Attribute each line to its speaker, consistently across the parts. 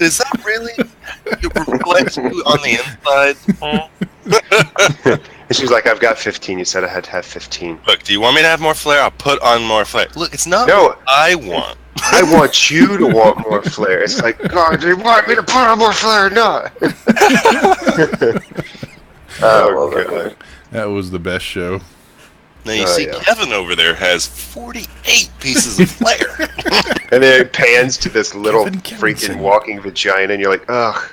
Speaker 1: Is that really? It reflects you on the inside.
Speaker 2: And she's like, I've got 15. You said I had to have 15.
Speaker 1: Look, do you want me to have more flair? I'll put on more flair. Look, it's not
Speaker 2: No.
Speaker 1: what I want.
Speaker 2: I want you to want more flair. It's like, God, do you want me to put on more flair or not? Oh, God.
Speaker 3: That was the best show.
Speaker 1: Now you see, Kevin over there has 48 pieces of flair.
Speaker 2: And then it pans to this little freaking walking vagina, and you're like, ugh.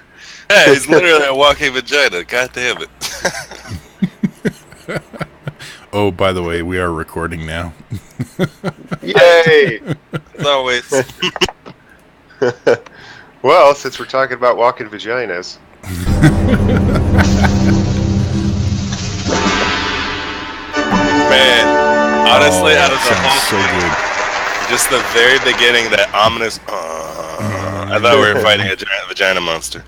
Speaker 1: Yeah, he's literally a walking vagina. God damn it.
Speaker 3: Oh, by the way, we are recording now.
Speaker 2: Yay!
Speaker 1: As always.
Speaker 2: Well, since we're talking about walking vaginas.
Speaker 1: Man, honestly, out of the
Speaker 3: Sounds so good.
Speaker 1: just the very beginning, that ominous. I thought we were fighting a giant vagina monster.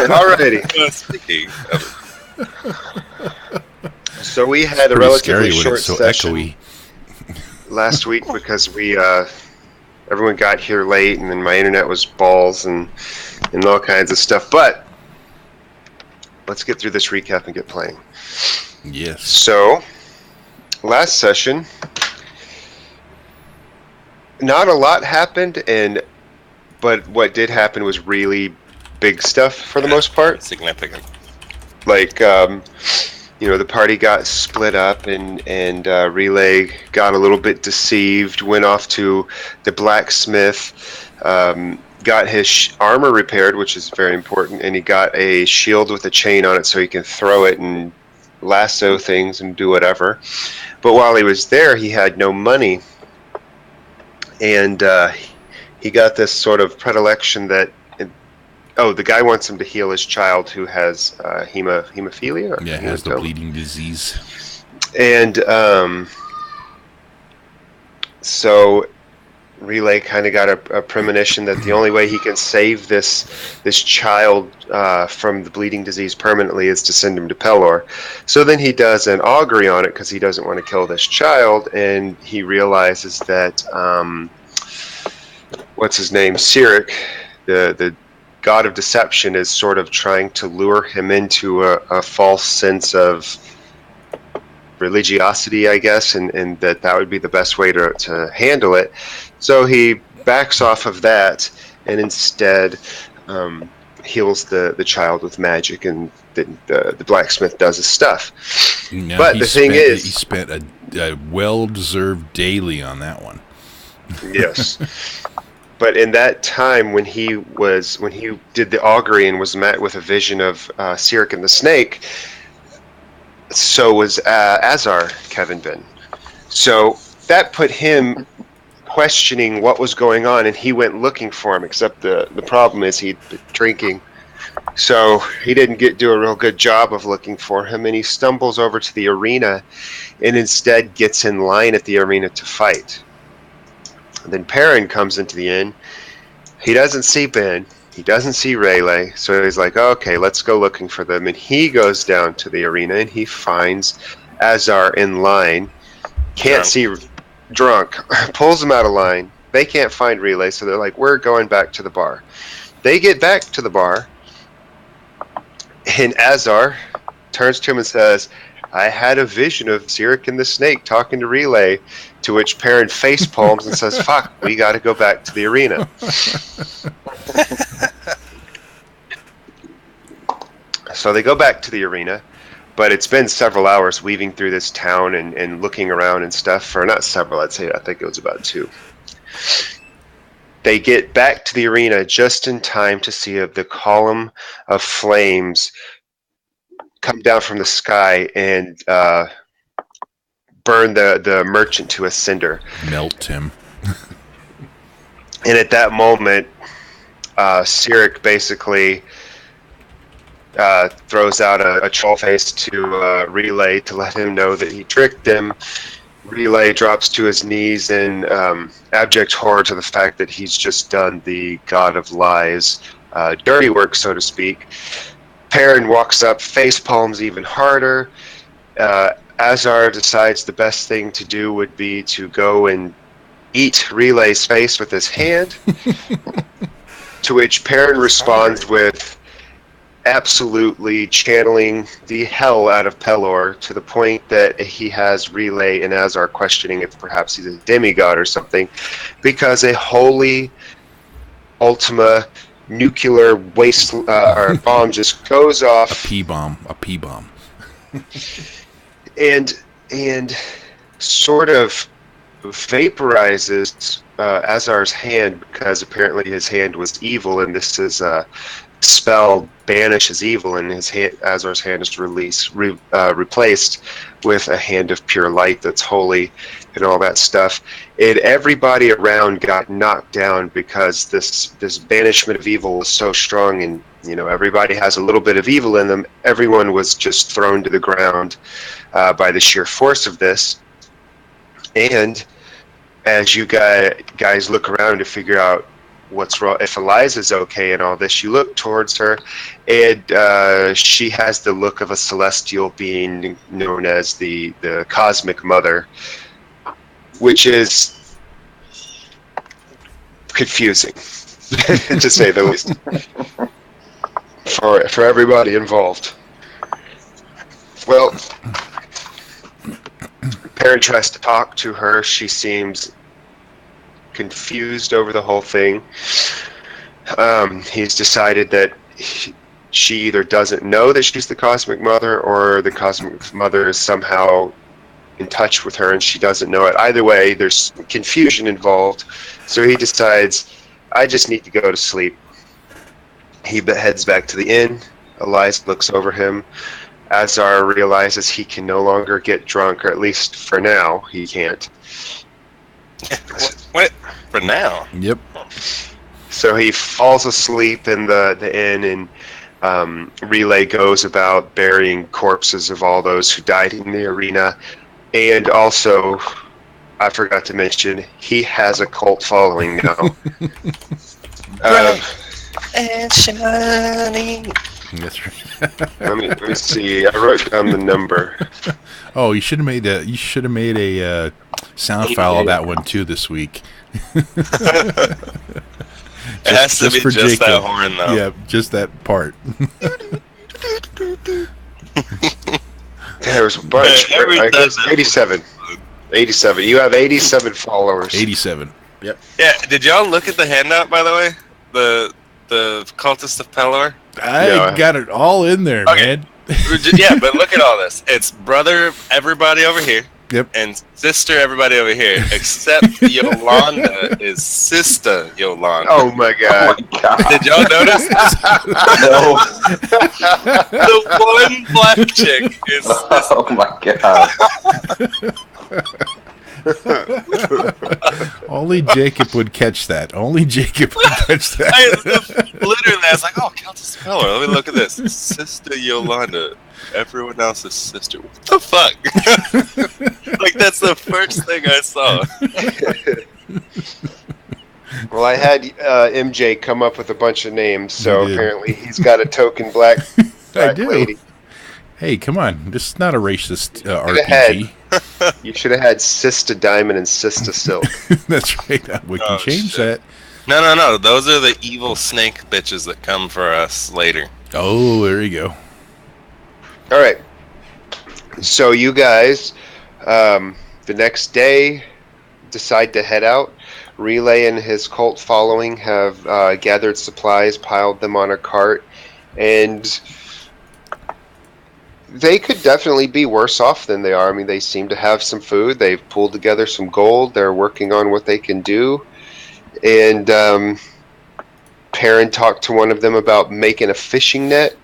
Speaker 2: Alrighty.
Speaker 1: Speaking of
Speaker 2: So we had a
Speaker 3: Pretty
Speaker 2: relatively
Speaker 3: scary when
Speaker 2: short
Speaker 3: it's so
Speaker 2: session
Speaker 3: echoey.
Speaker 2: last week because we everyone got here late, and then my internet was balls and all kinds of stuff. But let's get through this recap and get playing.
Speaker 3: Yes.
Speaker 2: So, last session, not a lot happened, but what did happen was really big stuff for the most part.
Speaker 1: significant.
Speaker 2: Like, the party got split up, and Relay got a little bit deceived, went off to the blacksmith, got his armor repaired, which is very important, and he got a shield with a chain on it so he can throw it and lasso things and do whatever. But while he was there, he had no money, and he got this sort of predilection that the guy wants him to heal his child who has hemophilia.
Speaker 3: Yeah, has the bleeding disease. And
Speaker 2: so Relay kind of got a premonition that the only way he can save this child from the bleeding disease permanently is to send him to Pelor. So then he does an augury on it because he doesn't want to kill this child, and he realizes that what's his name, Cyric, the god of deception, is sort of trying to lure him into a false sense of religiosity, I guess, and that would be the best way to handle it. So he backs off of that and instead heals the child with magic, and the blacksmith does his stuff.
Speaker 3: Now
Speaker 2: but the thing is,
Speaker 3: he spent a well-deserved daily on that one.
Speaker 2: Yes. But in that time, when he did the augury and was met with a vision of Cyric and the snake, so was Azar Kevin been. So that put him questioning what was going on, and he went looking for him, except the problem is he'd been drinking. So he didn't do a real good job of looking for him, and he stumbles over to the arena and instead gets in line at the arena to fight. And then Perrin comes into the inn. He doesn't see Ben. He doesn't see Rayleigh. So he's like, okay, let's go looking for them. And he goes down to the arena and he finds Azar in line. Can't see, drunk. Pulls him out of line. They can't find Relay, so they're like, we're going back to the bar. They get back to the bar, and Azar turns to him and says, I had a vision of Cyric and the snake talking to Relay, to which Perrin face palms and says, fuck, we got to go back to the arena. So they go back to the arena, but it's been several hours weaving through this town and looking around and stuff for not several, I think it was about 2. They get back to the arena just in time to see the column of flames come down from the sky and burn the merchant to a cinder.
Speaker 3: Melt him.
Speaker 2: And at that moment, Cyric basically throws out a troll face to Relay to let him know that he tricked him. Relay drops to his knees in abject horror to the fact that he's just done the god of lies dirty work, so to speak. Perrin walks up, face palms even harder. Azar decides the best thing to do would be to go and eat Relay's face with his hand, to which Perrin responds with absolutely channeling the hell out of Pelor to the point that he has Relay and Azar questioning if perhaps he's a demigod or something, because a holy Ultima nuclear waste or bomb just goes off.
Speaker 3: A P bomb.
Speaker 2: and sort of vaporizes Azar's hand, because apparently his hand was evil, and this is a spell banishes evil, and Azar's hand is replaced with a hand of pure light that's holy and all that stuff. And everybody around got knocked down because this banishment of evil was so strong, and everybody has a little bit of evil in them. Everyone was just thrown to the ground by the sheer force of this. And as you guys look around to figure out what's wrong, if Eliza's okay and all this, you look towards her, and she has the look of a celestial being known as the Cosmic Mother, which is confusing, to say the least, for everybody involved. Well, Perrin tries to talk to her. She seems confused over the whole thing. He's decided that she either doesn't know that she's the Cosmic Mother, or the Cosmic Mother is somehow in touch with her and she doesn't know it. Either way, there's confusion involved. So he decides, I just need to go to sleep. He heads back to the inn. Eliza looks over him. Azar realizes he can no longer get drunk, or at least for now, he can't.
Speaker 1: What? For now?
Speaker 3: Yep.
Speaker 2: So he falls asleep in the inn, and Relay goes about burying corpses of all those who died in the arena. And also, I forgot to mention, he has a cult following now.
Speaker 1: And shining.
Speaker 3: That's right.
Speaker 2: Let me see. I wrote down the number.
Speaker 3: Oh, you should have made a sound file of that one too this week.
Speaker 1: It has to be
Speaker 3: for
Speaker 1: just
Speaker 3: Jacob.
Speaker 1: that horn, though.
Speaker 3: Yeah, just that part.
Speaker 2: There's a bunch. I guess 87. 87. You have 87 followers.
Speaker 3: 87. Yep.
Speaker 1: Yeah, did y'all look at the handout, by the way? The Cultist of Pelor?
Speaker 3: I got it all in there, man.
Speaker 1: Yeah, but look at all this. It's brother everybody over here.
Speaker 3: Yep.
Speaker 1: And sister everybody over here. Except Yolanda is sister Yolanda.
Speaker 2: Oh my god.
Speaker 1: Did y'all notice this?
Speaker 4: No.
Speaker 1: The one black chick is sister.
Speaker 4: Oh my god.
Speaker 3: Only Jacob would catch that. Only Jacob would catch that.
Speaker 1: Literally, I was like, oh, Countess Pelor. Let me look at this. Sister Yolanda. Everyone else is sister. What the fuck? Like, that's the first thing I saw.
Speaker 2: Well, I had MJ come up with a bunch of names, so
Speaker 3: You did.
Speaker 2: apparently he's got a token black
Speaker 3: I do.
Speaker 2: lady.
Speaker 3: Hey, come on. This is not a racist
Speaker 2: ahead.
Speaker 3: RPG.
Speaker 2: You should have had Sista Diamond and Sista Silk.
Speaker 3: That's right. We can change
Speaker 1: shit.
Speaker 3: that.
Speaker 1: No. Those are the evil snake bitches that come for us later.
Speaker 3: Oh, there you go.
Speaker 2: All right. So you guys, the next day, decide to head out. Relay and his cult following have gathered supplies, piled them on a cart, and they could definitely be worse off than they are. I mean, they seem to have some food. They've pulled together some gold. They're working on what they can do. And Perrin talked to one of them about making a fishing net.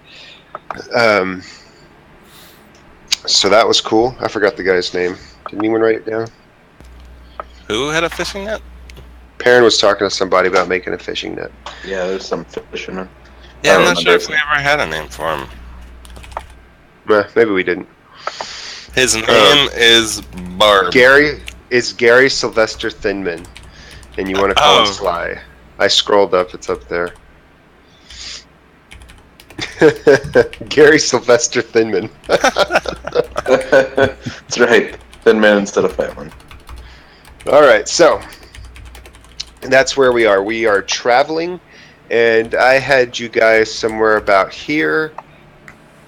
Speaker 2: So that was cool. I forgot the guy's name. Did anyone write it down?
Speaker 1: Who had a fishing net?
Speaker 2: Perrin was talking to somebody about making a fishing net.
Speaker 4: Yeah, there's some fishermen.
Speaker 1: Yeah, I'm
Speaker 4: I
Speaker 1: not sure if
Speaker 4: remember.
Speaker 1: we ever had a name for him.
Speaker 2: Maybe we didn't.
Speaker 1: His name is Barb.
Speaker 2: Gary Sylvester Thinman, and you want to call him Sly. I scrolled up; it's up there. Gary Sylvester Thinman.
Speaker 4: That's right. Thin man instead of fat one.
Speaker 2: All right, so that's where we are. We are traveling, and I had you guys somewhere about here,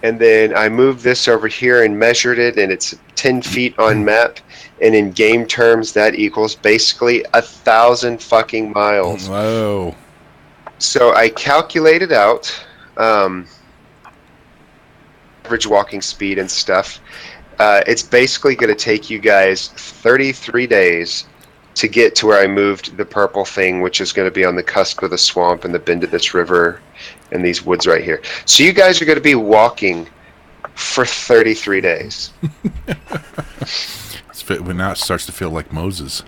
Speaker 2: and then I moved this over here and measured it, and it's 10 feet on map, and in game terms, that equals basically 1,000 fucking miles.
Speaker 3: Whoa.
Speaker 2: So I calculated out average walking speed and stuff. It's basically going to take you guys 33 days to get to where I moved the purple thing, which is going to be on the cusp of the swamp and the bend of this river and these woods right here. So you guys are going to be walking for 33 days.
Speaker 3: Now it starts to feel like Moses.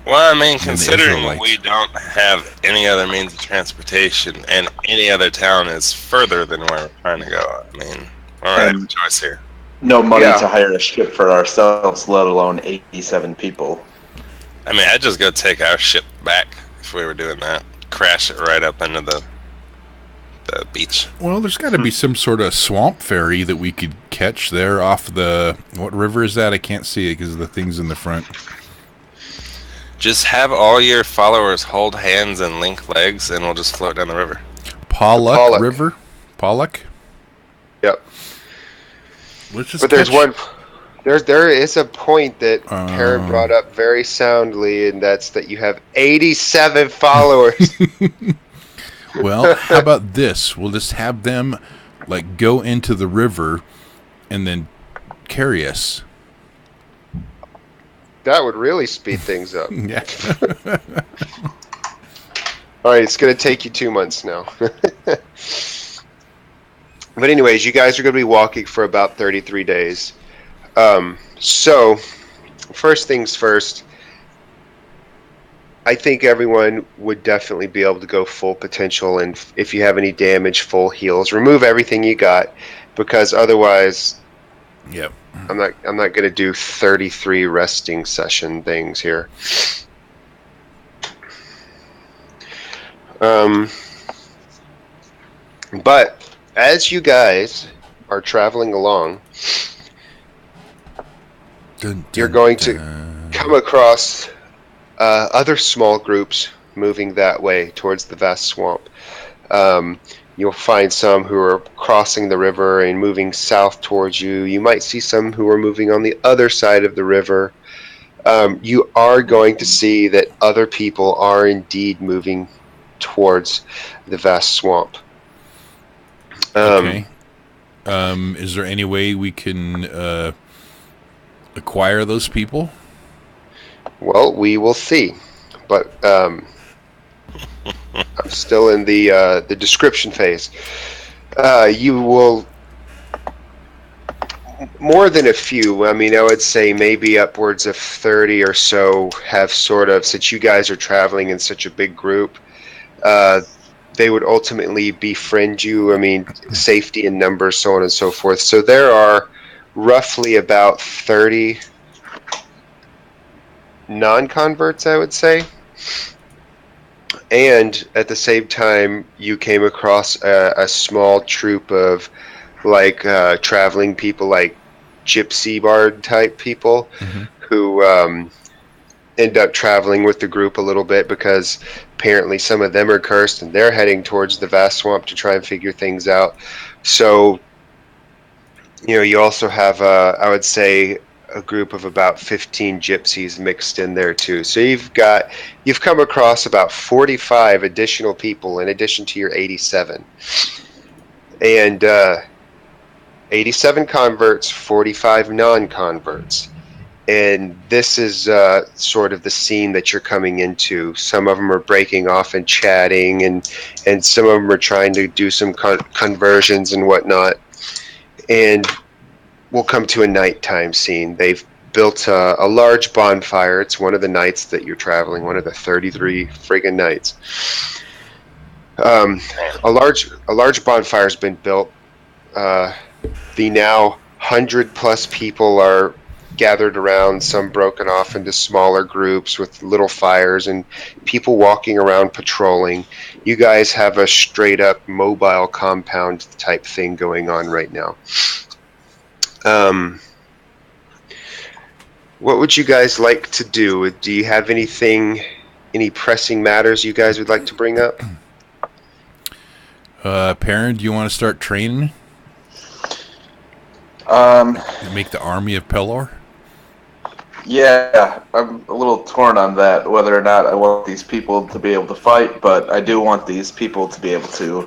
Speaker 1: Well, I mean,
Speaker 3: And the
Speaker 1: considering
Speaker 3: Israelites.
Speaker 1: we don't have any other means of transportation, and any other town is further than where we're trying to go, I mean, we don't have a choice here.
Speaker 4: No money
Speaker 2: Yeah.
Speaker 4: to hire a ship for ourselves, let alone 87 people.
Speaker 1: I mean, I'd just go take our ship back if we were doing that. Crash it right up into the beach.
Speaker 3: Well, there's got to be some sort of swamp ferry that we could catch there off the... What river is that? I can't see it because the thing's in the front.
Speaker 1: Just have all your followers hold hands and link legs, and we'll just float down the river.
Speaker 3: Pollock River? Pollock?
Speaker 2: Yep.
Speaker 3: Let's just
Speaker 2: But there's
Speaker 3: catch-
Speaker 2: one. There is a point that Perrin brought up very soundly, and that's that you have 87 followers.
Speaker 3: Well, how about this? We'll just have them like go into the river and then carry us.
Speaker 2: That would really speed things up.
Speaker 3: Yeah.
Speaker 2: All right, it's going to take you 2 months now. But anyways, you guys are going to be walking for about 33 days. So, first things first, I think everyone would definitely be able to go full potential, and if you have any damage, full heals. Remove everything you got, because otherwise,
Speaker 3: Yep.
Speaker 2: I'm not going to do 33 resting session things here. But as you guys are traveling along, you're going to come across other small groups moving that way towards the vast swamp. You'll find some who are crossing the river and moving south towards you. You might see some who are moving on the other side of the river. You are going to see that other people are indeed moving towards the vast swamp.
Speaker 3: Okay. Is there any way we can acquire those people?
Speaker 2: Well, we will see. But I'm still in the description phase. You will... More than a few. I mean, I would say maybe upwards of 30 or so have sort of, since you guys are traveling in such a big group, they would ultimately befriend you. I mean, safety in numbers, so on and so forth. So there are roughly about 30 non-converts, I would say. And at the same time, you came across a small troop of like traveling people, like gypsy bard type people, who end up traveling with the group a little bit because apparently some of them are cursed and they're heading towards the vast swamp to try and figure things out. So, you know, you also have, I would say, a group of about 15 gypsies mixed in there too. So you've come across about 45 additional people in addition to your 87. And 87 converts, 45 non-converts. And this is sort of the scene that you're coming into. Some of them are breaking off and chatting, and some of them are trying to do some conversions and whatnot. And we'll come to a nighttime scene. They've built a large bonfire. It's one of the nights that you're traveling, one of the 33 friggin' nights. A large bonfire's been built. The now 100+ people are gathered around, some broken off into smaller groups with little fires and people walking around patrolling. You guys have a straight up mobile compound type thing going on right now. What would you guys like to do? Do you have anything any pressing matters you guys would like to bring up?
Speaker 3: Perrin, do you want to start training? Make the army of Pelor?
Speaker 4: Yeah, I'm a little torn on that, whether or not I want these people to be able to fight, but I do want these people to be able to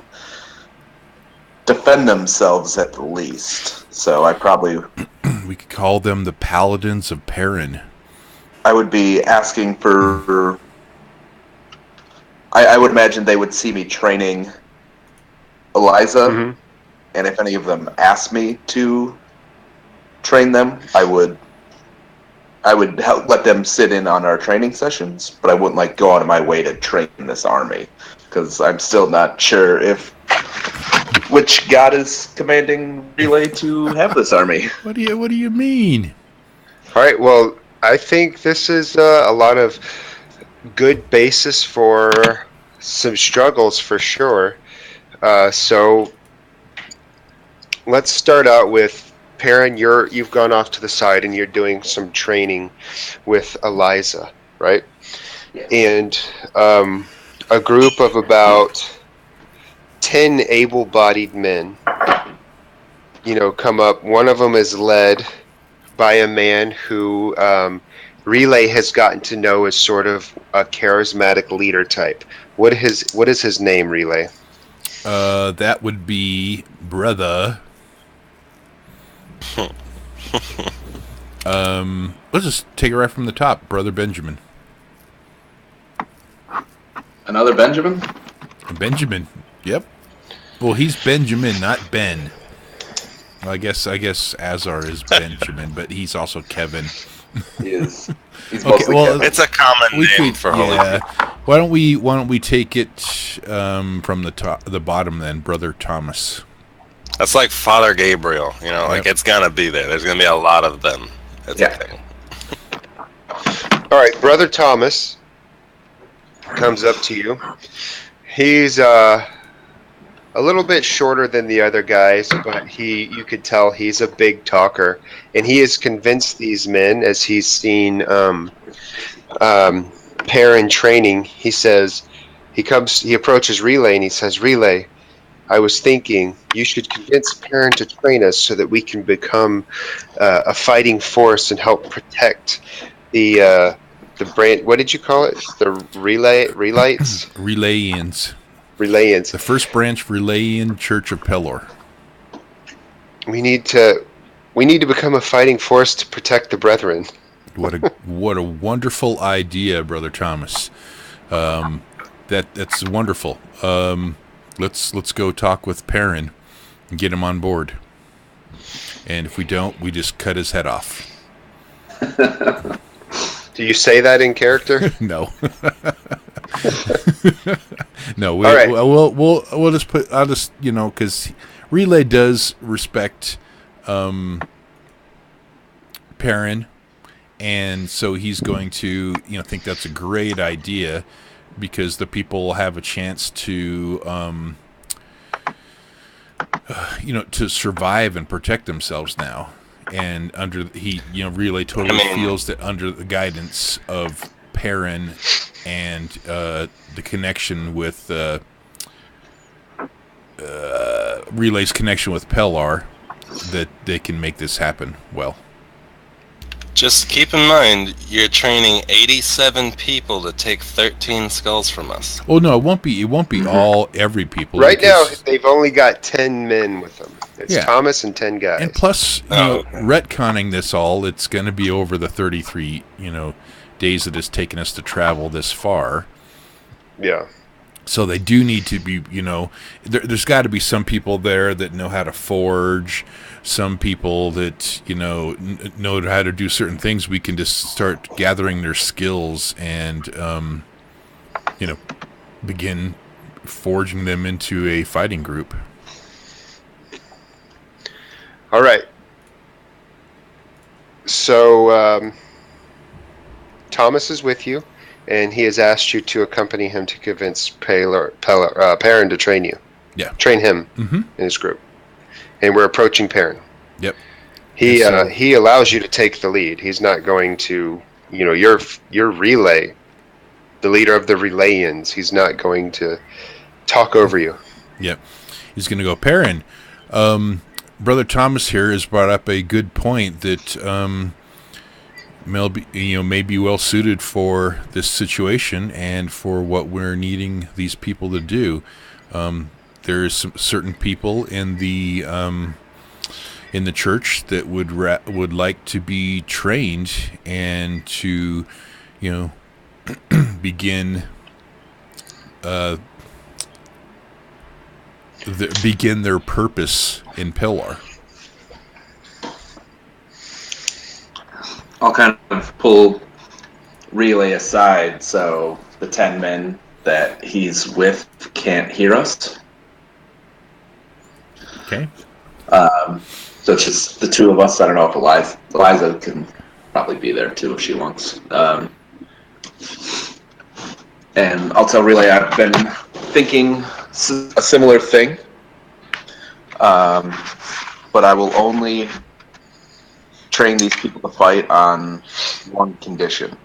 Speaker 4: defend themselves at the least. So I probably...
Speaker 3: We could call them the Paladins of Perrin.
Speaker 4: I would be asking for... I would imagine they would see me training Eliza, and if any of them asked me to train them, I would let them sit in on our training sessions, but I wouldn't go out of my way to train this army, because I'm still not sure which god is commanding Relay to have this army.
Speaker 3: What do you mean?
Speaker 2: All right. Well, I think this is a lot of good basis for some struggles for sure. So let's start out with Perrin. You've gone off to the side and you're doing some training with Eliza, right?
Speaker 4: Yes.
Speaker 2: And a group of about 10 able-bodied men, come up. One of them is led by a man who Relay has gotten to know as sort of a charismatic leader type. What is his name, Relay?
Speaker 3: That would be Brother. Let's just take it right from the top. Brother Benjamin.
Speaker 4: Another Benjamin?
Speaker 3: Benjamin. Yep. Well, he's Benjamin, not Ben. Well, I guess Azar is Benjamin, but he's also Kevin.
Speaker 4: He is. He's
Speaker 3: Okay,
Speaker 4: mostly
Speaker 3: well,
Speaker 4: Kevin.
Speaker 1: It's a common name for holy
Speaker 3: yeah.
Speaker 1: people.
Speaker 3: Why don't we take it from the bottom then, Brother Thomas.
Speaker 1: That's like Father Gabriel,
Speaker 3: Yep.
Speaker 1: it's gonna be there. There's gonna be a lot of them. That's
Speaker 4: Yeah.
Speaker 1: a thing.
Speaker 2: All right, Brother Thomas comes up to you. He's a little bit shorter than the other guys, but you could tell he's a big talker, and he has convinced these men as he's seen Perrin training. He says he approaches Relay and he says, "Relay, I was thinking you should convince Perrin to train us so that we can become a fighting force and help protect the brand. What did you call it? The Relayites?
Speaker 3: Relayans.
Speaker 2: Relayans.
Speaker 3: The first branch Relayan Church of Pelor.
Speaker 2: We need to become a fighting force to protect the brethren."
Speaker 3: What a wonderful idea, Brother Thomas. That's wonderful. Let's go talk with Perrin and get him on board. And if we don't, we just cut his head off.
Speaker 2: Do you say that in character?
Speaker 3: No. No.
Speaker 2: All right.
Speaker 3: We'll just put. I'll just because Relay does respect Perrin, and so he's going to think that's a great idea because the people will have a chance to to survive and protect themselves now. And Relay totally feels that under the guidance of Perrin and the connection with Relay's connection with Pellar, that they can make this happen well.
Speaker 1: Just keep in mind, you're training 87 people to take 13 skulls from us.
Speaker 3: Oh no, it won't be every people.
Speaker 2: Right now, they've only got 10 men with them. It's
Speaker 3: Yeah.
Speaker 2: Thomas and 10 guys.
Speaker 3: And plus, retconning this all, it's going to be over the 33, days that it's taken us to travel this far.
Speaker 2: Yeah.
Speaker 3: So they do need to be, there's got to be some people there that know how to forge, some people that, know how to do certain things. We can just start gathering their skills and, begin forging them into a fighting group.
Speaker 2: All right. So Thomas is with you, and he has asked you to accompany him to convince Perrin to train you.
Speaker 3: Yeah.
Speaker 2: Train him
Speaker 3: Mm-hmm.
Speaker 2: in his group. And we're approaching Perrin.
Speaker 3: Yep.
Speaker 2: He allows you to take the lead. He's not going to, your Relay the leader of the Relayans. He's not going to talk over you.
Speaker 3: Yep. He's going to go, Perrin. Brother Thomas here has brought up a good point that may be well suited for this situation and for what we're needing these people to do. There's some certain people in the church that would like to be trained and to, begin begin their purpose in Pilar.
Speaker 4: I'll kind of pull Relay aside so the 10 men that he's with can't hear us.
Speaker 3: Okay.
Speaker 4: So it's just the two of us. I don't know if Eliza can probably be there too if she wants. And I'll tell Relay I've been thinking a similar thing, but I will only train these people to fight on one condition.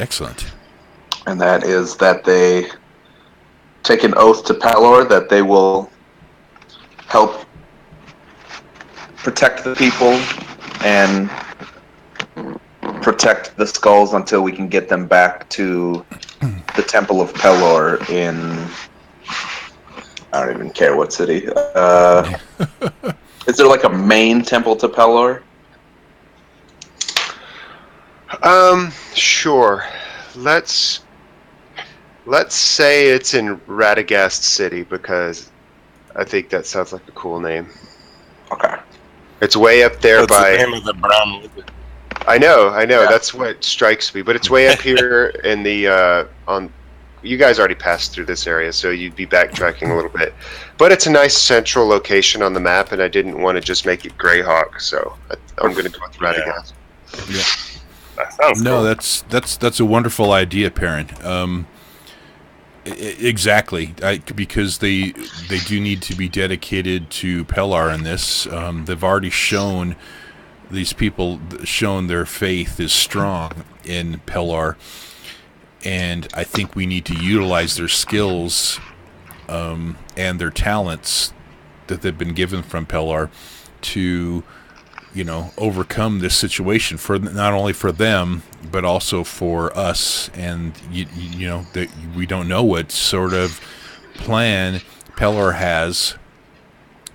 Speaker 3: Excellent.
Speaker 4: And that is that they take an oath to Pelor that they will help protect the people and protect the skulls until we can get them back to the Temple of Pelor in... I don't even care what city. Is there like a main temple to Pelor?
Speaker 2: Sure. Let's say it's in Radagast City because I think that sounds like a cool name.
Speaker 4: Okay.
Speaker 2: It's way up there by.
Speaker 1: The name of the brown wizard.
Speaker 2: I know.
Speaker 4: Yeah.
Speaker 2: That's what strikes me. But it's way up here in the on. You guys already passed through this area, so you'd be backtracking a little bit. But it's a nice central location on the map, and I didn't want to just make it Greyhawk, so I'm going to go with Radagast.
Speaker 3: Yeah.
Speaker 1: That sounds cool.
Speaker 3: That's a wonderful idea, Perrin. Exactly, because they do need to be dedicated to Pellar in this. They've already shown their faith is strong in Pellar, and I think we need to utilize their skills and their talents that they've been given from Pellar to overcome this situation for not only for them but also for us. And that we don't know what sort of plan Pellar has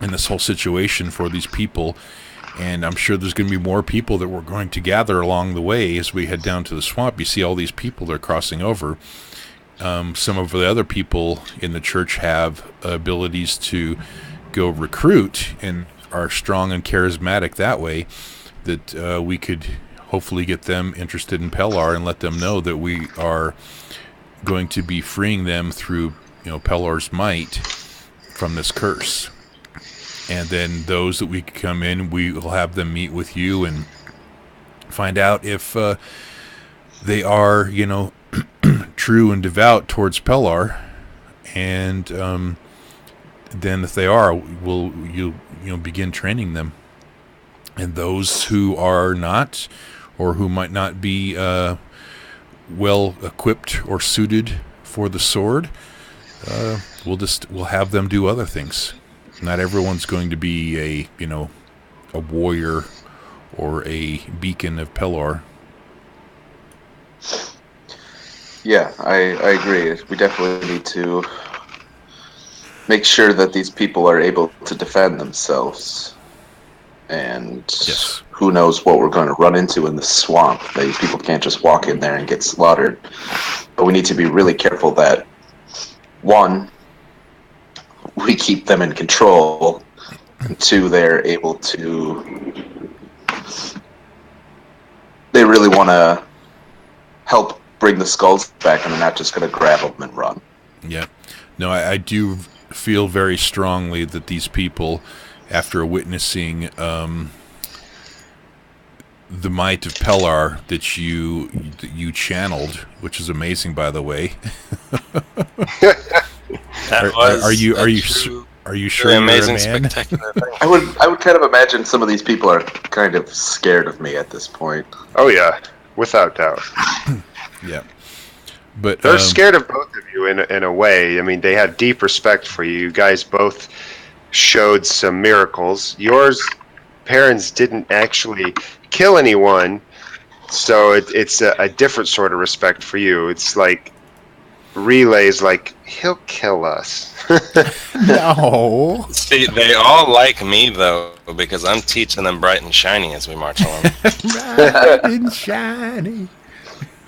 Speaker 3: in this whole situation for these people, and I'm sure there's going to be more people that we're going to gather along the way as we head down to the swamp. You see all these people that are crossing over. Some of the other people in the church have abilities to go recruit and are strong and charismatic that way, that we could hopefully get them interested in Pellar and let them know that we are going to be freeing them through Pellar's might from this curse. And then those that we come in, we will have them meet with you and find out if they are true and devout towards Pellar, and then if they are, you'll begin training them. And those who are not, or who might not be well equipped or suited for the sword, we'll have them do other things. Not everyone's going to be a warrior or a beacon of Pellar.
Speaker 4: Yeah, I agree. We definitely need to make sure that these people are able to defend themselves. And
Speaker 3: yes.
Speaker 4: Who knows what we're going to run into in the swamp. These people can't just walk in there and get slaughtered. But we need to be really careful that, one, we keep them in control, and two, they're able to... They really want to help bring the skulls back, and they're not just going to grab them and run.
Speaker 3: Yeah. No, I do feel very strongly that these people, after witnessing the might of Pellar that you channeled, which is amazing, by the way. Are you sure you're
Speaker 1: amazing,
Speaker 3: a man?
Speaker 1: spectacular thing.
Speaker 4: I would kind of imagine some of these people are kind of scared of me at this point.
Speaker 2: Oh yeah, without doubt.
Speaker 3: Yeah. But
Speaker 2: they're scared of both of you in a way. I mean, they have deep respect for you. You guys both showed some miracles. Yours parents didn't actually kill anyone, so it's a different sort of respect for you. It's like Relay's like, he'll kill us.
Speaker 3: no.
Speaker 1: See, they all like me though because I'm teaching them bright and shiny as we march along.
Speaker 3: Bright and shiny.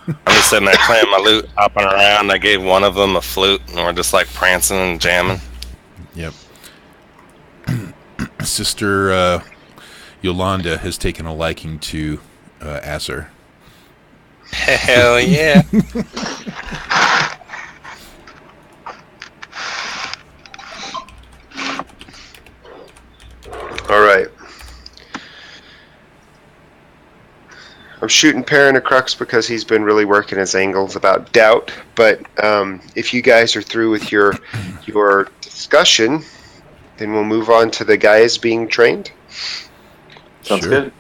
Speaker 1: I'm just sitting there playing my lute, hopping around. I gave one of them a flute, and we're just like prancing and jamming.
Speaker 3: Yep. Sister Yolanda has taken a liking to Asser.
Speaker 1: Hell yeah!
Speaker 2: All right. I'm shooting Perrin a Crux because he's been really working his angles about doubt. But if you guys are through with your discussion, then we'll move on to the guys being trained.
Speaker 4: Sounds
Speaker 3: Sure.
Speaker 4: good.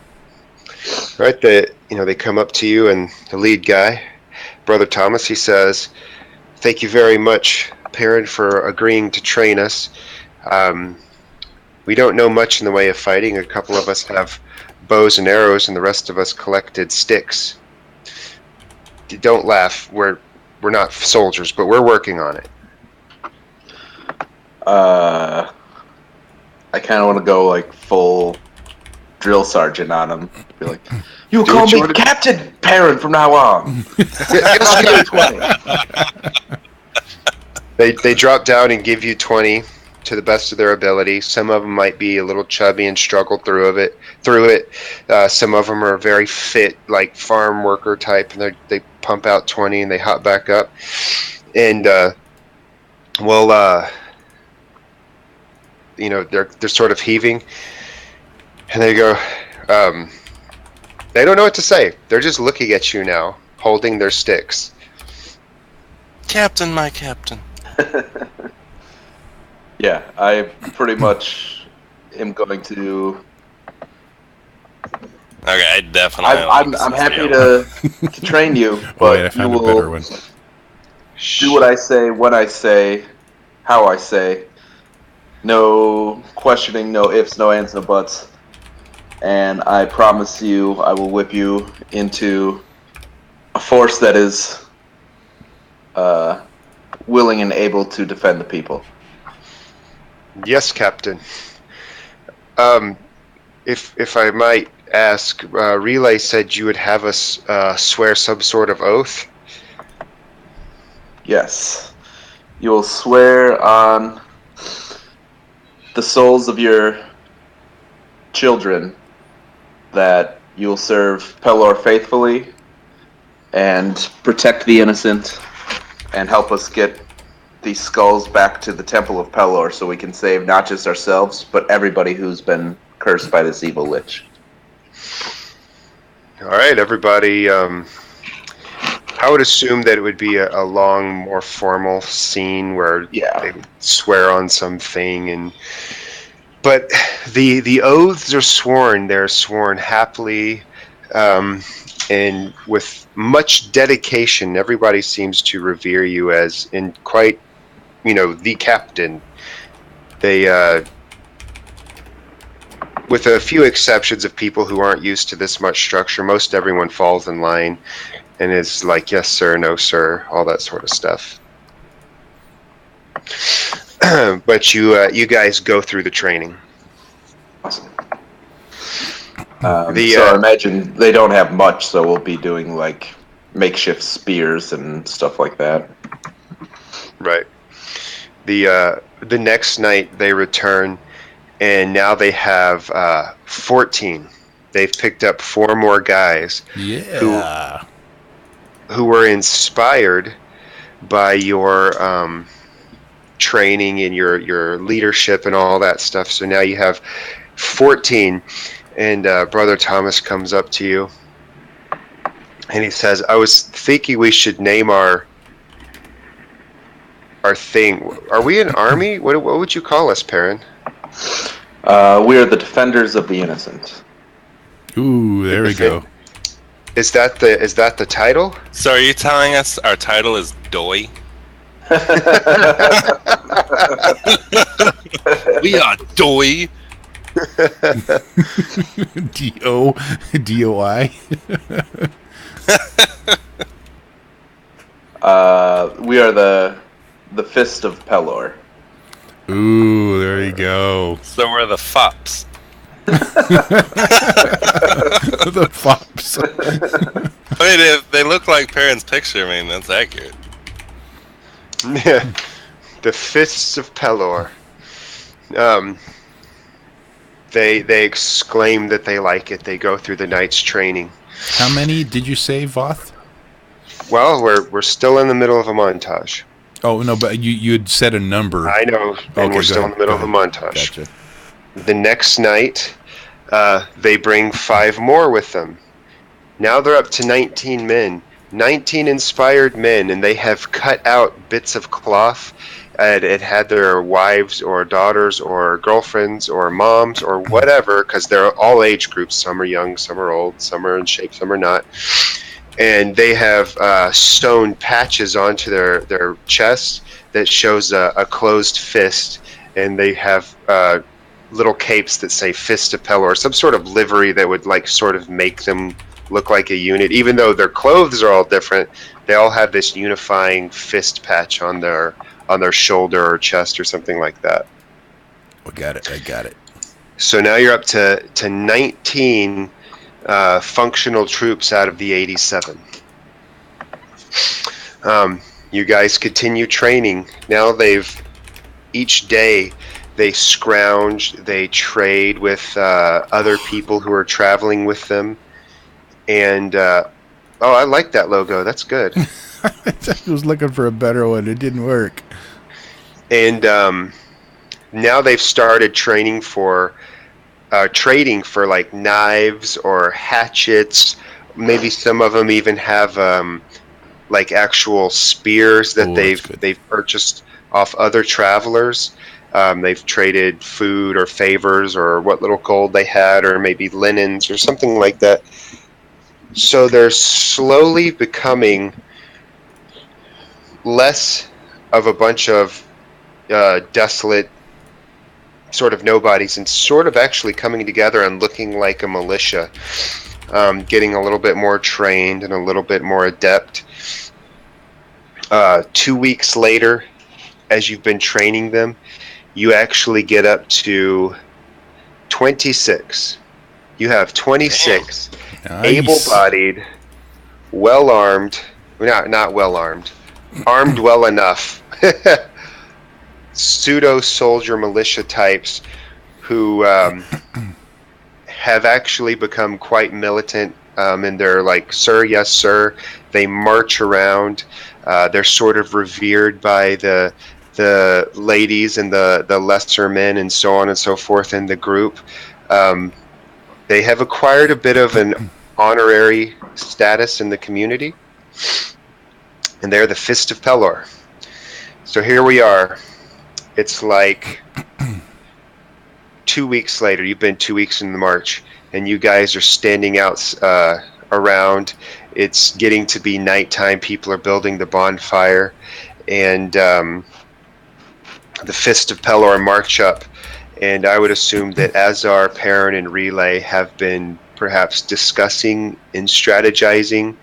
Speaker 2: All right. They come up to you, and the lead guy, Brother Thomas, he says, "Thank you very much, Perrin, for agreeing to train us. We don't know much in the way of fighting. A couple of us have bows and arrows, and the rest of us collected sticks. Don't laugh. We're not soldiers, but we're working on it."
Speaker 4: I kind of want to go like full drill sergeant on him. Be like, you
Speaker 2: Do
Speaker 4: call
Speaker 2: what you
Speaker 4: me
Speaker 2: wanna do."
Speaker 4: Captain Perrin from now on. I'll give you 20.
Speaker 2: They drop down and give you 20 to the best of their ability. Some of them might be a little chubby and struggle through it. Some of them are very fit, like farm worker type, and they pump out 20 and they hop back up. And they're sort of heaving, and they go. They don't know what to say. They're just looking at you now, holding their sticks.
Speaker 1: Captain, my captain.
Speaker 4: Yeah, I pretty much am going to.
Speaker 1: Okay, I definitely.
Speaker 4: I'm happy to train you,
Speaker 3: Oh,
Speaker 4: but
Speaker 3: wait, I
Speaker 4: you
Speaker 3: found a better
Speaker 4: will
Speaker 3: one.
Speaker 4: do what I say, when I say, how I say. No questioning, no ifs, no ands, no buts. And I promise you, I will whip you into a force that is willing and able to defend the people.
Speaker 2: Yes, Captain. If I might ask, Relay said you would have us swear some sort of oath.
Speaker 4: Yes. You will swear on the souls of your children that you will serve Pelor faithfully and protect the innocent and help us get these skulls back to the Temple of Pelor so we can save not just ourselves, but everybody who's been cursed by this evil lich.
Speaker 2: All right, everybody. I would assume that it would be a long, more formal scene where they would swear on something, but the oaths are sworn. They're sworn happily and with much dedication. Everybody seems to revere you as in quite, the captain. They, with a few exceptions of people who aren't used to this much structure, most everyone falls in line and is like, yes, sir, no, sir, all that sort of stuff. But you guys go through the training.
Speaker 4: Awesome. So I imagine they don't have much, so we'll be doing like makeshift spears and stuff like that.
Speaker 2: Right. The next night they return, and now they have 14. They've picked up 4 more guys.
Speaker 3: Yeah.
Speaker 2: Who were inspired by your training and your leadership and all that stuff. So now you have 14, and Brother Thomas comes up to you and he says, "I was thinking we should name our thing. Are we an army? What would you call us, Perrin?"
Speaker 4: We are the defenders of the innocent.
Speaker 3: Ooh, there we go.
Speaker 2: Is that the title?
Speaker 1: So are you telling us our title is Doi? We are Doi.
Speaker 3: DOI.
Speaker 4: We are the Fist of Pelor.
Speaker 3: Ooh, there you go.
Speaker 1: So we're the Fops.
Speaker 3: The Fops.
Speaker 1: I mean, if they look like parents' picture, I mean, that's accurate.
Speaker 2: Yeah, the Fists of Pelor. They exclaim that they like it. They go through the night's training.
Speaker 3: How many did you say, Voth?
Speaker 2: Well, we're still in the middle of a montage.
Speaker 3: Oh no, but you had said a number.
Speaker 2: I know, and we're still in the middle of a montage.
Speaker 3: Gotcha.
Speaker 2: The next night, they bring 5 more with them. Now they're up to 19 men. 19 inspired men, and they have cut out bits of cloth. It had their wives or daughters or girlfriends or moms or whatever, because they're all age groups. Some are young, some are old, some are in shape, some are not. And they have sewn patches onto their chest that shows a closed fist, and they have little capes that say Fist of Pelor, or some sort of livery that would like sort of make them look like a unit. Even though their clothes are all different, they all have this unifying fist patch on their shoulder or chest or something like that.
Speaker 3: I got it.
Speaker 2: So now you're up to 19 functional troops out of the 87. You guys continue training. Now each day they scrounge, they trade with other people who are traveling with them. And, I like that logo. That's good.
Speaker 3: I was looking for a better one. It didn't work.
Speaker 2: And now they've started trading for like knives or hatchets. Maybe some of them even have like actual spears that they've purchased off other travelers. They've traded food or favors or what little gold they had, or maybe linens or something like that. So they're slowly becoming less of a bunch of desolate sort of nobodies and sort of actually coming together and looking like a militia, getting a little bit more trained and a little bit more adept. 2 weeks later, as you've been training them, you actually get up to 26. You have 26
Speaker 3: Nice.
Speaker 2: able-bodied, well-armed, not well-armed, armed well enough, pseudo-soldier militia types who have actually become quite militant, and they're like, sir, yes, sir. They march around. They're sort of revered by the ladies and the lesser men and so on and so forth in the group. They have acquired a bit of an honorary status in the community, and they're the Fist of Pelor. So here we are. It's like 2 weeks later. You've been 2 weeks in the march, and you guys are standing out around. It's getting to be nighttime. People are building the bonfire, and the Fist of Pelor march up. And I would assume that Azar, Perrin, and Relay have been perhaps discussing and strategizing,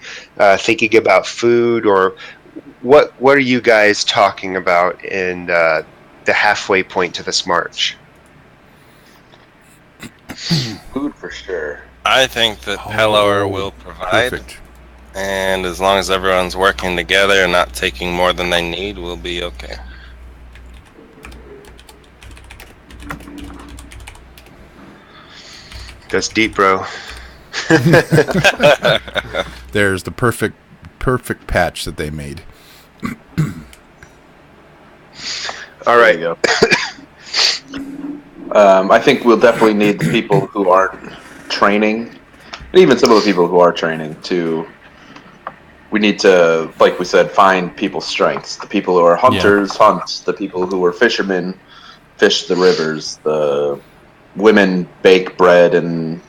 Speaker 2: thinking about food, or what are you guys talking about in the halfway point to this march?
Speaker 4: Food for sure.
Speaker 1: I think that Pelor will provide.
Speaker 3: Perfect.
Speaker 1: And as long as everyone's working together and not taking more than they need, we'll be okay.
Speaker 2: That's deep, bro.
Speaker 3: There's the perfect patch that they made.
Speaker 2: All right.
Speaker 4: There you go. I think we'll definitely need the people who aren't training, and even some of the people who are training, we need to, like we said, find people's strengths. The people who are hunters, hunt. The people who are fishermen, fish the rivers. The women bake bread and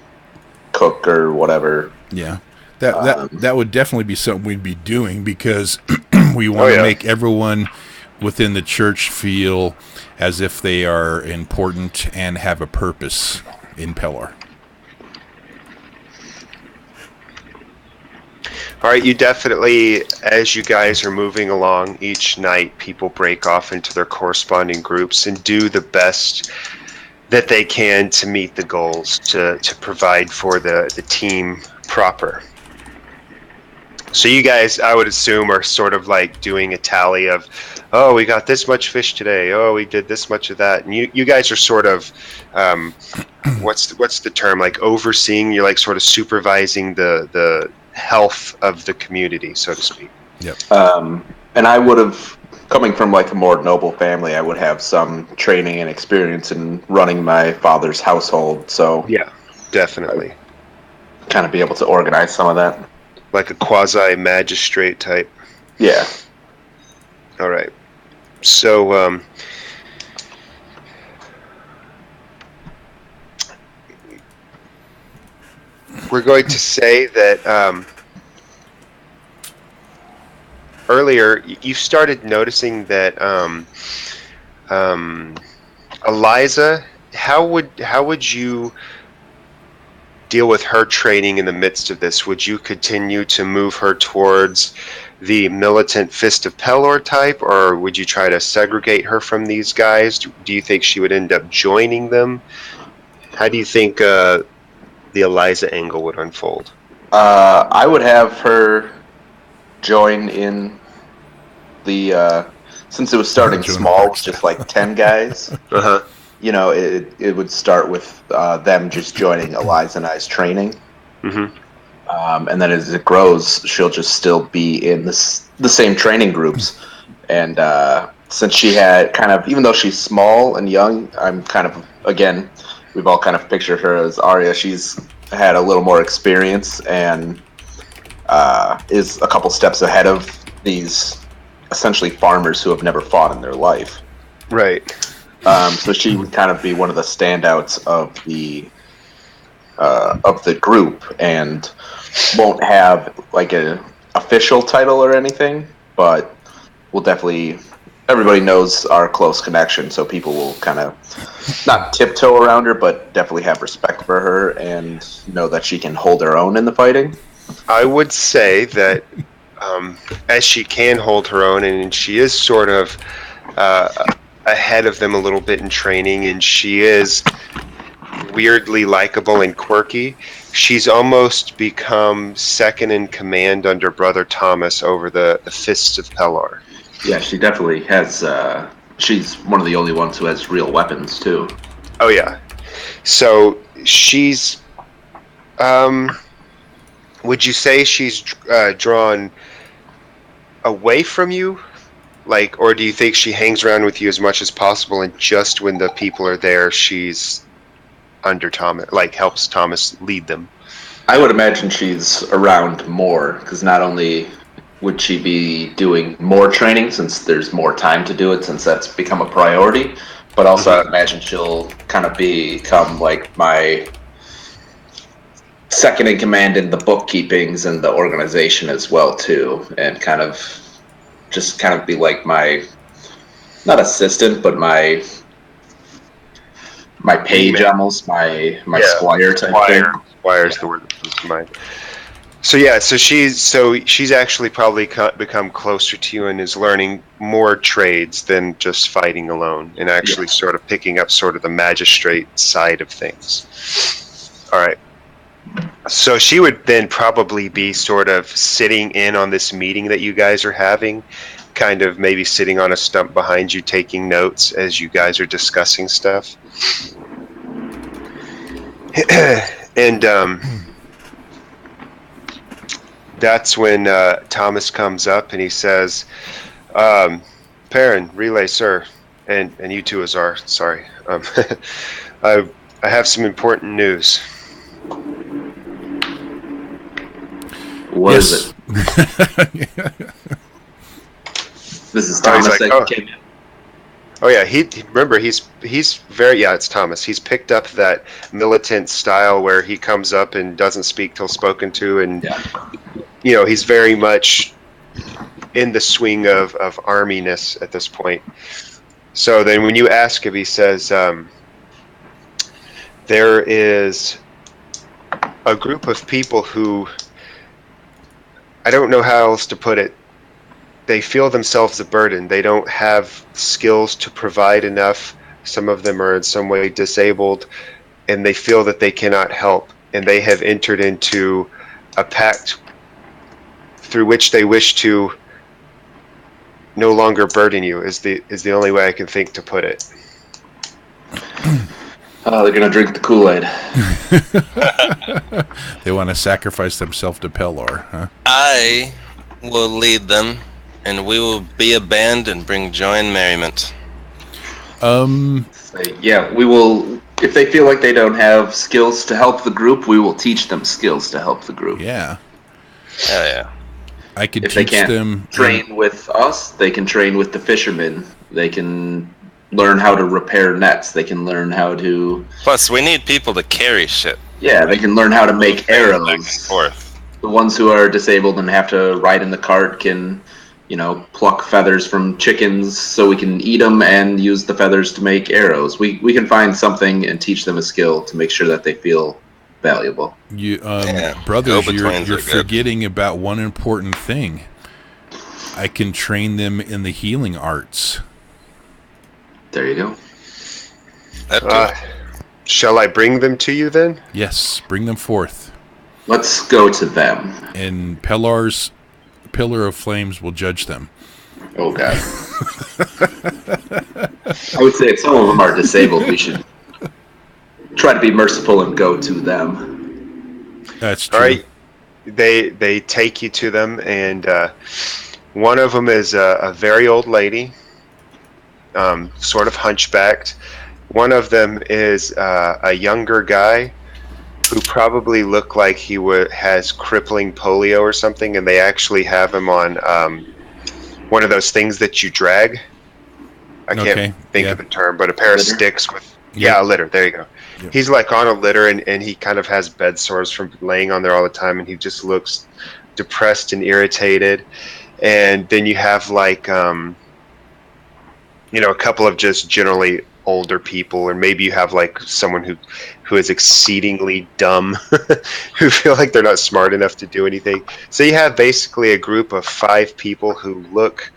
Speaker 4: cook or whatever.
Speaker 3: Yeah. That would definitely be something we'd be doing, because we want to make everyone within the church feel as if they are important and have a purpose in Pelor.
Speaker 2: All right, you definitely, as you guys are moving along each night, people break off into their corresponding groups and do the best that they can to meet the goals, to provide for the team proper. So you guys, I would assume, are sort of like doing a tally of, oh, we got this much fish today, oh, we did this much of that. And you guys are sort of, what's the term, like overseeing, you're like sort of supervising the health of the community, so to speak.
Speaker 3: Yep.
Speaker 4: And I would have, coming from like a more noble family, I would have some training and experience in running my father's household. So
Speaker 2: yeah, definitely.
Speaker 4: Kind of be able to organize some of that.
Speaker 2: Like a quasi-magistrate type.
Speaker 4: Yeah.
Speaker 2: All right. So, we're going to say that earlier you started noticing that Eliza, how would you deal with her training in the midst of this? Would you continue to move her towards the militant Fist of Pelor type, or would you try to segregate her from these guys? Do you think she would end up joining them? How do you think the Eliza angle would unfold?
Speaker 4: I would have her join in the, since it was starting small, just like 10 guys.
Speaker 2: Uh-huh.
Speaker 4: You know, it would start with them just joining Eliza and I's training.
Speaker 2: Mm-hmm.
Speaker 4: And then as it grows, she'll just still be in the same training groups. And since she had kind of, even though she's small and young, I'm kind of, again, we've all kind of pictured her as Arya. She's had a little more experience and is a couple steps ahead of these essentially farmers who have never fought in their life.
Speaker 2: Right.
Speaker 4: So she would kind of be one of the standouts of the group, and won't have like a official title or anything, but will definitely, everybody knows our close connection, so people will kind of not tiptoe around her, but definitely have respect for her and know that she can hold her own in the fighting.
Speaker 2: I would say that as she can hold her own, and she is sort of ahead of them a little bit in training, and she is weirdly likable and quirky, she's almost become second in command under Brother Thomas over the Fists of Pelor.
Speaker 4: Yeah, she definitely has, she's one of the only ones who has real weapons, too.
Speaker 2: Oh, yeah. So, she's, would you say she's drawn away from you? Like, or do you think she hangs around with you as much as possible, and just when the people are there, she's under Thomas, like helps Thomas lead them?
Speaker 4: I would imagine she's around more, because not only would she be doing more training since there's more time to do it, since that's become a priority, but also I imagine she'll kind of become like my second in command in the bookkeepings and the organization as well too, and kind of be like my, not assistant, but my page, almost my squire type thing.
Speaker 2: Squire's the word that comes to mind. So yeah, so she's actually probably become closer to you and is learning more trades than just fighting alone, and actually sort of picking up sort of the magistrate side of things. All right. So she would then probably be sort of sitting in on this meeting that you guys are having, kind of maybe sitting on a stump behind you, taking notes as you guys are discussing stuff. And that's when Thomas comes up and he says, Perrin, relay, sir, and you too, Azar, sorry. I have some important news.
Speaker 4: What is it? This is Thomas that came in.
Speaker 2: Oh yeah, remember he's very it's Thomas. He's picked up that militant style where he comes up and doesn't speak till spoken to, and he's very much in the swing of arminess at this point. So then when you ask him, he says, there is a group of people who, I don't know how else to put it, they feel themselves a burden. They don't have skills to provide enough. Some of them are in some way disabled, and they feel that they cannot help. And they have entered into a pact through which they wish to no longer burden you. Is the only way I can think to put it.
Speaker 4: Oh, they're gonna drink the Kool-Aid.
Speaker 3: They want to sacrifice themselves to Pelor, huh?
Speaker 1: I will lead them, and we will be a band and bring joy and merriment.
Speaker 4: Yeah, we will. If they feel like they don't have skills to help the group, we will teach them skills to help the group.
Speaker 3: Yeah.
Speaker 1: Hell yeah.
Speaker 3: I could
Speaker 4: If they
Speaker 3: teach
Speaker 4: can't
Speaker 3: them
Speaker 4: train with us, they can train with the fishermen. They can learn how to repair nets. They can learn how to.
Speaker 1: Plus, we need people to carry shit.
Speaker 4: Yeah, they can learn how to make
Speaker 1: Back and
Speaker 4: arrows.
Speaker 1: forth.
Speaker 4: The ones who are disabled and have to ride in the cart can, pluck feathers from chickens so we can eat them and use the feathers to make arrows. We can find something and teach them a skill to make sure that they feel valuable.
Speaker 3: you,
Speaker 1: Yeah,
Speaker 3: brothers.
Speaker 1: go-betweens
Speaker 3: You're
Speaker 1: are good.
Speaker 3: forgetting about one important thing. I can train them in the healing arts.
Speaker 4: There you go.
Speaker 2: Shall I bring them to you then?
Speaker 3: Yes, bring them forth,
Speaker 4: Let's go to them.
Speaker 3: and Pellar's pillar of flames will judge them.
Speaker 4: Oh, God. I would say if some of them are disabled, we should try to be merciful and go to them.
Speaker 3: That's true.
Speaker 2: All right. They take you to them, and one of them is a very old lady, sort of hunchbacked. One of them is a younger guy who probably looked like he has crippling polio or something, and they actually have him on one of those things that you drag. I can't think of the term, but a pair of sticks with a litter. There you go. Yep. He's like on a litter, and he kind of has bed sores from laying on there all the time, and he just looks depressed and irritated. And then you have like a couple of just generally older people, or maybe you have like someone who is exceedingly dumb, who feel like they're not smart enough to do anything. So you have basically a group of 5 people who look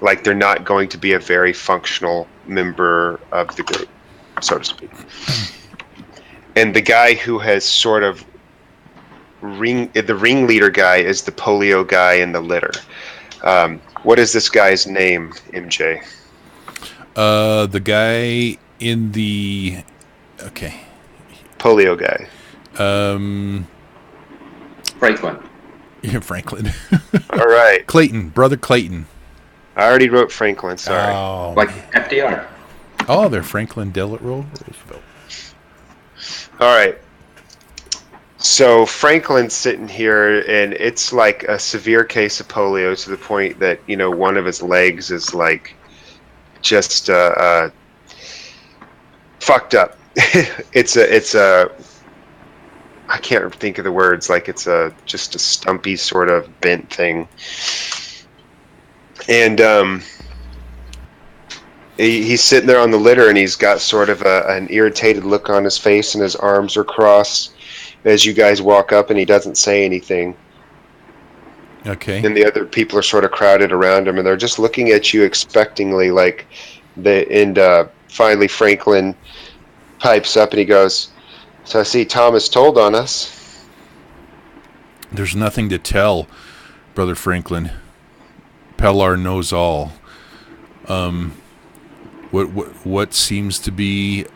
Speaker 2: like they're not going to be a very functional member of the group, so to speak. And the guy who has sort of the ringleader guy is the polio guy in the litter. What is this guy's name, MJ?
Speaker 3: The guy in the
Speaker 2: polio guy.
Speaker 4: Franklin.
Speaker 3: Yeah, Franklin.
Speaker 2: All right.
Speaker 3: Clayton, brother Clayton.
Speaker 2: I already wrote Franklin. Sorry.
Speaker 3: Oh,
Speaker 4: Like FDR.
Speaker 3: oh, they're Franklin Delano Roosevelt.
Speaker 2: All right. So Franklin's sitting here, and it's like a severe case of polio to the point that one of his legs is like just fucked up. It's a I can't think of the words. Like it's just a stumpy sort of bent thing, and he's sitting there on the litter, and he's got sort of an irritated look on his face, and his arms are crossed as you guys walk up, and he doesn't say anything.
Speaker 3: Okay.
Speaker 2: And the other people are sort of crowded around him, and they're just looking at you expectingly, like finally Franklin pipes up, and he goes, "So I see Thomas told on us."
Speaker 3: There's nothing to tell, Brother Franklin. Pellar knows all. What seems to be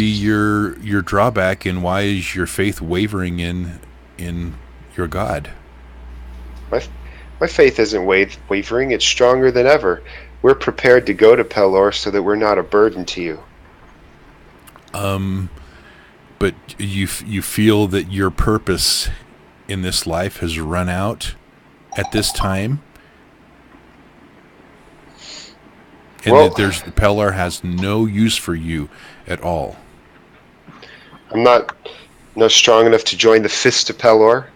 Speaker 3: your drawback, and why is your faith wavering in your God?
Speaker 2: My faith isn't wavering. It's stronger than ever. We're prepared to go to Pelor so that we're not a burden to you.
Speaker 3: But you feel that your purpose in this life has run out at this time? and
Speaker 2: Well,
Speaker 3: that the Pellar has no use for you at all.
Speaker 2: I'm not strong enough to join the Fist of Pelor.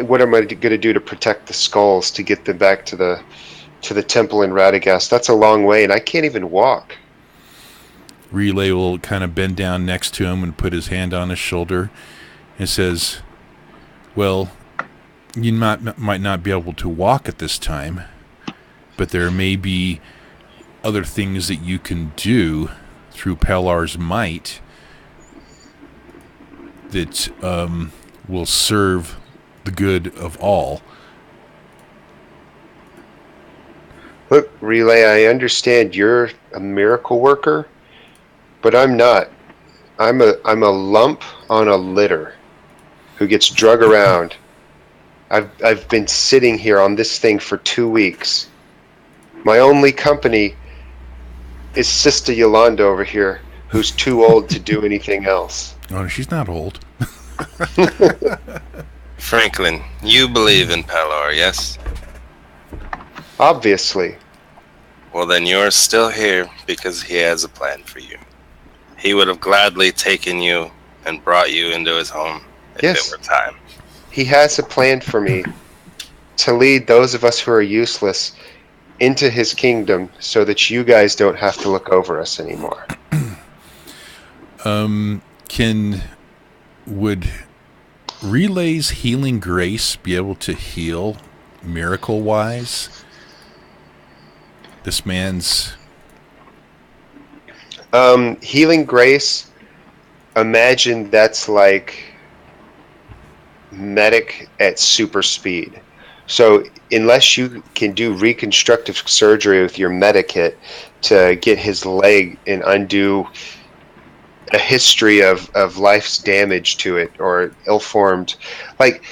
Speaker 2: What am I going to do to protect the skulls to get them back to the temple in Radagast? That's a long way, and I can't even walk.
Speaker 3: Relay will kind of bend down next to him and put his hand on his shoulder and says, well, you might not be able to walk at this time, but there may be other things that you can do through Pellar's might that will serve the good of all.
Speaker 2: Look, Relay, I understand you're a miracle worker, but I'm not. I'm a lump on a litter who gets drug around. I've been sitting here on this thing for 2 weeks. My only company is Sister Yolanda over here, who's too old to do anything else.
Speaker 3: Oh, she's not old.
Speaker 1: Franklin, you believe in Pelor, yes?
Speaker 2: Obviously.
Speaker 1: Well, then you're still here because he has a plan for you. He would have gladly taken you and brought you into his home if
Speaker 2: Yes.
Speaker 1: it were time.
Speaker 2: He has a plan for me to lead those of us who are useless into his kingdom so that you guys don't have to look over us anymore.
Speaker 3: Would Relay's healing grace be able to heal miracle-wise this man's...
Speaker 2: Healing grace, imagine that's like medic at super speed. So unless you can do reconstructive surgery with your medikit to get his leg and undo a history of life's damage to it or ill-formed, like,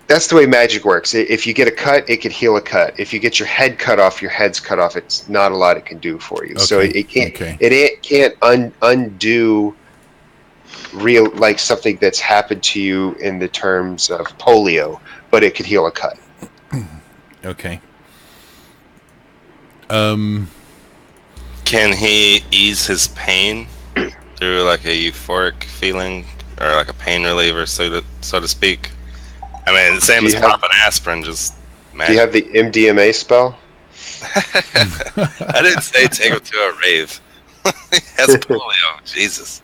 Speaker 2: that's the way magic works. If you get a cut, it could heal a cut. If you get your head cut off, your head's cut off. It's not a lot it can do for you.
Speaker 3: Okay.
Speaker 2: So it can't.
Speaker 3: Okay.
Speaker 2: It can't undo real, like, something that's happened to you in the terms of polio, but it could heal a cut.
Speaker 3: Okay.
Speaker 1: Can he ease his pain through like a euphoric feeling or like a pain reliever, so to speak? I mean, the same as popping aspirin, just magic.
Speaker 2: Do you have the MDMA spell?
Speaker 1: I didn't say take him to a rave. He has polio. Jesus.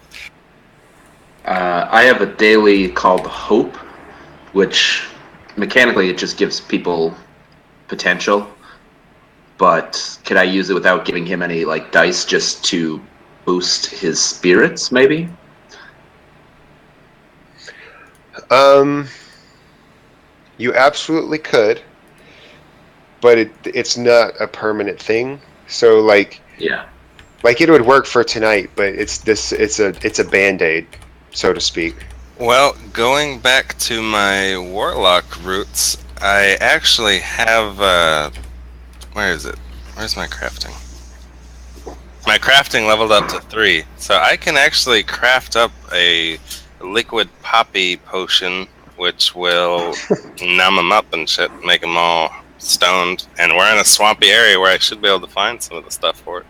Speaker 4: I have a daily called Hope, which mechanically it just gives people potential. But could I use it without giving him any like dice, just to boost his spirits, maybe?
Speaker 2: You absolutely could, but it's not a permanent thing. So like it would work for tonight, but it's a band-aid, so to speak.
Speaker 1: Well, going back to my warlock roots, I actually have where is it? Where's my crafting? My crafting leveled up to 3, so I can actually craft up a liquid poppy potion, which will numb them up and shit, make them all stoned. And we're in a swampy area where I should be able to find some of the stuff for it.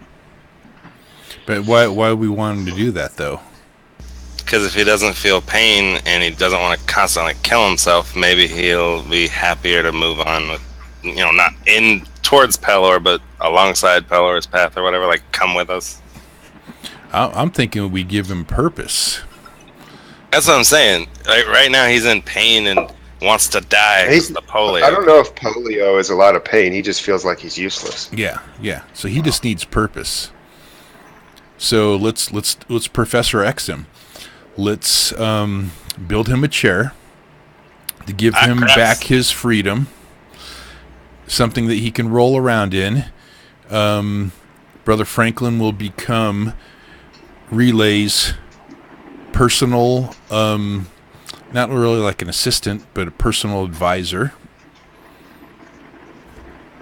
Speaker 3: But why do we want him to do that, though?
Speaker 1: Because if he doesn't feel pain and he doesn't want to constantly kill himself, maybe he'll be happier to move on with, not in towards Pelor, but alongside Pelor's path or whatever. Like, come with us.
Speaker 3: I'm thinking we give him purpose.
Speaker 1: That's what I'm saying. Right now he's in pain and wants to die because of the polio.
Speaker 2: I don't know if polio is a lot of pain. He just feels like he's useless.
Speaker 3: Yeah. So he just needs purpose. So let's Professor X him. Let's build him a chair to give him back his freedom. Something that he can roll around in. Brother Franklin will become Relay's personal, not really like an assistant, but a personal advisor.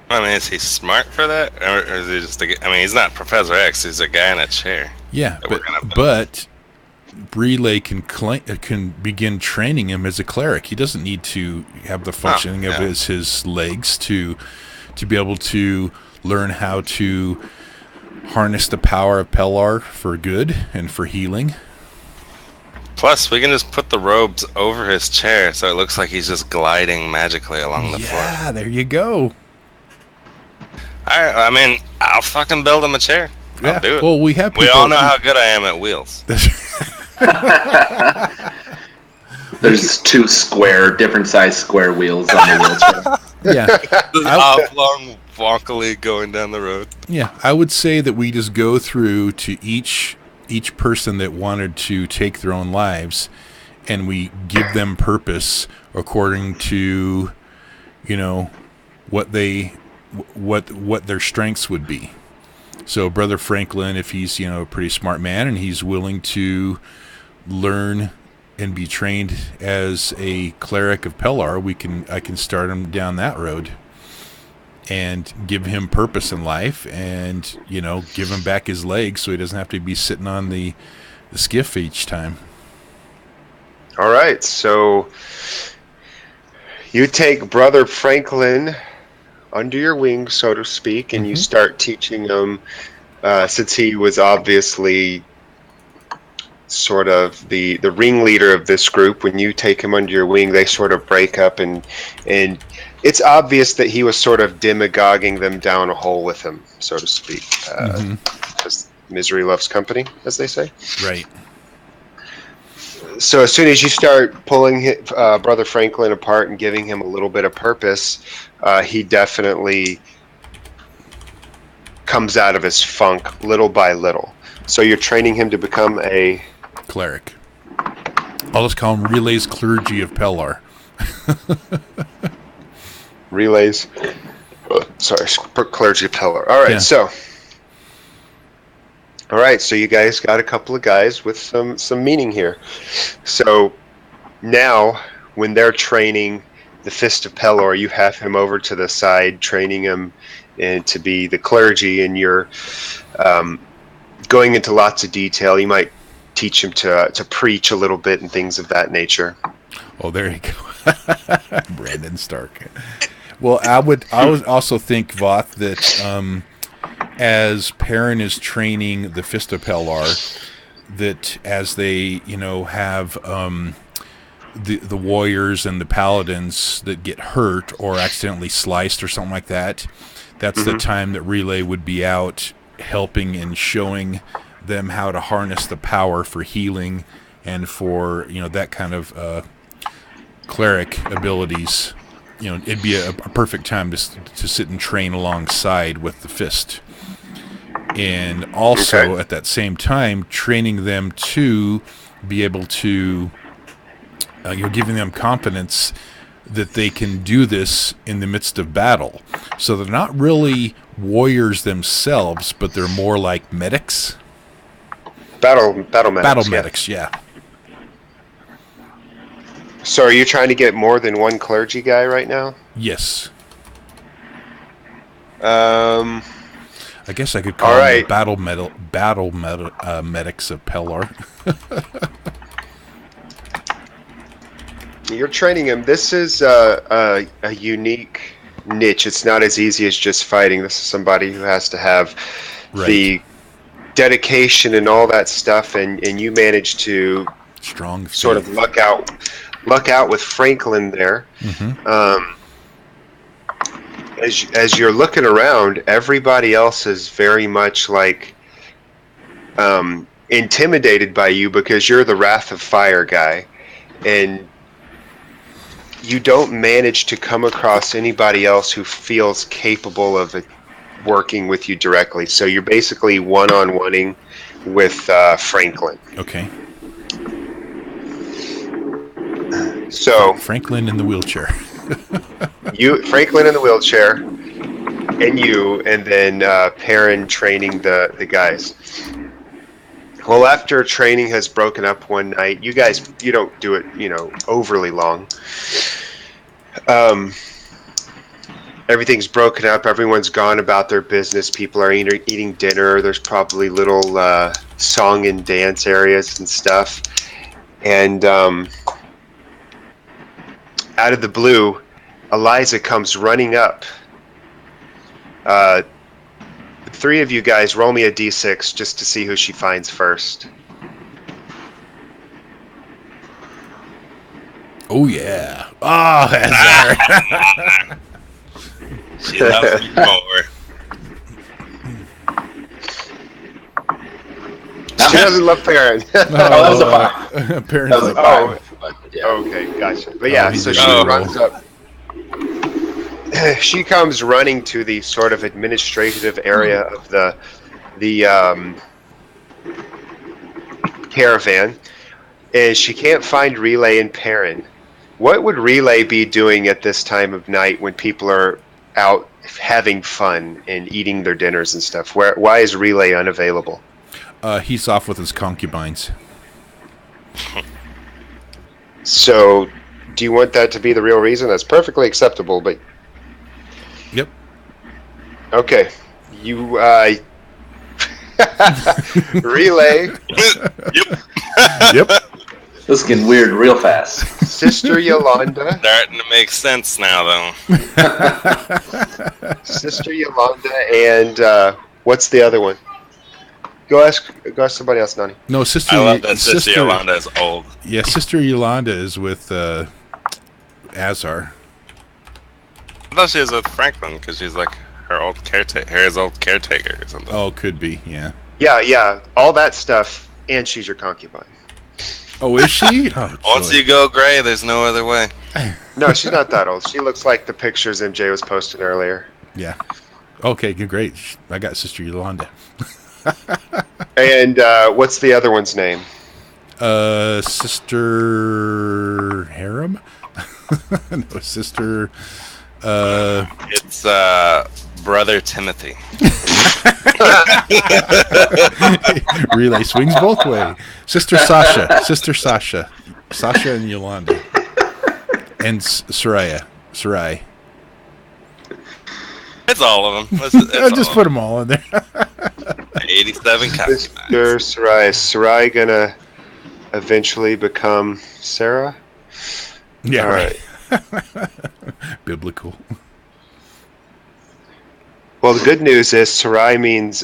Speaker 1: I mean, is he smart for that? Or is he just he's not Professor X, he's a guy in a chair.
Speaker 3: Yeah, but Relay can begin training him as a cleric. He doesn't need to have the functioning of his legs to to be able to learn how to harness the power of Pellar for good and for healing.
Speaker 1: Plus, we can just put the robes over his chair so it looks like he's just gliding magically along the floor.
Speaker 3: Yeah, there you go.
Speaker 1: I mean, I'll fucking build him a chair.
Speaker 3: Yeah.
Speaker 1: I'll do it.
Speaker 3: Well, we have people.
Speaker 1: We all know how good I am at wheels.
Speaker 4: There's two different size square wheels on the wheelchair.
Speaker 3: Yeah.
Speaker 1: Just oblong, wonkily going down the road.
Speaker 3: Yeah, I would say that we just go through to each person that wanted to take their own lives, and we give them purpose according to, what their strengths would be. So Brother Franklin, if he's a pretty smart man and he's willing to learn and be trained as a cleric of Pellar, I can start him down that road and give him purpose in life, and give him back his legs so he doesn't have to be sitting on the skiff each time.
Speaker 2: All right, so you take Brother Franklin under your wing, so to speak, and you start teaching him, since he was obviously sort of the ringleader of this group. When you take him under your wing, they sort of break up, and it's obvious that he was sort of demagoguing them down a hole with him, so to speak, because misery loves company, as they say.
Speaker 3: Right.
Speaker 2: So as soon as you start pulling Brother Franklin apart and giving him a little bit of purpose, he definitely comes out of his funk little by little. So you're training him to become a
Speaker 3: cleric. I'll just call him Relay's Clergy of Pellar.
Speaker 2: Relays. Clergy of Pellar. All right,
Speaker 3: Yeah.
Speaker 2: All right, so you guys got a couple of guys with some meaning here. So now, when they're training the Fist of Pellar, you have him over to the side, training him to be the clergy, and you're going into lots of detail. You might teach him to preach a little bit and things of that nature.
Speaker 3: Oh, there you go. Brandon Stark. Well, I would also think, Voth, that as Perrin is training the Fist of Pellar, that as they, have the warriors and the paladins that get hurt or accidentally sliced or something like that, that's the time that Relay would be out helping and showing them how to harness the power for healing and for, that kind of cleric abilities. It'd be a perfect time to sit and train alongside with the Fist. And also, at that same time, training them to be able to, giving them confidence that they can do this in the midst of battle. So they're not really warriors themselves, but they're more like medics.
Speaker 2: Battle medics.
Speaker 3: Battle medics, yeah.
Speaker 2: So are you trying to get more than one clergy guy right now?
Speaker 3: Yes. I guess I could call them the battle medics of Pellar.
Speaker 2: You're training him. This is a unique niche. It's not as easy as just fighting. This is somebody who has to have the dedication and all that stuff, and you manage to
Speaker 3: strong faith.
Speaker 2: Sort of luck out with Franklin there. As you're looking around, everybody else is very much like intimidated by you because you're the Wrath of Fire guy, and you don't manage to come across anybody else who feels capable of working with you directly. So you're basically one-on-oneing with Franklin.
Speaker 3: Okay.
Speaker 2: So
Speaker 3: Franklin in the wheelchair.
Speaker 2: Franklin in the wheelchair, and then Perrin training the guys. Well, after training has broken up one night, you don't do it, overly long. Everything's broken up. Everyone's gone about their business. People are eating dinner. There's probably little song and dance areas and stuff. And out of the blue, Eliza comes running up The three of you guys roll me a d6 just to see who she finds first.
Speaker 3: Oh yeah. Oh, Hazard.
Speaker 1: She loves me more.
Speaker 2: She doesn't love Perrin.
Speaker 4: Oh, that was a 5.
Speaker 3: Apparently.
Speaker 4: That was a
Speaker 2: Oh.
Speaker 4: 5. But, yeah.
Speaker 2: Okay, gotcha. But yeah,
Speaker 3: he
Speaker 2: so
Speaker 3: did
Speaker 2: she
Speaker 1: not
Speaker 2: runs up. She comes running to the sort of administrative area of the caravan, and she can't find Relay and Perrin. What would Relay be doing at this time of night when people are out having fun and eating their dinners and stuff? Why is Relay unavailable?
Speaker 3: He's off with his concubines.
Speaker 2: So, do you want that to be the real reason? That's perfectly acceptable, but
Speaker 3: Yep.
Speaker 2: okay. You, Relay,
Speaker 1: Yep.
Speaker 3: Yep.
Speaker 4: This is getting weird real fast.
Speaker 2: Sister Yolanda,
Speaker 1: Starting to make sense now, though.
Speaker 2: Sister Yolanda, and what's the other one? Go ask somebody else, Nani.
Speaker 3: No, Sister.
Speaker 1: I love that Sister Yolanda is old.
Speaker 3: Yeah, Sister Yolanda is with Azar.
Speaker 1: I thought she was with Franklin because she's like his old caretaker or something.
Speaker 3: Oh, could be. Yeah.
Speaker 2: Yeah, all that stuff, and she's your concubine.
Speaker 3: Oh, is she? Oh,
Speaker 1: Once
Speaker 3: joy.
Speaker 1: you go gray, there's no other way.
Speaker 2: No, she's not that old. She looks like the pictures MJ was posting earlier.
Speaker 3: Yeah. Okay, good, great. I got Sister Yolanda.
Speaker 2: And what's the other one's name?
Speaker 3: Sister Harem? No, Sister.
Speaker 1: It's Brother Timothy.
Speaker 3: Relay swings both ways. Sister Sasha. Sister Sasha. Sasha and Yolanda. And Sarai.
Speaker 1: It's all of them.
Speaker 3: I'll just put them all in there.
Speaker 1: 87 copies.
Speaker 2: Sister Sarai. Is Sarai gonna eventually become Sarah?
Speaker 3: Yeah,
Speaker 2: All
Speaker 3: right. Biblical.
Speaker 2: Well, the good news is Sarai means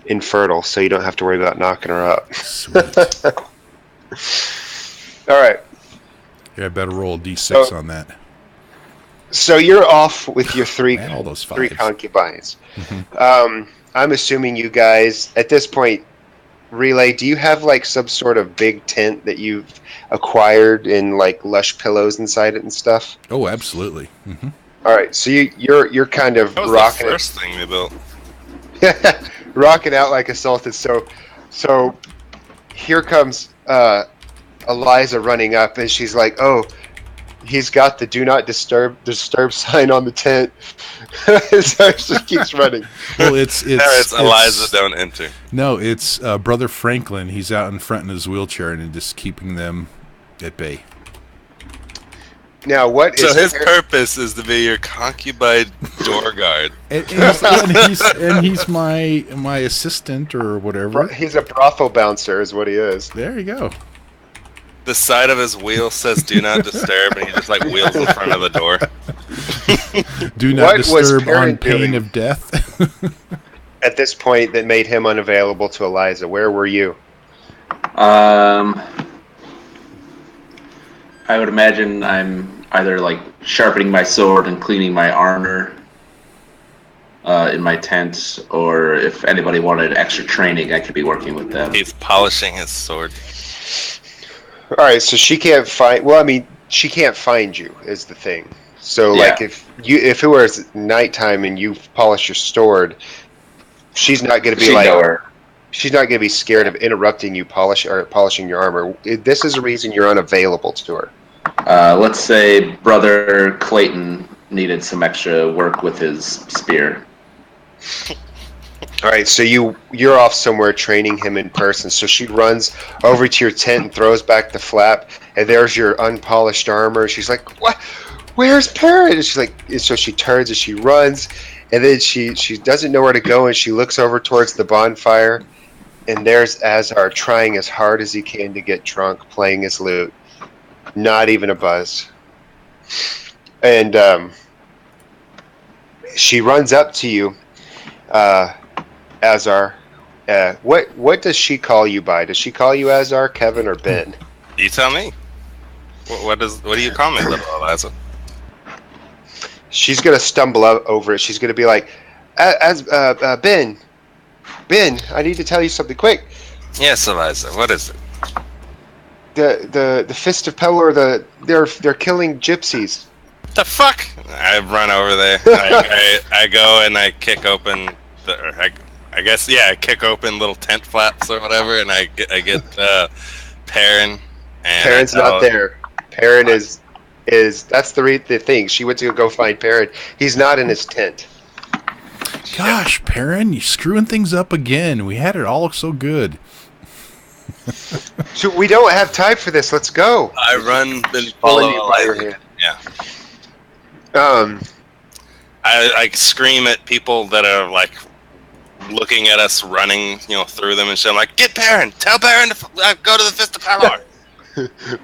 Speaker 2: infertile, so you don't have to worry about knocking her up.
Speaker 3: Sweet.
Speaker 2: All right.
Speaker 3: Yeah, I better roll a d6
Speaker 2: So-
Speaker 3: on that.
Speaker 2: So you're off with your three
Speaker 3: Man, all those
Speaker 2: three
Speaker 3: fives.
Speaker 2: concubines. I'm assuming you guys at this point, Relay, do you have like some sort of big tent that you've acquired and like lush pillows inside it and stuff?
Speaker 3: Oh, absolutely. Mm-hmm.
Speaker 2: All right, so you're kind of
Speaker 1: That was
Speaker 2: rocking
Speaker 1: the first thing they built.
Speaker 2: it, rocking out like a salted. So here comes Eliza running up, and she's like, "Oh, he's got the do not disturb sign on the tent." So she keeps running.
Speaker 3: Well, it's
Speaker 1: Eliza, don't enter.
Speaker 3: No, it's Brother Franklin. He's out in front in his wheelchair and just keeping them at bay.
Speaker 2: Now, what is
Speaker 1: So his purpose is to be your concubine door guard.
Speaker 3: And he's my assistant or whatever.
Speaker 2: He's a brothel bouncer, is what he is.
Speaker 3: There you go.
Speaker 1: The side of his wheel says "Do not disturb," and he just like wheels in front of the door.
Speaker 3: Do not
Speaker 2: What was
Speaker 3: disturb
Speaker 2: Perrin
Speaker 3: on pain
Speaker 2: doing?
Speaker 3: of death.
Speaker 2: At this point, that made him unavailable to Eliza. Where were you?
Speaker 4: I would imagine I'm either like sharpening my sword and cleaning my armor in my tent, or if anybody wanted extra training, I could be working with them.
Speaker 1: He's polishing his sword.
Speaker 2: All right, so she can't find. Well, I mean, she can't find you is the thing. So,
Speaker 4: Yeah.
Speaker 2: like, if it was nighttime and you polish your sword, she's not going to be
Speaker 4: She'd
Speaker 2: like.
Speaker 4: know her.
Speaker 2: She's not going to be scared of interrupting you polishing your armor. This is a reason you're unavailable to her.
Speaker 4: Let's say Brother Clayton needed some extra work with his spear.
Speaker 2: All right, so you're off somewhere training him in person. So she runs over to your tent and throws back the flap, and there's your unpolished armor. She's like, "What? Where's Perrin?" And she's like, and so she turns and she runs, and then she doesn't know where to go, and she looks over towards the bonfire, and there's Azar trying as hard as he can to get drunk, playing his lute. Not even a buzz. And She runs up to you, Azar. What does she call you by? Does she call you Azar, Kevin, or Ben?
Speaker 1: You tell me. What do you call me, little Eliza?
Speaker 2: She's gonna stumble over it. She's gonna be like, Ben, I need to tell you something quick.
Speaker 1: Yes, Eliza. What is it?
Speaker 2: The Fist of Pelor, they're killing gypsies.
Speaker 1: The fuck! I run over there. I go and I kick open I guess I kick open little tent flaps or whatever, and I get Perrin. And
Speaker 2: Perrin's not there. Perrin is that's the thing. She went to go find Perrin. He's not in his tent.
Speaker 3: Gosh, Perrin, you're screwing things up again. We had it all so good.
Speaker 2: So we don't have time for this. Let's go.
Speaker 1: I run and follow Eliza. Yeah. I scream at people that are like looking at us running, through them and shit. I'm like, get Perrin! Tell Perrin to go to the Fist of Pelor!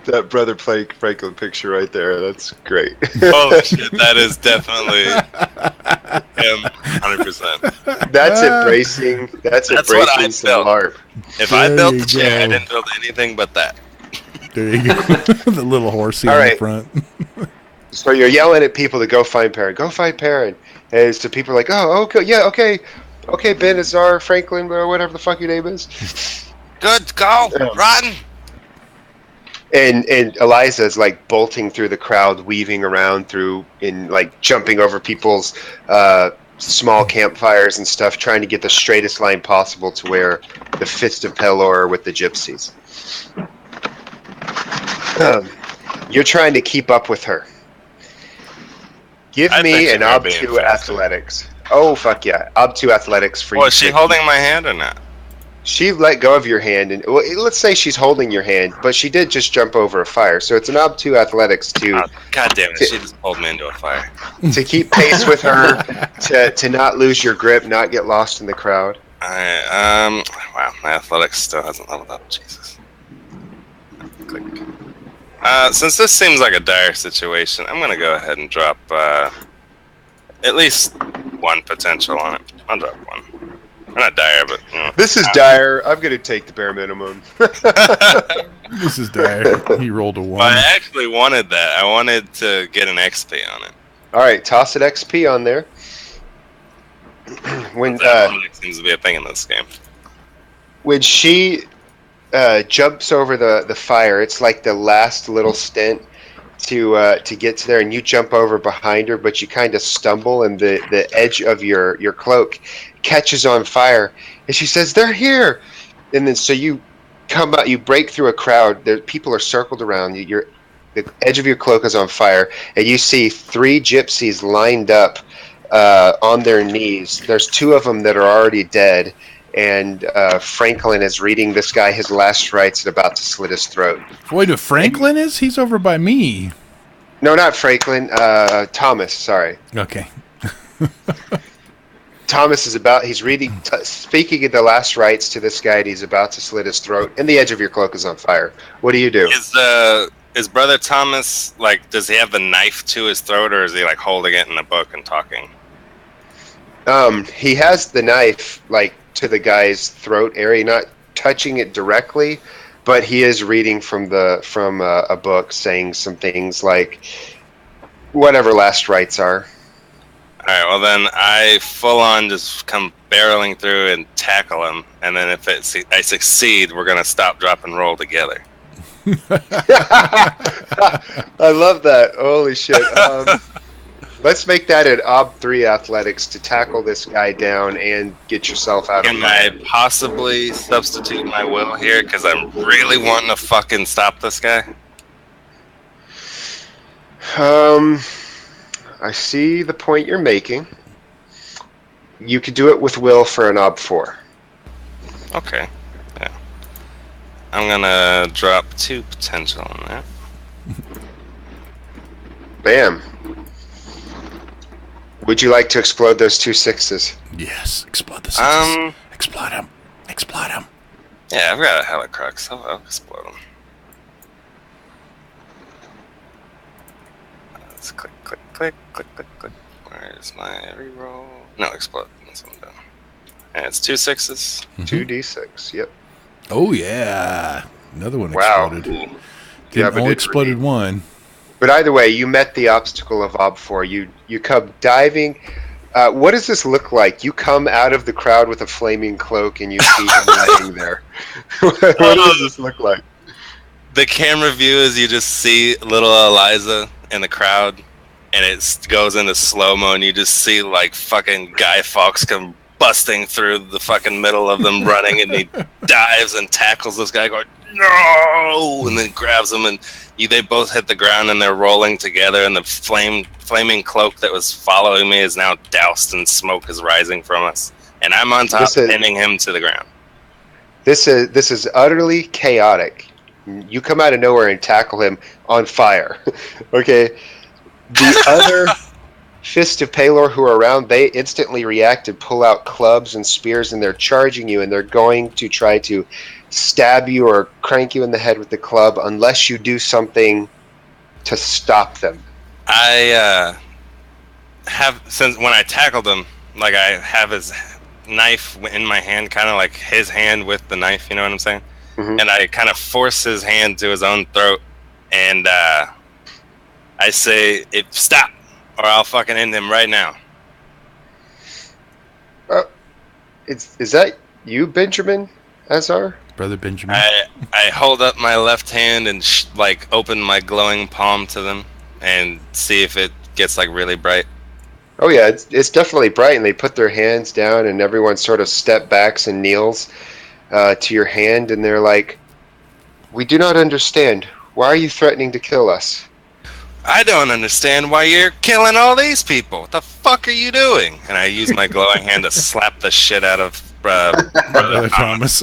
Speaker 2: That Brother Franklin picture right there. That's great.
Speaker 1: Holy shit, that is definitely him, 100%.
Speaker 2: That's embracing. That's embracing some LARP.
Speaker 1: If I built the chair, I didn't build anything but that.
Speaker 3: There you go. The little horsey
Speaker 2: All
Speaker 3: in
Speaker 2: right.
Speaker 3: front.
Speaker 2: So you're yelling at people to go find Perrin. Go find Perrin. And so people are like, oh, okay, yeah, okay, Ben Azar, Franklin, or whatever the fuck your name is.
Speaker 1: Good, go, run.
Speaker 2: And Eliza's like bolting through the crowd, weaving around like jumping over people's small campfires and stuff, trying to get the straightest line possible to where the Fist of Pelor with the gypsies. You're trying to keep up with her. Give me an Ob2 athletics. Oh, fuck yeah. Ob2 athletics for you.
Speaker 1: Well, is she holding my hand or not?
Speaker 2: She let go of your hand, and let's say she's holding your hand, but she did just jump over a fire, so it's an Ob2 athletics to.
Speaker 1: Oh, God damn it! She just pulled me into a fire.
Speaker 2: To keep pace with her, to not lose your grip, not get lost in the crowd.
Speaker 1: Wow, my athletics still hasn't leveled up. Jesus. Click. Since this seems like a dire situation, I'm gonna go ahead and drop at least one potential on it. I'll drop one. Not dire, but
Speaker 2: This is dire. I'm gonna take the bare minimum.
Speaker 3: This is dire. He rolled a 1.
Speaker 1: Well, I actually wanted that. I wanted to get an XP on it.
Speaker 2: All right, toss an XP on there. When
Speaker 1: seems to be a thing in this game.
Speaker 2: When she jumps over the fire, it's like the last little stint to get to there, and you jump over behind her, but you kind of stumble, and the edge of your cloak catches on fire, and she says, "They're here!" And then so you come out, you break through a crowd. There, people are circled around you. The edge of your cloak is on fire, and you see 3 gypsies lined up on their knees. There's 2 of them that are already dead, and Franklin is reading this guy his last rites and about to slit his throat.
Speaker 3: Wait, if Franklin is? He's over by me.
Speaker 2: No, not Franklin. Thomas, sorry.
Speaker 3: Okay.
Speaker 2: Thomas is he's reading, speaking in the last rites to this guy, and he's about to slit his throat, and the edge of your cloak is on fire. What do you do?
Speaker 1: Is Brother Thomas, like, does he have the knife to his throat, or is he, like, holding it in the book and talking?
Speaker 2: He has the knife, like, to the guy's throat area, not touching it directly, but he is reading from a book, saying some things like whatever last rites are.
Speaker 1: Alright, well then I full on just come barreling through and tackle him, and then if I succeed, we're gonna stop, drop, and roll together.
Speaker 2: I love that. Holy shit. Let's make that an Ob3 athletics to tackle this guy down and get yourself out of
Speaker 1: Can I possibly substitute my will here? Because I'm really wanting to fucking stop this guy.
Speaker 2: I see the point you're making. You could do it with will for an Ob4.
Speaker 1: Okay. Yeah. I'm gonna drop 2 potential on that.
Speaker 2: Bam. Would you like to explode those 2 6s?
Speaker 3: Yes, explode the 6s. Explode him. Explode him.
Speaker 1: Yeah, I've got a hella Crux. I'll explode him. Let's click, click, click, click, click, click. Where's my reroll? No, explode. That's what I'm doing. And it's 2 6s.
Speaker 2: 2d6. Yep.
Speaker 3: Oh yeah, another one
Speaker 2: Wow.
Speaker 3: exploded.
Speaker 2: Yeah, but
Speaker 3: Only
Speaker 2: it
Speaker 3: exploded
Speaker 2: really-
Speaker 3: one.
Speaker 2: But either way, you met the obstacle of Ob 4. You come diving. What does this look like? You come out of the crowd with a flaming cloak, and you see him laying there. What does this look like?
Speaker 1: The camera view is you just see little Eliza in the crowd, and it goes into slow-mo, and you just see like fucking Guy Fawkes come busting through the fucking middle of them running, and he dives and tackles this guy going, no, and then grabs him, and they both hit the ground, and they're rolling together, and the flaming cloak that was following me is now doused, and smoke is rising from us, and I'm on top, pinning him to the ground.
Speaker 2: This is utterly chaotic. You come out of nowhere and tackle him on fire. Okay. The other Fist of Palor who are around, they instantly react and pull out clubs and spears, and they're charging you, and they're going to try to stab you or crank you in the head with the club unless you do something to stop them.
Speaker 1: I have, since when I tackled him, like I have his knife in my hand, kind of like his hand with the knife, you know what I'm saying?
Speaker 2: Mm-hmm.
Speaker 1: And I kind of force his hand to his own throat, and I say, stop, or I'll fucking end him right now.
Speaker 2: Is that you, Benjamin Azar?
Speaker 3: Brother Benjamin.
Speaker 1: I hold up my left hand and like open my glowing palm to them and see if it gets like really bright.
Speaker 2: Oh yeah, it's definitely bright, and they put their hands down, and everyone sort of step backs and kneels to your hand, and they're like, "We do not understand. Why are you threatening to kill us?"
Speaker 1: I don't understand why you're killing all these people. What the fuck are you doing? And I use my glowing hand to slap the shit out of
Speaker 3: Brother Thomas.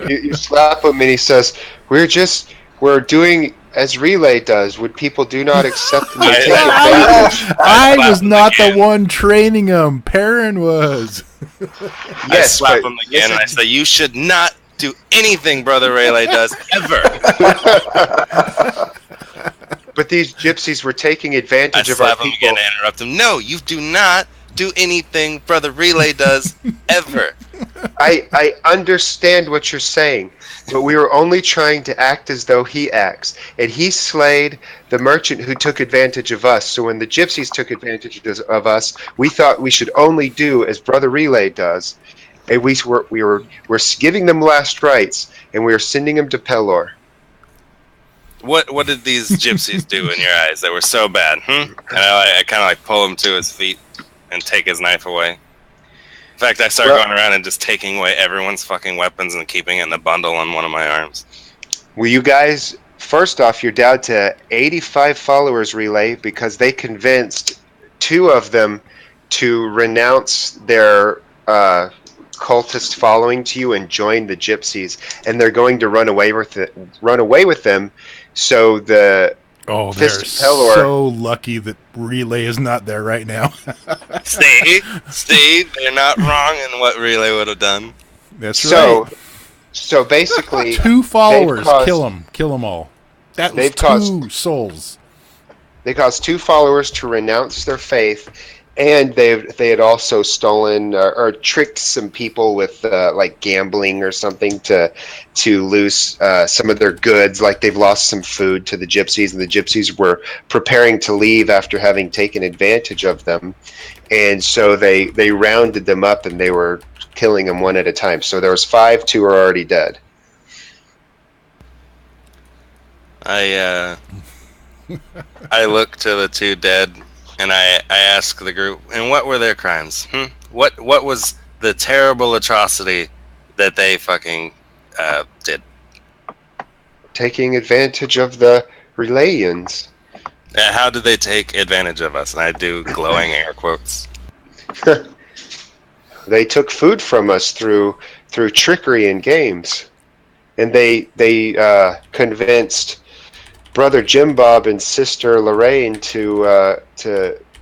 Speaker 2: You slap him, and he says, "We're doing as Relay does. Would people do not accept and take advantage?"
Speaker 3: I was not the one training him. Perrin was.
Speaker 1: I
Speaker 2: Yes,
Speaker 1: slap
Speaker 2: but
Speaker 1: him again, and I say, "You should not do anything Brother Relay does ever."
Speaker 2: But these gypsies were taking
Speaker 1: I
Speaker 2: advantage of our
Speaker 1: slap him
Speaker 2: people.
Speaker 1: again and interrupt him. No, you do not do anything Brother Relay does ever.
Speaker 2: I understand what you're saying, but we were only trying to act as though he acts. And he slayed the merchant who took advantage of us. So when the gypsies took advantage of us, we thought we should only do as Brother Relay does. And we're giving them last rites, and we were sending them to Pelor.
Speaker 1: What did these gypsies do in your eyes that were so bad? And I kind of like pull him to his feet and take his knife away. In fact, I start going around and just taking away everyone's fucking weapons and keeping it in a bundle on one of my arms.
Speaker 2: Well, you guys, first off, you're down to 85 followers, Relay, because they convinced 2 of them to renounce their cultist following to you and join the gypsies, and they're going to run away with them. So the
Speaker 3: Oh, they're
Speaker 2: Fist of Pelor.
Speaker 3: so lucky that Relay is not there right now.
Speaker 1: See, they're not wrong in what Relay would have done.
Speaker 3: That's right.
Speaker 2: So basically,
Speaker 3: 2 followers.
Speaker 2: caused-
Speaker 3: Kill them all. That was
Speaker 2: they've
Speaker 3: 2
Speaker 2: caused-
Speaker 3: souls.
Speaker 2: they caused 2 followers to renounce their faith, and they had also stolen or tricked some people with like gambling or something to lose some of their goods. Like they've lost some food to the gypsies, and the gypsies were preparing to leave after having taken advantage of them, and so they rounded them up, and they were killing them one at a time. So there was 5, 2 are already dead.
Speaker 1: I look to the 2 dead, and I ask the group, and what were their crimes? What was the terrible atrocity that they fucking did?
Speaker 2: Taking advantage of the Relayans.
Speaker 1: How did they take advantage of us? And I do glowing air quotes.
Speaker 2: They took food from us through trickery and games, and they convinced Brother Jim Bob and Sister Lorraine to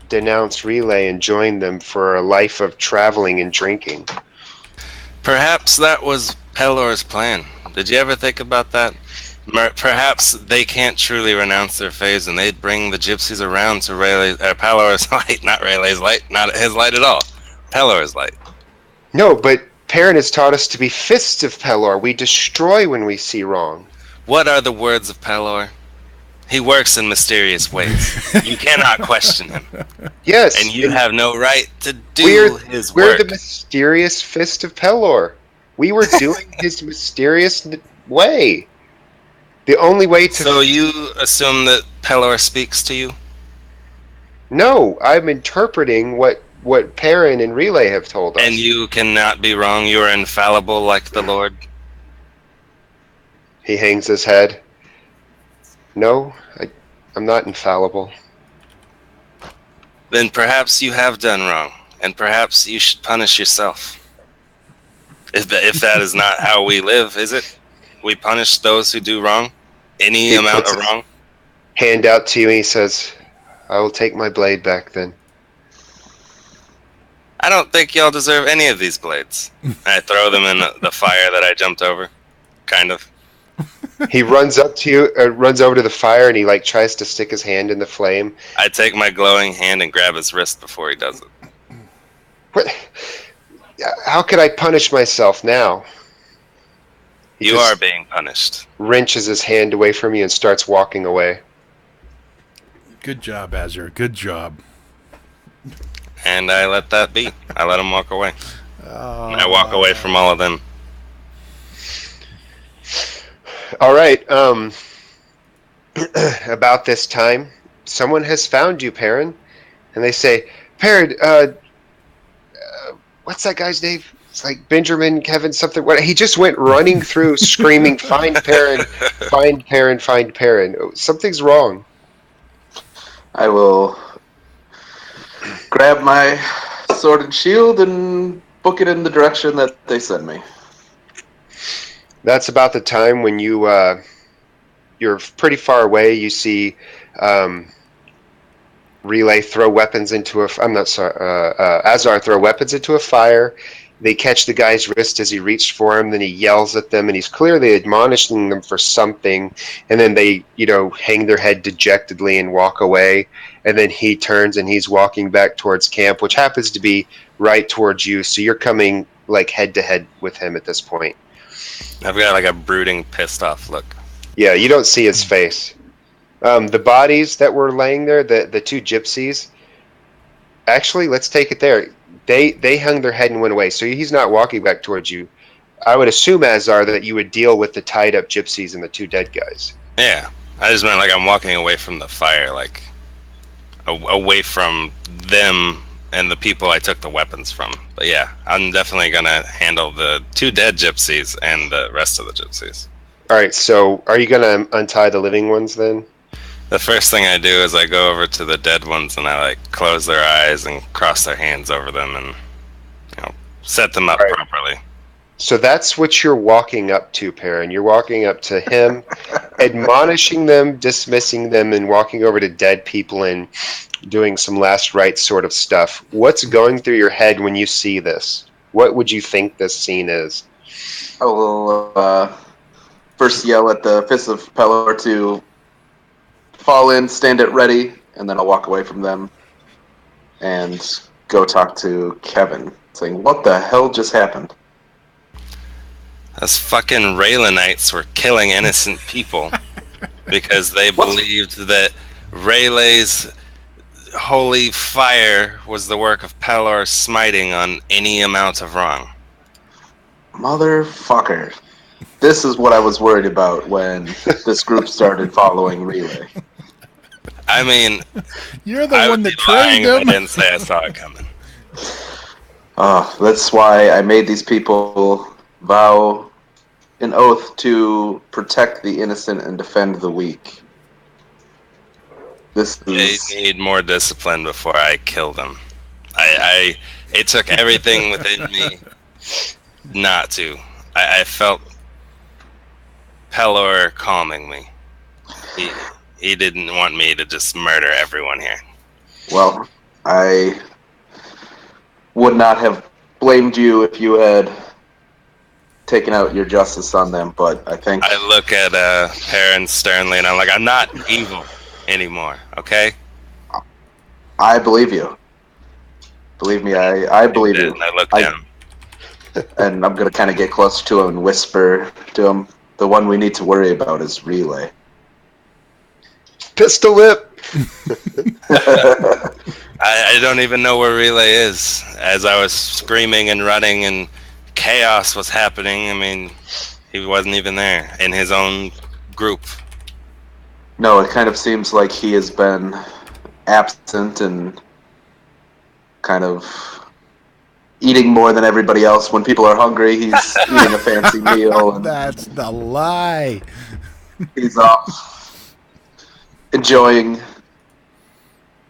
Speaker 2: denounce Relay and join them for a life of traveling and drinking.
Speaker 1: Perhaps that was Pelor's plan. Did you ever think about that? Perhaps they can't truly renounce their phase, and they'd bring the gypsies around to Pelor's light, not Rayleigh's light, not his light at all. Pelor's light.
Speaker 2: No, but Perrin has taught us to be fists of Pelor. We destroy when we see wrong.
Speaker 1: What are the words of Pelor? He works in mysterious ways. You cannot question him.
Speaker 2: Yes.
Speaker 1: And you have no right to do his work.
Speaker 2: We're the mysterious fist of Pelor. We were doing his mysterious way. The only way to...
Speaker 1: So you assume that Pelor speaks to you?
Speaker 2: No, I'm interpreting what Perrin and Relay have told us.
Speaker 1: And you cannot be wrong. You are infallible like the Lord.
Speaker 2: He hangs his head. No, I'm not infallible.
Speaker 1: Then perhaps you have done wrong, and perhaps you should punish yourself. If that is not how we live, is it? We punish those who do wrong? Any amount of wrong?
Speaker 2: Hand out to you, and he says, I will take my blade back then.
Speaker 1: I don't think y'all deserve any of these blades. I throw them in the fire that I jumped over. Kind of.
Speaker 2: He runs up to you, runs over to the fire, and he tries to stick his hand in the flame.
Speaker 1: I take my glowing hand and grab his wrist before he does it.
Speaker 2: What? How could I punish myself now?
Speaker 1: You are being punished.
Speaker 2: Wrenches his hand away from you and starts walking away.
Speaker 3: Good job, Azure. Good job.
Speaker 1: And I let that be. I let him walk away. And I walk away from all of them.
Speaker 2: All right. About this time, someone has found you, Perrin. And they say, Perrin, what's that guy's name? It's like Benjamin, Kevin, something. What? He just went running through screaming, find Perrin, find Perrin, find Perrin. Something's wrong.
Speaker 4: I will grab my sword and shield and book it in the direction that they send me.
Speaker 2: That's about the time when you're pretty far away. You see Relay throw weapons into Azar throw weapons into a fire. They catch the guy's wrist as he reached for him. Then he yells at them, and he's clearly admonishing them for something. And then they, hang their head dejectedly and walk away. And then he turns and he's walking back towards camp, which happens to be right towards you. So you're coming head to head with him at this point.
Speaker 1: I've got a brooding, pissed off look.
Speaker 2: Yeah, you don't see his face. The bodies that were laying there, the two gypsies. Actually, let's take it there. They hung their head and went away, so he's not walking back towards you. I would assume, Azar, that you would deal with the tied up gypsies and the two dead guys.
Speaker 1: Yeah, I just meant I'm walking away from the fire, away from them and the people I took the weapons from. But yeah, I'm definitely gonna handle the two dead gypsies and the rest of the gypsies.
Speaker 2: All right, so are you gonna untie the living ones then?
Speaker 1: The first thing I do is I go over to the dead ones and I close their eyes and cross their hands over them and set them up properly.
Speaker 2: So that's what you're walking up to, Perrin. You're walking up to him, admonishing them, dismissing them, and walking over to dead people and doing some last rites sort of stuff. What's going through your head when you see this? What would you think this scene is?
Speaker 4: I will first yell at the Fist of Pelor to fall in, stand at ready, and then I'll walk away from them and go talk to Kevin, saying, what the hell just happened?
Speaker 1: Those fucking Raylanites were killing innocent people because they believed that Rayleigh's holy fire was the work of Pelor smiting on any amount of wrong.
Speaker 4: Motherfucker. This is what I was worried about when this group started following Relay.
Speaker 1: I mean,
Speaker 3: you're the one that trained
Speaker 1: them.
Speaker 3: them.
Speaker 1: I didn't say I saw it coming.
Speaker 4: That's why I made these people vow an oath to protect the innocent and defend the weak.
Speaker 1: They need more discipline before I kill them. It took everything within me not to. I felt Pelor calming me. He didn't want me to just murder everyone here.
Speaker 4: Well, I would not have blamed you if you had taking out your justice on them, but I think
Speaker 1: I look at Perrin sternly, and I'm like, I'm not evil anymore, okay?
Speaker 4: I believe you. Believe me, I believe you.
Speaker 1: And I look down.
Speaker 4: And I'm gonna kind of get closer to him and whisper to him, the one we need to worry about is Relay.
Speaker 2: Pistol whip.
Speaker 1: I don't even know where Relay is. As I was screaming and running and chaos was happening, I mean, he wasn't even there in his own group.
Speaker 4: No, it kind of seems like he has been absent and kind of eating more than everybody else. When people are hungry, he's eating a fancy meal. And
Speaker 3: That's the lie.
Speaker 4: he's off enjoying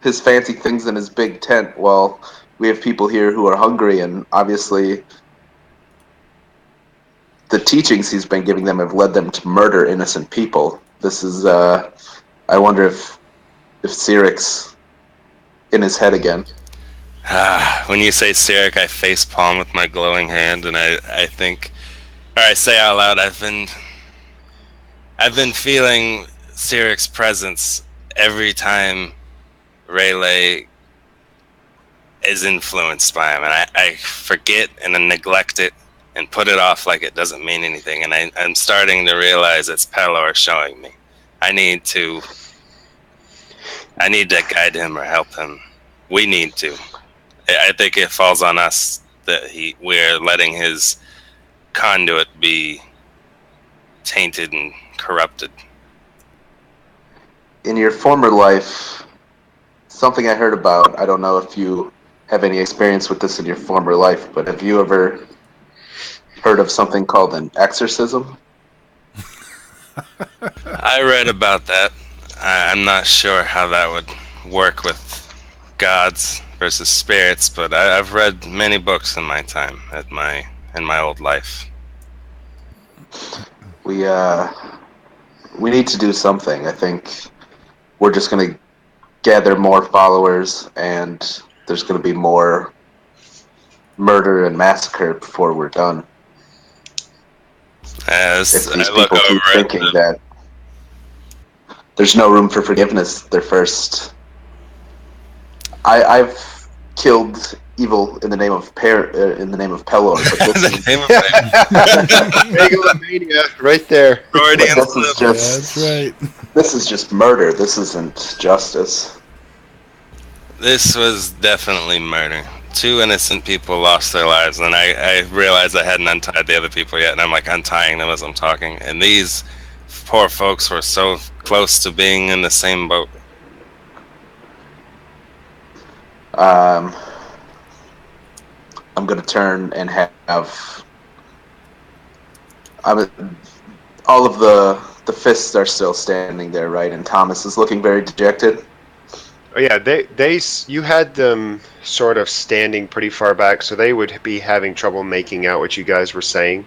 Speaker 4: his fancy things in his big tent while we have people here who are hungry, and obviously the teachings he's been giving them have led them to murder innocent people. This is, I wonder if Cyric's in his head again.
Speaker 1: When you say Cyric, I face palm with my glowing hand, and I think, or I say out loud, I've been feeling Cyric's presence every time Rayleigh is influenced by him, and I forget and then neglect it and put it off like it doesn't mean anything, and I'm starting to realize it's Pelor showing me. I need to guide him or help him. We need to. I think it falls on us that we're letting his conduit be tainted and corrupted.
Speaker 4: In your former life, something I heard about, I don't know if you have any experience with this in your former life, but have you ever heard of something called an exorcism?
Speaker 1: I read about that. I'm not sure how that would work with gods versus spirits, but I've read many books in my time in my old life.
Speaker 4: We need to do something. I think we're just going to gather more followers, and there's going to be more murder and massacre before we're done.
Speaker 1: As
Speaker 4: If these
Speaker 1: I look
Speaker 4: people keep
Speaker 1: over at
Speaker 4: thinking that there's no room for forgiveness, they're first. I've killed evil in the name of in the name of Pelor, but this is,
Speaker 2: Megalomania, right there.
Speaker 1: Freudian
Speaker 4: this is
Speaker 1: slip.
Speaker 4: just
Speaker 3: That's right.
Speaker 4: this is just murder. This isn't justice.
Speaker 1: This was definitely murder. 2 innocent people lost their lives, and I realized I hadn't untied the other people yet, and I'm like untying them as I'm talking. And these poor folks were so close to being in the same boat.
Speaker 4: I'm gonna turn and have. All of the fists are still standing there, right? And Thomas is looking very dejected.
Speaker 2: Oh yeah, you had them sort of standing pretty far back, so they would be having trouble making out what you guys were saying.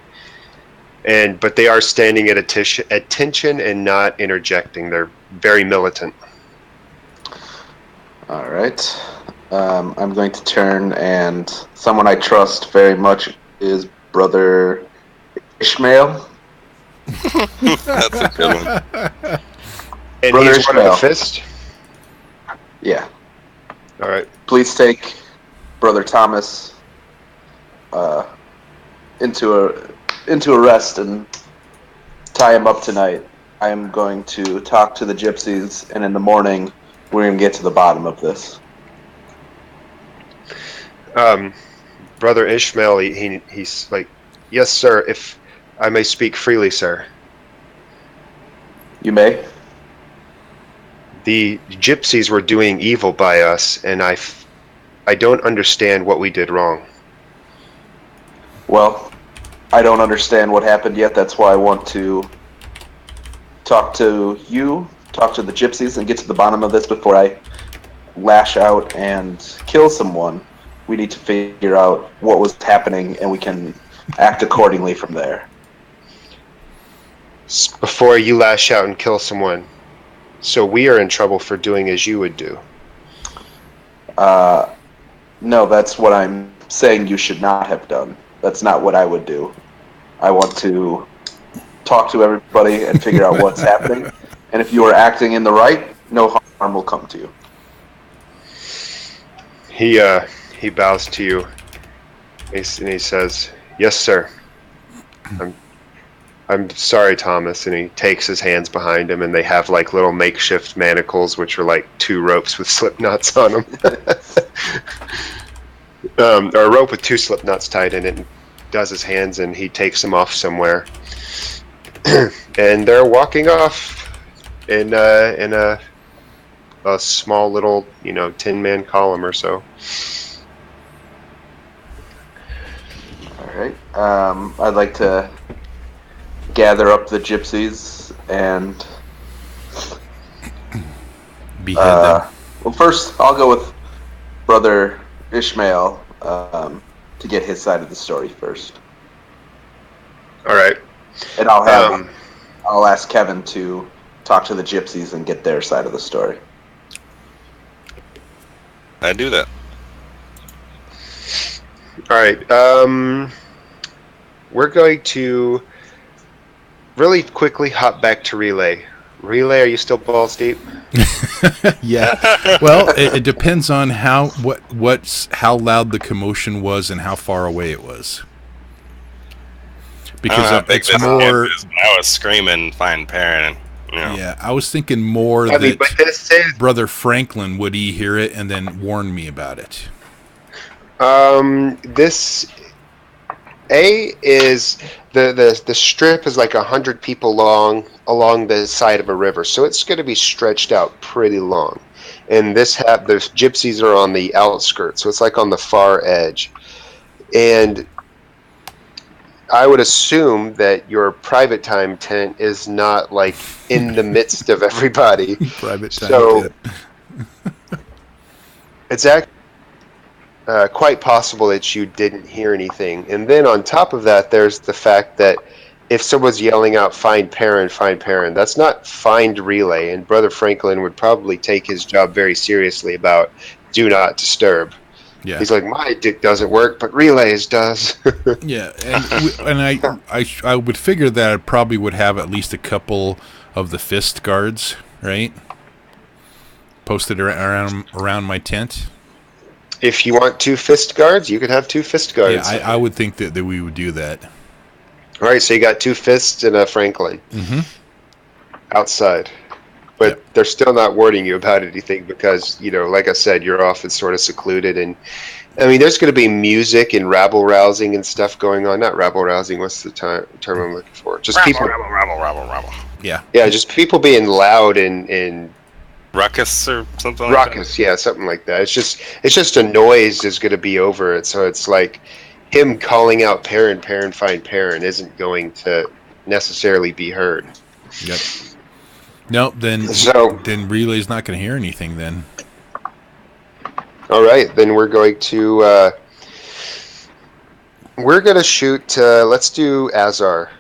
Speaker 2: But they are standing at attention and not interjecting. They're very militant.
Speaker 4: All right. I'm going to turn, and someone I trust very much is Brother Ishmael.
Speaker 1: That's a good one.
Speaker 2: And
Speaker 4: Brother
Speaker 2: he's one of the
Speaker 4: Ishmael.
Speaker 2: fist?
Speaker 4: Yeah.
Speaker 2: All right.
Speaker 4: Please take Brother Thomas into arrest and tie him up tonight. I am going to talk to the gypsies, and in the morning, we're going to get to the bottom of this.
Speaker 2: Brother Ishmael, he's like, yes, sir, if I may speak freely, sir.
Speaker 4: You may.
Speaker 2: The gypsies were doing evil by us, and I don't understand what we did wrong.
Speaker 4: Well, I don't understand what happened yet. That's why I want to talk to you, talk to the gypsies, and get to the bottom of this before I lash out and kill someone. We need to figure out what was happening, and we can act accordingly from there.
Speaker 2: Before you lash out and kill someone, so we are in trouble for doing as you would do.
Speaker 4: No, that's what I'm saying you should not have done. That's not what I would do. I want to talk to everybody and figure out what's happening. And if you are acting in the right, no harm will come to you.
Speaker 2: He bows to you, and he says, "Yes, sir. I'm sorry, Thomas." And he takes his hands behind him, and they have like little makeshift manacles, which are like 2 ropes with slip knots on them, or a rope with 2 slip knots tied in it. And does his hands, and he takes them off somewhere, and they're walking off in a small little 10-man column or so.
Speaker 4: All right. I'd like to gather up the gypsies and
Speaker 3: Behead them.
Speaker 4: well, first I'll go with Brother Ishmael to get his side of the story first,
Speaker 2: All right.
Speaker 4: and I'll ask Kevin to talk to the gypsies and get their side of the story.
Speaker 1: I do that.
Speaker 2: All right. We're going to really quickly hop back to Relay. Relay, are you still balls deep?
Speaker 3: Yeah. Well, it depends on how loud the commotion was and how far away it was. Because it's more.
Speaker 1: I was screaming, "Find parent!"
Speaker 3: Yeah, I was thinking more
Speaker 2: but this is
Speaker 3: Brother Franklin would he hear it and then warn me about it.
Speaker 2: This is the strip is like 100 people long along the side of a river, so it's going to be stretched out pretty long. And the gypsies are on the outskirts, so it's like on the far edge. And I would assume that your private time tent is not like in the midst of everybody.
Speaker 3: Private time
Speaker 2: so
Speaker 3: tent.
Speaker 2: it's actually quite possible that you didn't hear anything. And then on top of that, there's the fact that if someone's yelling out, "Find parent, find parent," that's not find Relay. And Brother Franklin would probably take his job very seriously about do not disturb.
Speaker 3: Yeah.
Speaker 2: He's like, my dick doesn't work, but Relay's does.
Speaker 3: Yeah, and I would figure that I probably would have at least a couple of the fist guards, right? Posted around my tent.
Speaker 2: If you want 2 fist guards, you could have 2 fist guards.
Speaker 3: Yeah, I would think that we would do that.
Speaker 2: All right, so you got 2 fists and a Franklin outside. But they're still not warning you about anything because, like I said, you're often sort of secluded. And, I mean, there's going to be music and rabble-rousing and stuff going on. Not rabble-rousing, what's the term I'm looking for? Just people.
Speaker 1: Rabble.
Speaker 3: Yeah.
Speaker 2: Yeah, just people being loud and
Speaker 1: Ruckus or something
Speaker 2: ruckus, yeah, something like that. It's just a noise is going to be over it. So it's like him calling out parent, find parent isn't going to necessarily be heard.
Speaker 3: Yep. No, then Relay's not going to hear anything then.
Speaker 2: All right, then we're going to shoot. Let's do Azar.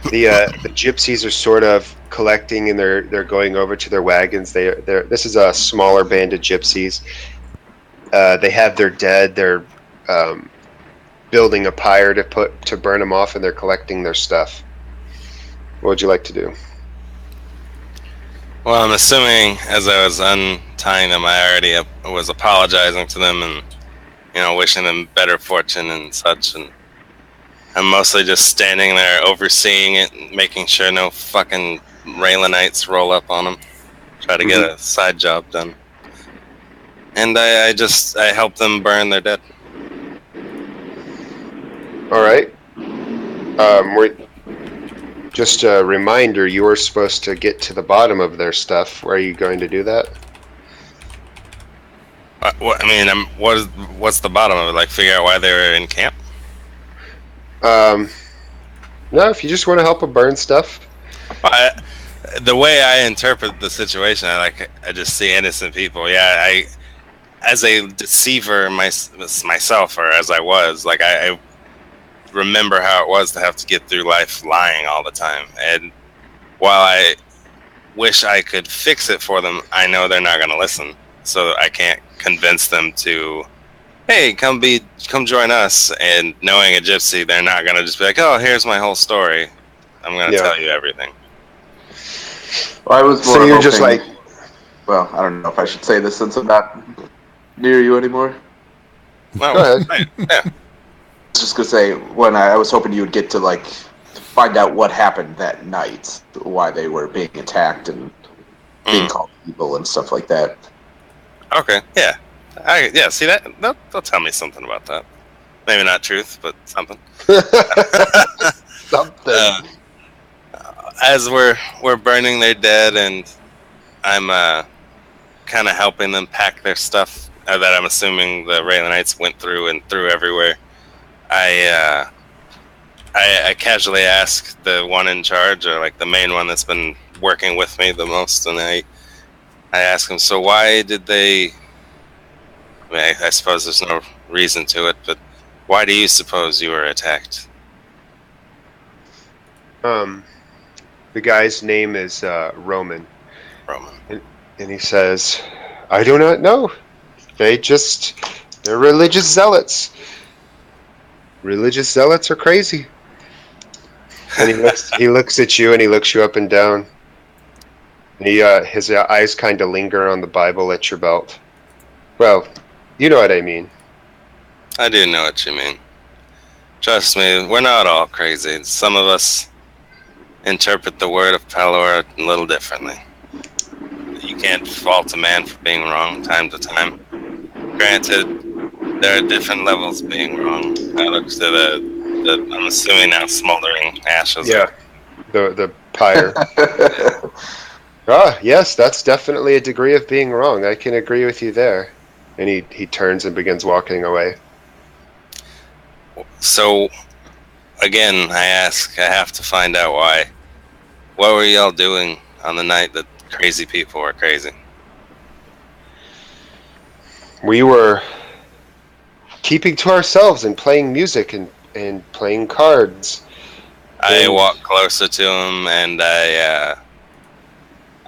Speaker 2: The gypsies are sort of collecting, and they're going over to their wagons. This is a smaller band of gypsies. They have their dead. They're building a pyre to burn them off, and they're collecting their stuff. What would you like to do?
Speaker 1: Well, I'm assuming as I was untying them, I already was apologizing to them and, wishing them better fortune and such. And I'm mostly just standing there overseeing it and making sure no fucking Raylanites roll up on them. Try to get a side job done. And I help them burn their dead.
Speaker 2: All right. Just a reminder, you were supposed to get to the bottom of their stuff. Are you going to do that?
Speaker 1: What's the bottom of it? Like, figure out why they were in camp?
Speaker 2: No, if you just want to help them burn stuff.
Speaker 1: The way I interpret the situation, I just see innocent people. Yeah, as a deceiver myself, or as I was, I remember how it was to have to get through life lying all the time. And while I wish I could fix it for them, I know they're not going to listen. So I can't convince them to hey, come join us. And knowing a gypsy, they're not gonna just be like, oh, here's my whole story. I'm gonna tell you everything.
Speaker 4: Well, I was more
Speaker 2: So you're
Speaker 4: hoping,
Speaker 2: just like,
Speaker 4: well, I don't know if I should say this since I'm not near you anymore.
Speaker 1: Well,
Speaker 2: go ahead.
Speaker 1: right, yeah.
Speaker 4: I was just gonna say, when I was hoping you would get to like find out what happened that night, why they were being attacked and being called evil and stuff like that.
Speaker 1: Okay, yeah. See that? They'll tell me something about that. Maybe not truth, but something.
Speaker 2: Something.
Speaker 1: As we're burning their dead, and I'm kind of helping them pack their stuff that I'm assuming the Raylanites went through and threw everywhere. I casually ask the one in charge, or like the main one that's been working with me the most, and I ask him, so why did they? I mean, I suppose there's no reason to it, but why do you suppose you were attacked?
Speaker 2: The guy's name is Roman.
Speaker 1: Roman.
Speaker 2: And he says, I do not know. They're religious zealots. Religious zealots are crazy. And he looks at you, and he looks you up and down. And his eyes kind of linger on the Bible at your belt. Well, you know what I mean.
Speaker 1: I do know what you mean. Trust me, we're not all crazy. Some of us interpret the word of Pelor a little differently. You can't fault a man for being wrong time to time. Granted, there are different levels of being wrong. I look to the I'm assuming now smoldering ashes.
Speaker 2: Yeah, the pyre. Yes, that's definitely a degree of being wrong. I can agree with you there. And he turns and begins walking away.
Speaker 1: So, again, I have to find out why. What were y'all doing on the night that crazy people were crazy?
Speaker 2: We were keeping to ourselves and playing music and playing cards.
Speaker 1: I walk closer to him, and I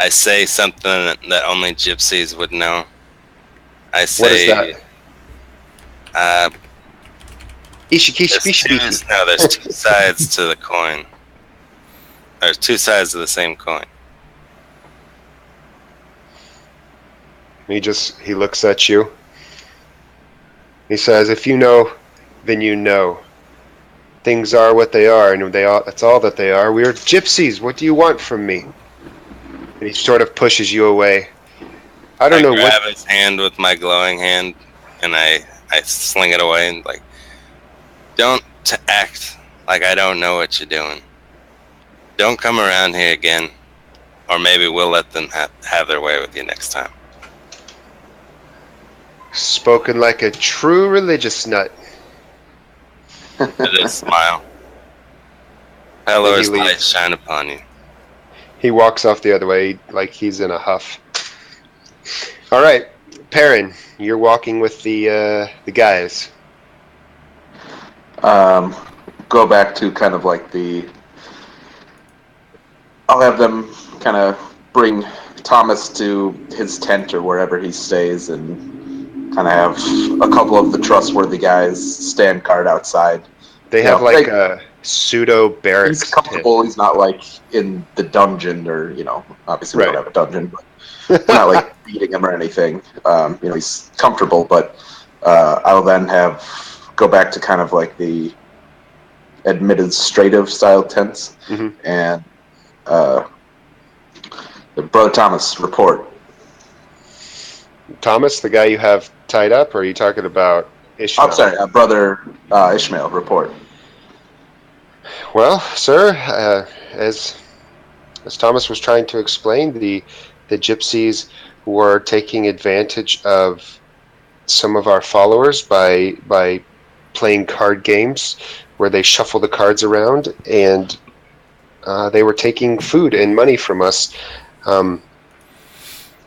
Speaker 1: say something that only gypsies would know. I say,
Speaker 2: what is that?
Speaker 1: there's two sides to the coin. There's two sides of the same coin.
Speaker 2: He looks at you. He says, if you know, then you know. Things are what they are, and that's all that they are. We are gypsies. What do you want from me? And he sort of pushes you away. I grab
Speaker 1: his hand with my glowing hand, and I sling it away, and like, don't act like I don't know what you're doing. Don't come around here again, or maybe we'll let them have their way with you next time.
Speaker 2: Spoken like a true religious nut.
Speaker 1: I just smile. Pelor's light shine upon you.
Speaker 2: He walks off the other way like he's in a huff. All right, Perrin, you're walking with the guys.
Speaker 4: Go back to kind of like I'll have them kind of bring Thomas to his tent or wherever he stays, and kind of have a couple of the trustworthy guys stand guard outside.
Speaker 2: They have a pseudo barracks.
Speaker 4: He's comfortable. He's not like in the dungeon, or obviously we don't have a dungeon, but we're not like beating him or anything. He's comfortable, but I'll then go back to kind of like the administrative style tents, and the Brother Thomas report.
Speaker 2: Thomas, the guy you have tied up, or are you talking about Ishmael?
Speaker 4: I'm sorry, Brother Ishmael report.
Speaker 2: Well, sir, as Thomas was trying to explain, the gypsies were taking advantage of some of our followers by playing card games where they shuffle the cards around, and they were taking food and money from us.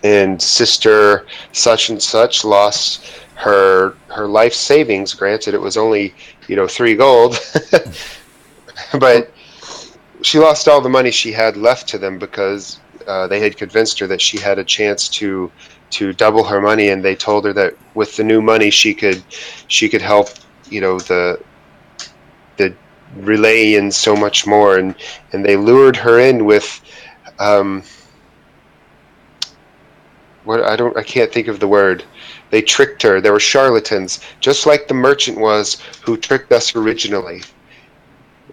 Speaker 2: And Sister such and such lost her life savings. Granted, it was only 3 gold, but she lost all the money she had left to them because they had convinced her that she had a chance to double her money, and they told her that with the new money she could help, the relay and so much more, and they lured her in with I can't think of the word. They tricked her. They were charlatans, just like the merchant was who tricked us originally.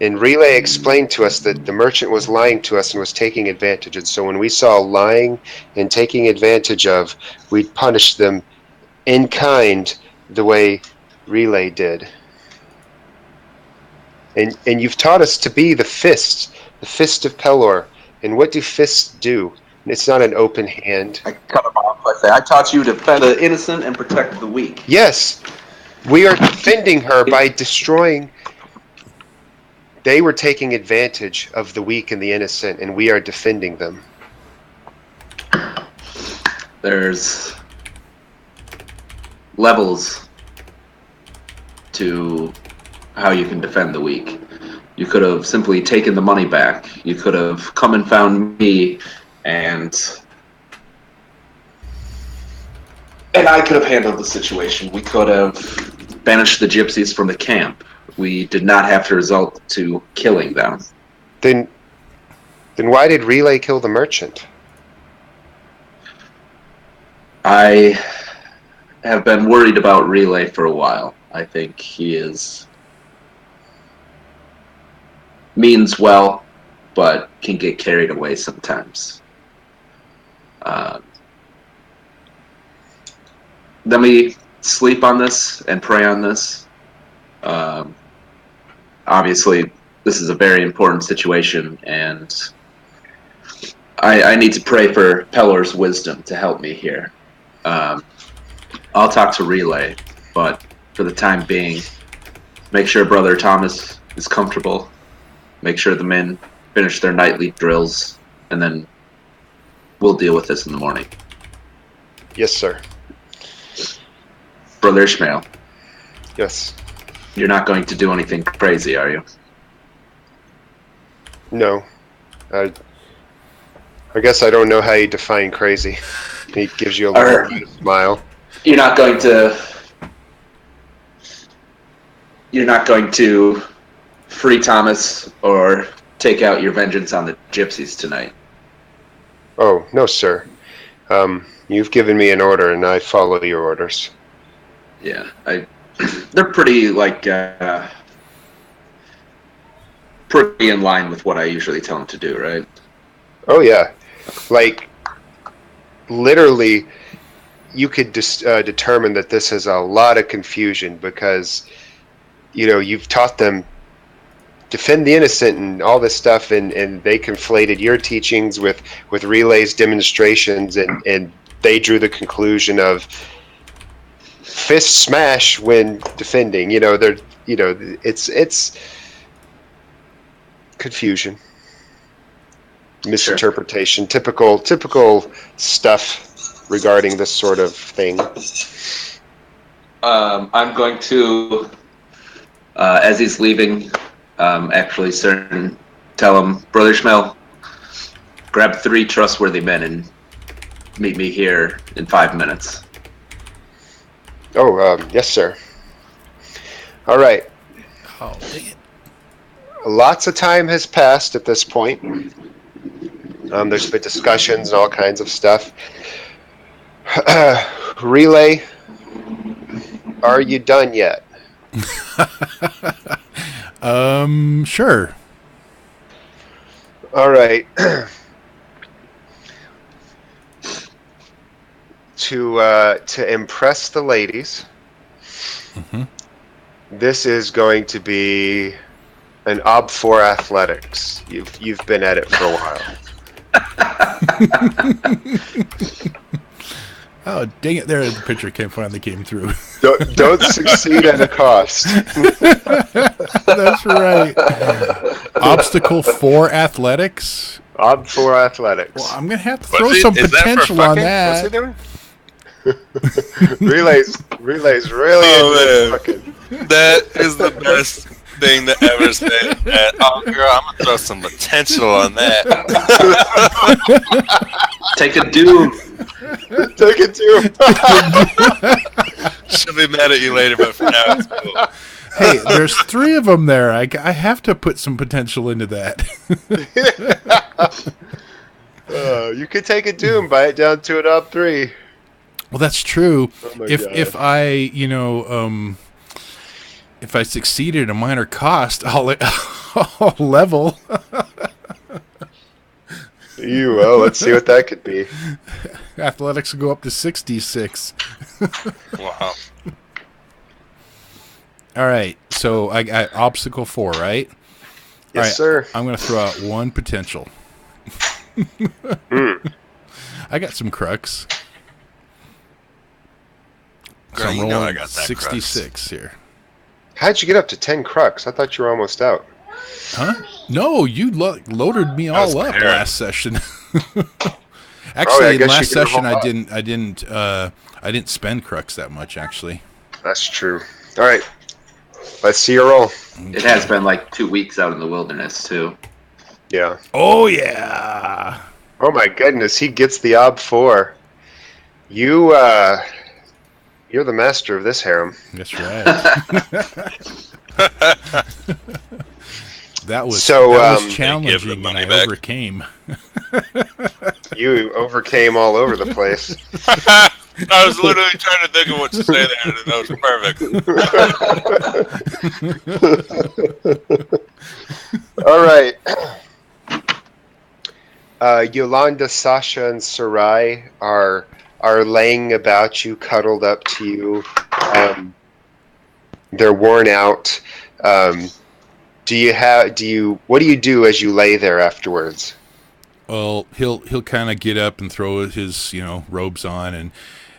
Speaker 2: And Relay explained to us that the merchant was lying to us and was taking advantage. And so when we saw lying and taking advantage of, we'd punish them in kind the way Relay did. And you've taught us to be the fist of Pelor. And what do fists do? It's not an open hand.
Speaker 4: I cut him off. I say, I taught you to defend the innocent and protect the weak.
Speaker 2: Yes, we are defending her by destroying. They were taking advantage of the weak and the innocent, and we are defending them.
Speaker 5: There's levels to how you can defend the weak. You could have simply taken the money back. You could have come and found me, and I could have handled the situation. We could have banished the gypsies from the camp. We did not have to resort to killing them.
Speaker 2: Then why did Relay kill the merchant?
Speaker 5: I have been worried about Relay for a while. I think he means well, but can get carried away sometimes. Let me sleep on this and pray on this. Obviously, this is a very important situation, and I need to pray for Pelor's wisdom to help me here. I'll talk to Relay, but for the time being, make sure Brother Thomas is comfortable. Make sure the men finish their nightly drills, and then we'll deal with this in the morning.
Speaker 2: Yes, sir.
Speaker 5: Brother Ishmael.
Speaker 2: Yes.
Speaker 5: You're not going to do anything crazy, are you?
Speaker 2: No. I guess I don't know how you define crazy. He gives you a little smile.
Speaker 5: You're not going to free Thomas or take out your vengeance on the gypsies tonight.
Speaker 2: Oh, no, sir. You've given me an order, and I follow your orders.
Speaker 5: Yeah, they're pretty pretty in line with what I usually tell them to do, right?
Speaker 2: Oh yeah, literally, you could determine that this is a lot of confusion because, you've taught them defend the innocent and all this stuff, and they conflated your teachings with Relay's demonstrations, and they drew the conclusion of fist smash when defending. It's confusion, misinterpretation, typical stuff regarding this sort of thing.
Speaker 5: I'm going to, as he's leaving, actually tell him, Brother Ishmael, grab 3 trustworthy men and meet me here in 5 minutes.
Speaker 2: Oh, yes, sir. All right.
Speaker 3: Oh, dang it.
Speaker 2: Lots of time has passed at this point. There's been discussions and all kinds of stuff. Relay, are you done yet?
Speaker 3: Sure.
Speaker 2: All right. To impress the ladies, this is going to be an OB4 athletics. You've been at it for a while.
Speaker 3: Oh, dang it. There, the picture finally came through.
Speaker 2: Don't succeed at a cost.
Speaker 3: That's right. Obstacle 4 athletics?
Speaker 2: OB4 athletics.
Speaker 3: Well, I'm going to have to throw some potential on that.
Speaker 1: What's he doing?
Speaker 2: Relay's really into fucking.
Speaker 1: That is the best thing to ever say. Oh, girl, I'm gonna throw some potential on that.
Speaker 5: Take a Doom.
Speaker 2: Take it to him.
Speaker 1: She'll be mad at you later, but for now it's cool.
Speaker 3: Hey, there's 3 of them there. I have to put some potential into that.
Speaker 2: You could take it to him, buy it down to it up 3.
Speaker 3: Well, that's true.
Speaker 2: Oh my
Speaker 3: If
Speaker 2: God.
Speaker 3: I, if I succeed at a minor cost, I'll level.
Speaker 2: You will. Let's see what that could be.
Speaker 3: Athletics will go up to 66.
Speaker 1: Wow.
Speaker 3: All right, so I got obstacle 4, right?
Speaker 2: Yes,
Speaker 3: All right,
Speaker 2: sir.
Speaker 3: I'm going to throw out 1 potential. I got some Crux. So
Speaker 1: Girl,
Speaker 3: I'm
Speaker 1: you know I
Speaker 3: rolling
Speaker 1: got that
Speaker 3: 66 here.
Speaker 2: How'd you get up to 10 Crux? I thought you were almost out.
Speaker 3: Huh? No, you loaded me
Speaker 1: was
Speaker 3: all up
Speaker 1: Aaron.
Speaker 3: last session. Actually,
Speaker 2: I
Speaker 3: in
Speaker 2: guess
Speaker 3: last
Speaker 2: you did a
Speaker 3: session,
Speaker 2: whole
Speaker 3: I didn't spend Crux that much actually.
Speaker 2: That's true. All right. Let's see your roll.
Speaker 5: It has been like 2 weeks out in the wilderness too.
Speaker 2: Yeah.
Speaker 3: Oh yeah.
Speaker 2: Oh my goodness, he gets the ob 4. You're the master of this harem.
Speaker 3: That's right. That was
Speaker 2: So,
Speaker 3: challenging,
Speaker 1: the
Speaker 3: and
Speaker 1: money
Speaker 3: I
Speaker 1: back.
Speaker 3: overcame.
Speaker 2: You overcame all over the place.
Speaker 1: I was literally trying to think of what to say there, and that was perfect.
Speaker 2: All right. Yolanda, Sasha, and Sarai are laying about you, cuddled up to you. They're worn out. What do you do as you lay there afterwards?
Speaker 3: Well, he'll kind of get up and throw his robes on and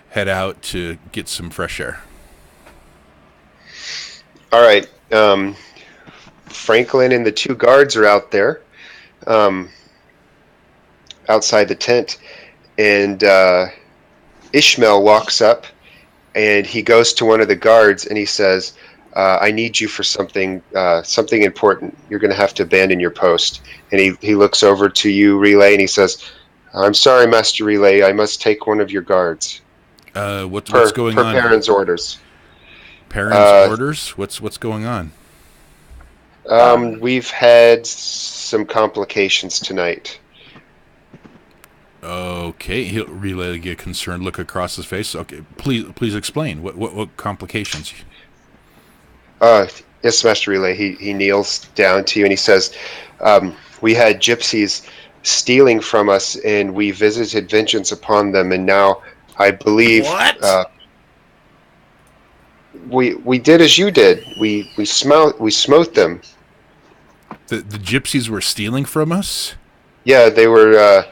Speaker 3: head out to get some fresh air.
Speaker 2: All right. Franklin and the 2 guards are out there, outside the tent, and Ishmael walks up, and he goes to one of the guards, and he says, I need you for something important. You're going to have to abandon your post. And he looks over to you, Relay, and he says, I'm sorry, Master Relay, I must take one of your guards.
Speaker 3: What's going
Speaker 2: per
Speaker 3: on?
Speaker 2: Perrin's orders.
Speaker 3: Perrin's orders? What's going on?
Speaker 2: We've had some complications tonight.
Speaker 3: Okay, he'll Relay get a concerned look across his face. Okay, please explain. What complications?
Speaker 2: Yes, Master Relay. He kneels down to you and he says, we had gypsies stealing from us, and we visited vengeance upon them, and now I believe we did as you did. We smote them.
Speaker 3: The gypsies were stealing from us?
Speaker 2: Yeah, they were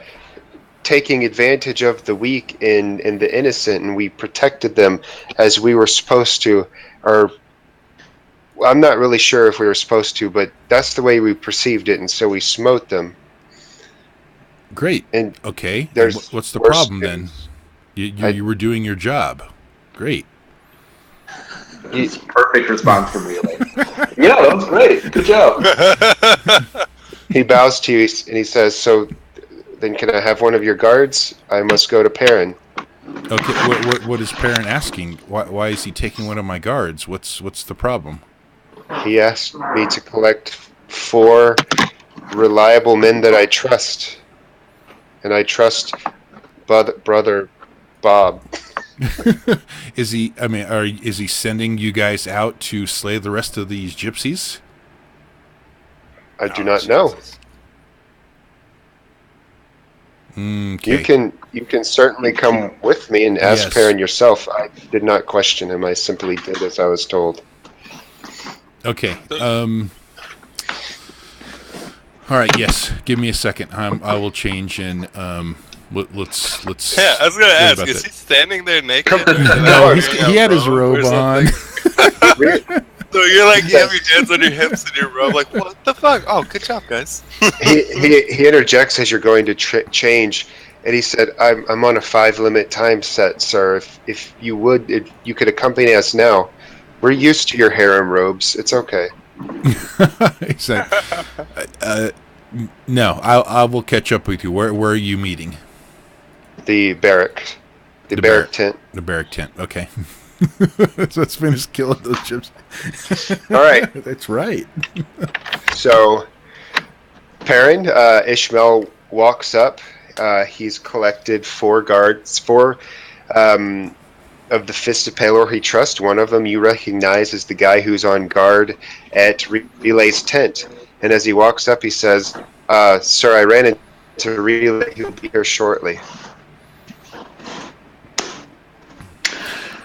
Speaker 2: taking advantage of the weak and the innocent, and we protected them as we were supposed to. Or I'm not really sure if we were supposed to, but that's the way we perceived it, and so we smote them.
Speaker 3: Great.
Speaker 2: And
Speaker 3: okay.
Speaker 2: there's
Speaker 3: what's the
Speaker 2: worse
Speaker 3: problem then?
Speaker 2: things.
Speaker 3: You were doing your job. Great.
Speaker 5: It's a perfect response from Relay. Yeah, that was great. Good job.
Speaker 2: He bows to you and he says, so then can I have one of your guards? I must go to Perrin.
Speaker 3: Okay, what is Perrin asking? Why is he taking one of my guards? What's the problem?
Speaker 2: He asked me to collect 4 reliable men that I trust. And I trust Brother Bob.
Speaker 3: Is he sending you guys out to slay the rest of these gypsies?
Speaker 2: I do not know.
Speaker 3: Okay.
Speaker 2: You can certainly come with me and ask
Speaker 3: Yes.
Speaker 2: Perrin yourself. I did not question him. I simply did as I was told.
Speaker 3: Okay. All right. Yes. Give me a second. I will change and let's.
Speaker 1: Yeah, I was gonna
Speaker 3: forget
Speaker 1: ask,
Speaker 3: about
Speaker 1: is
Speaker 3: that.
Speaker 1: he standing there naked?
Speaker 3: No, he had his robe on.
Speaker 1: So you're like, you have your hands on your hips and your robe, like, what the fuck? Oh, good job, guys.
Speaker 2: he interjects as you're going to change, and he said, I'm on a 5-limit time set, sir. If you could accompany us now. We're used to your harem robes. It's okay.
Speaker 3: He's like, no, I will catch up with you. Where are you meeting?
Speaker 2: The barrack. The barrack tent.
Speaker 3: The barrack tent. Okay. So let's finish killing those chips.
Speaker 2: All right.
Speaker 3: That's right.
Speaker 2: So, Perrin, Ishmael walks up. He's collected 4 guards, 4 of the Fist of Pelor he trusts. One of them you recognize as the guy who's on guard at Relay's tent. And as he walks up, he says, "Sir, I ran into Relay. He'll be here shortly."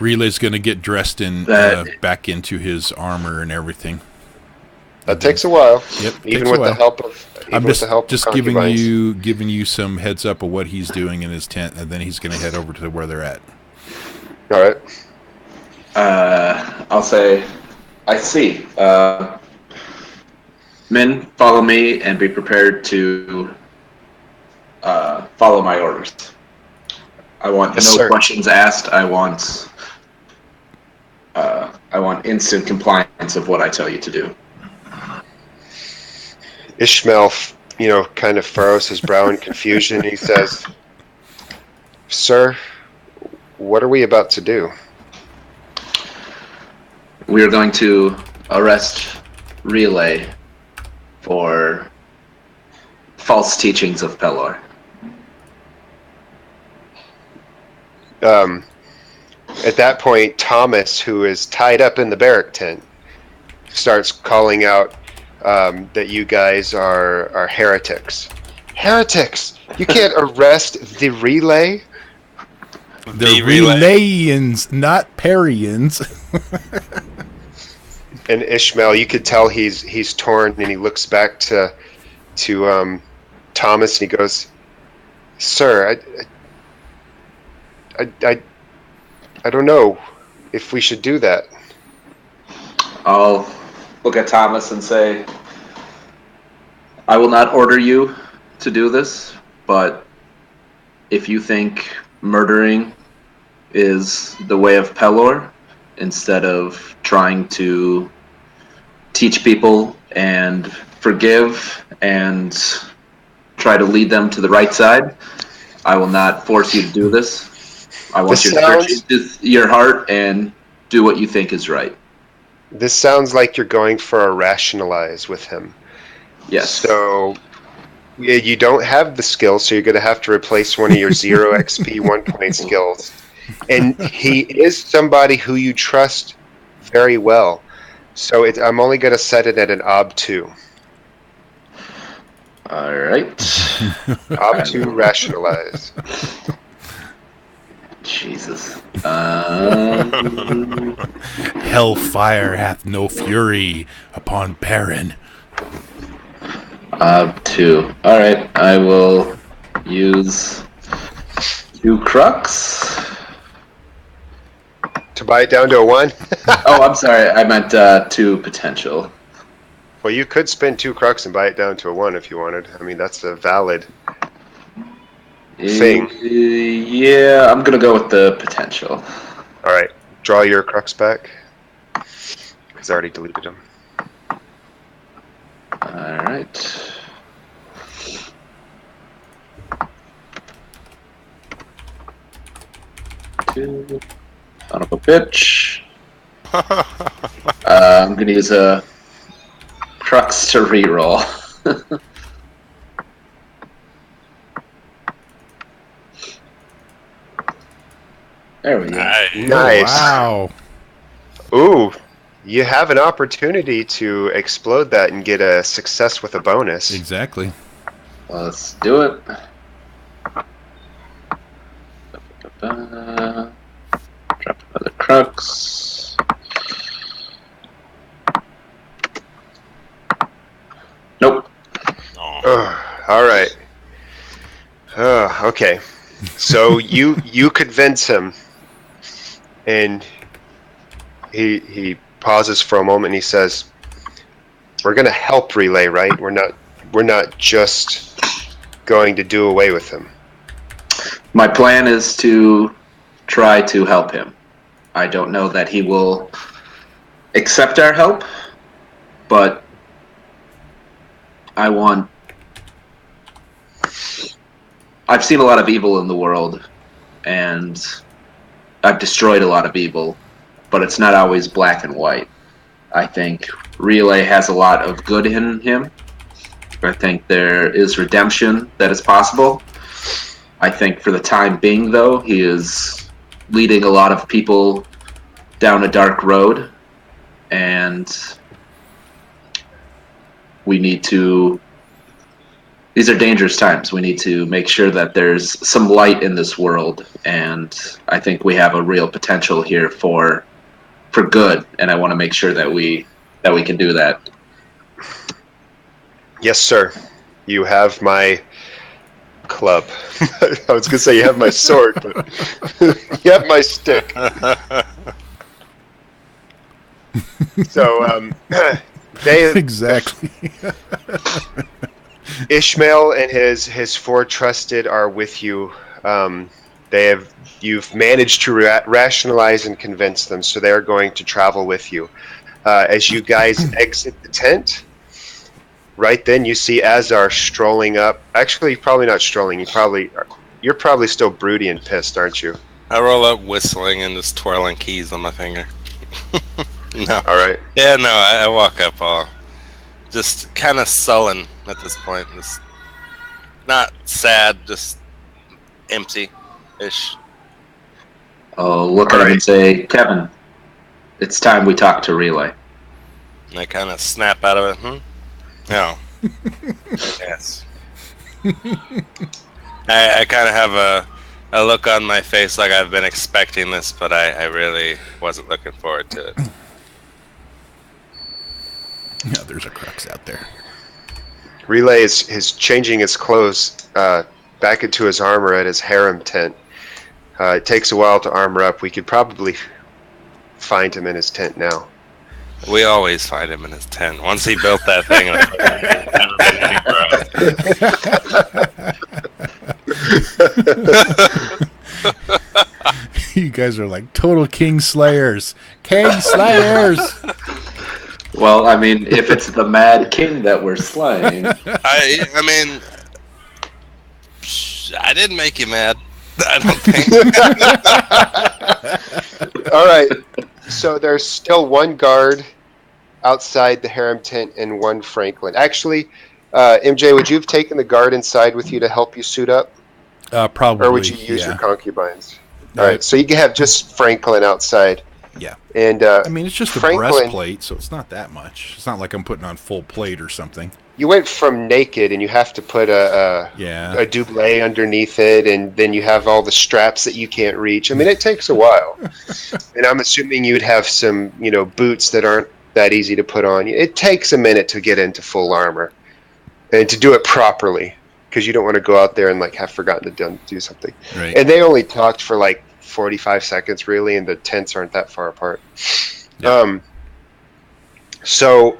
Speaker 3: Relay's going to get dressed in back into his armor and everything.
Speaker 2: That takes a while.
Speaker 3: Yep,
Speaker 2: even with the help of.
Speaker 3: I'm just giving you some heads up of what he's doing in his tent, and then he's going to head over to where they're at.
Speaker 2: All right.
Speaker 5: I'll say, I see. Men, follow me and be prepared to follow my orders. I want no questions asked. I want instant compliance of what I tell you to do.
Speaker 2: Ishmael, kind of furrows his brow in confusion. He says, "Sir, what are we about to do?"
Speaker 5: We are going to arrest Relay for false teachings of Pelor.
Speaker 2: At that point, Thomas, who is tied up in the barrack tent, starts calling out that you guys are heretics. Heretics! You can't arrest the Relay?
Speaker 3: The Relayans, not Parians.
Speaker 2: And Ishmael, you could tell he's torn, and he looks back to Thomas, and he goes, "Sir, I don't know if we should do that."
Speaker 5: I'll look at Thomas and say, I will not order you to do this, but if you think murdering is the way of Pelor, instead of trying to teach people and forgive and try to lead them to the right side, I will not force you to do this. I want you to search your heart and do what you think is right.
Speaker 2: This sounds like you're going for a rationalize with him.
Speaker 5: Yes.
Speaker 2: So you don't have the skill, so you're going to have to replace one of your 0 XP 1 point skills. And he is somebody who you trust very well. So I'm only going to set it at an ob2.
Speaker 5: All right.
Speaker 2: ob2 rationalize.
Speaker 5: Jesus.
Speaker 3: Hellfire hath no fury upon Perrin.
Speaker 5: Ob2. All right. I will use 2 Crux.
Speaker 2: To buy it down to a 1?
Speaker 5: Oh, I'm sorry. I meant 2 potential.
Speaker 2: Well, you could spend 2 Crux and buy it down to a 1 if you wanted. I mean, that's a valid thing.
Speaker 5: Yeah, I'm going to go with the potential.
Speaker 2: All right. Draw your Crux back. Because I already deleted them.
Speaker 5: All right. Two. Son of a bitch. I'm going to use a Crux to reroll. There we go.
Speaker 2: Nice.
Speaker 3: Wow.
Speaker 2: Ooh, you have an opportunity to explode that and get a success with a bonus.
Speaker 3: Exactly.
Speaker 5: Let's do it. Drop another Crux. Nope.
Speaker 2: All right. Okay. So you convince him, and he pauses for a moment, and he says, "We're going to help Relay, right? We're not just going to do away with him."
Speaker 5: My plan is to try to help him. I don't know that he will accept our help, but I've seen a lot of evil in the world, and I've destroyed a lot of evil, but it's not always black and white. I think Relay has a lot of good in him. I think there is redemption that is possible. I think for the time being, though, he is leading a lot of people down a dark road, and we need to... These are dangerous times. We need to make sure that there's some light in this world, and I think we have a real potential here for good, and I want to make sure that we can do that.
Speaker 2: Yes, sir. You have my club. I was going to say you have my sword, but you have my stick. So, they
Speaker 3: Exactly.
Speaker 2: Ishmael and his four trusted are with you. You've managed to rationalize and convince them, so they are going to travel with you. As you guys exit the tent, right then you see Azar strolling up. Actually, probably not strolling. You're probably still broody and pissed, aren't you?
Speaker 1: I roll up whistling and just twirling keys on my finger. No.
Speaker 2: All right.
Speaker 1: Yeah, no, I walk up all just kind of sullen at this point. Just not sad, just empty-ish.
Speaker 5: I'll look at him and say, Kevin, it's time we talk to Relay.
Speaker 1: And I kind of snap out of it. No. Yes. I kind of have a look on my face like I've been expecting this, but I really wasn't looking forward to it.
Speaker 3: Yeah, there's a Crux out there.
Speaker 2: Relay is changing his clothes back into his armor at his harem tent. It takes a while to armor up. We could probably find him in his tent now.
Speaker 1: We always find him in his tent. Once he built that thing,
Speaker 3: You guys are like total king slayers. King slayers!
Speaker 5: Well, I mean, if it's the Mad King that we're slaying...
Speaker 1: I mean, I didn't make you mad. I don't think.
Speaker 2: All right. So there's still one guard outside the harem tent and one Franklin. Actually, MJ, would you have taken the guard inside with you to help you suit up?
Speaker 3: Probably.
Speaker 2: Or would you use your concubines? All right. So you can have just Franklin outside.
Speaker 3: Yeah.
Speaker 2: And
Speaker 3: I mean, it's just a
Speaker 2: Franklin,
Speaker 3: breastplate, so it's not that much. It's not like I'm putting on full plate or something.
Speaker 2: You went from naked, and you have to put a doublet underneath it, and then you have all the straps that you can't reach. I mean, it takes a while. And I'm assuming you'd have some, boots that aren't that easy to put on. It takes a minute to get into full armor, and to do it properly, because you don't want to go out there and have forgotten to do something.
Speaker 3: Right.
Speaker 2: And they only talked for 45 seconds, really, and the tents aren't that far apart.
Speaker 3: Yeah.
Speaker 2: So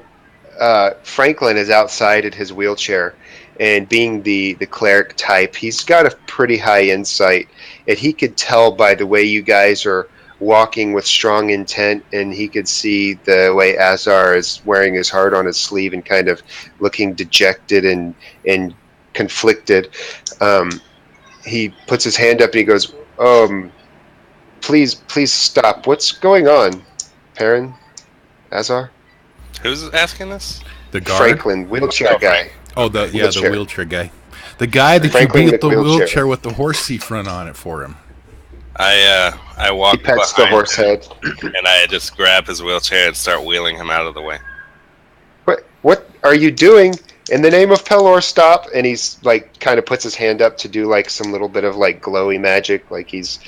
Speaker 2: Franklin is outside at his wheelchair, and being the cleric type, he's got a pretty high insight, and he could tell by the way you guys are walking with strong intent, and he could see the way Azar is wearing his heart on his sleeve and kind of looking dejected and conflicted. He puts his hand up and he goes, Please stop. What's going on, Perrin? Azar?
Speaker 1: Who's asking this?
Speaker 3: The guard?
Speaker 2: Franklin, wheelchair guy.
Speaker 3: Oh, the
Speaker 2: Wheelchair.
Speaker 3: wheelchair guy. The guy that
Speaker 2: Franklin
Speaker 3: you beat the
Speaker 2: wheelchair.
Speaker 3: wheelchair with the horsey front on it for him.
Speaker 1: I walk
Speaker 2: He pets the
Speaker 1: behind
Speaker 2: horse
Speaker 1: him,
Speaker 2: head.
Speaker 1: and I just grab his wheelchair and start wheeling him out of the way.
Speaker 2: What are you doing? In the name of Pelor, stop! And he's kind of puts his hand up to do some little bit of glowy magic, like he's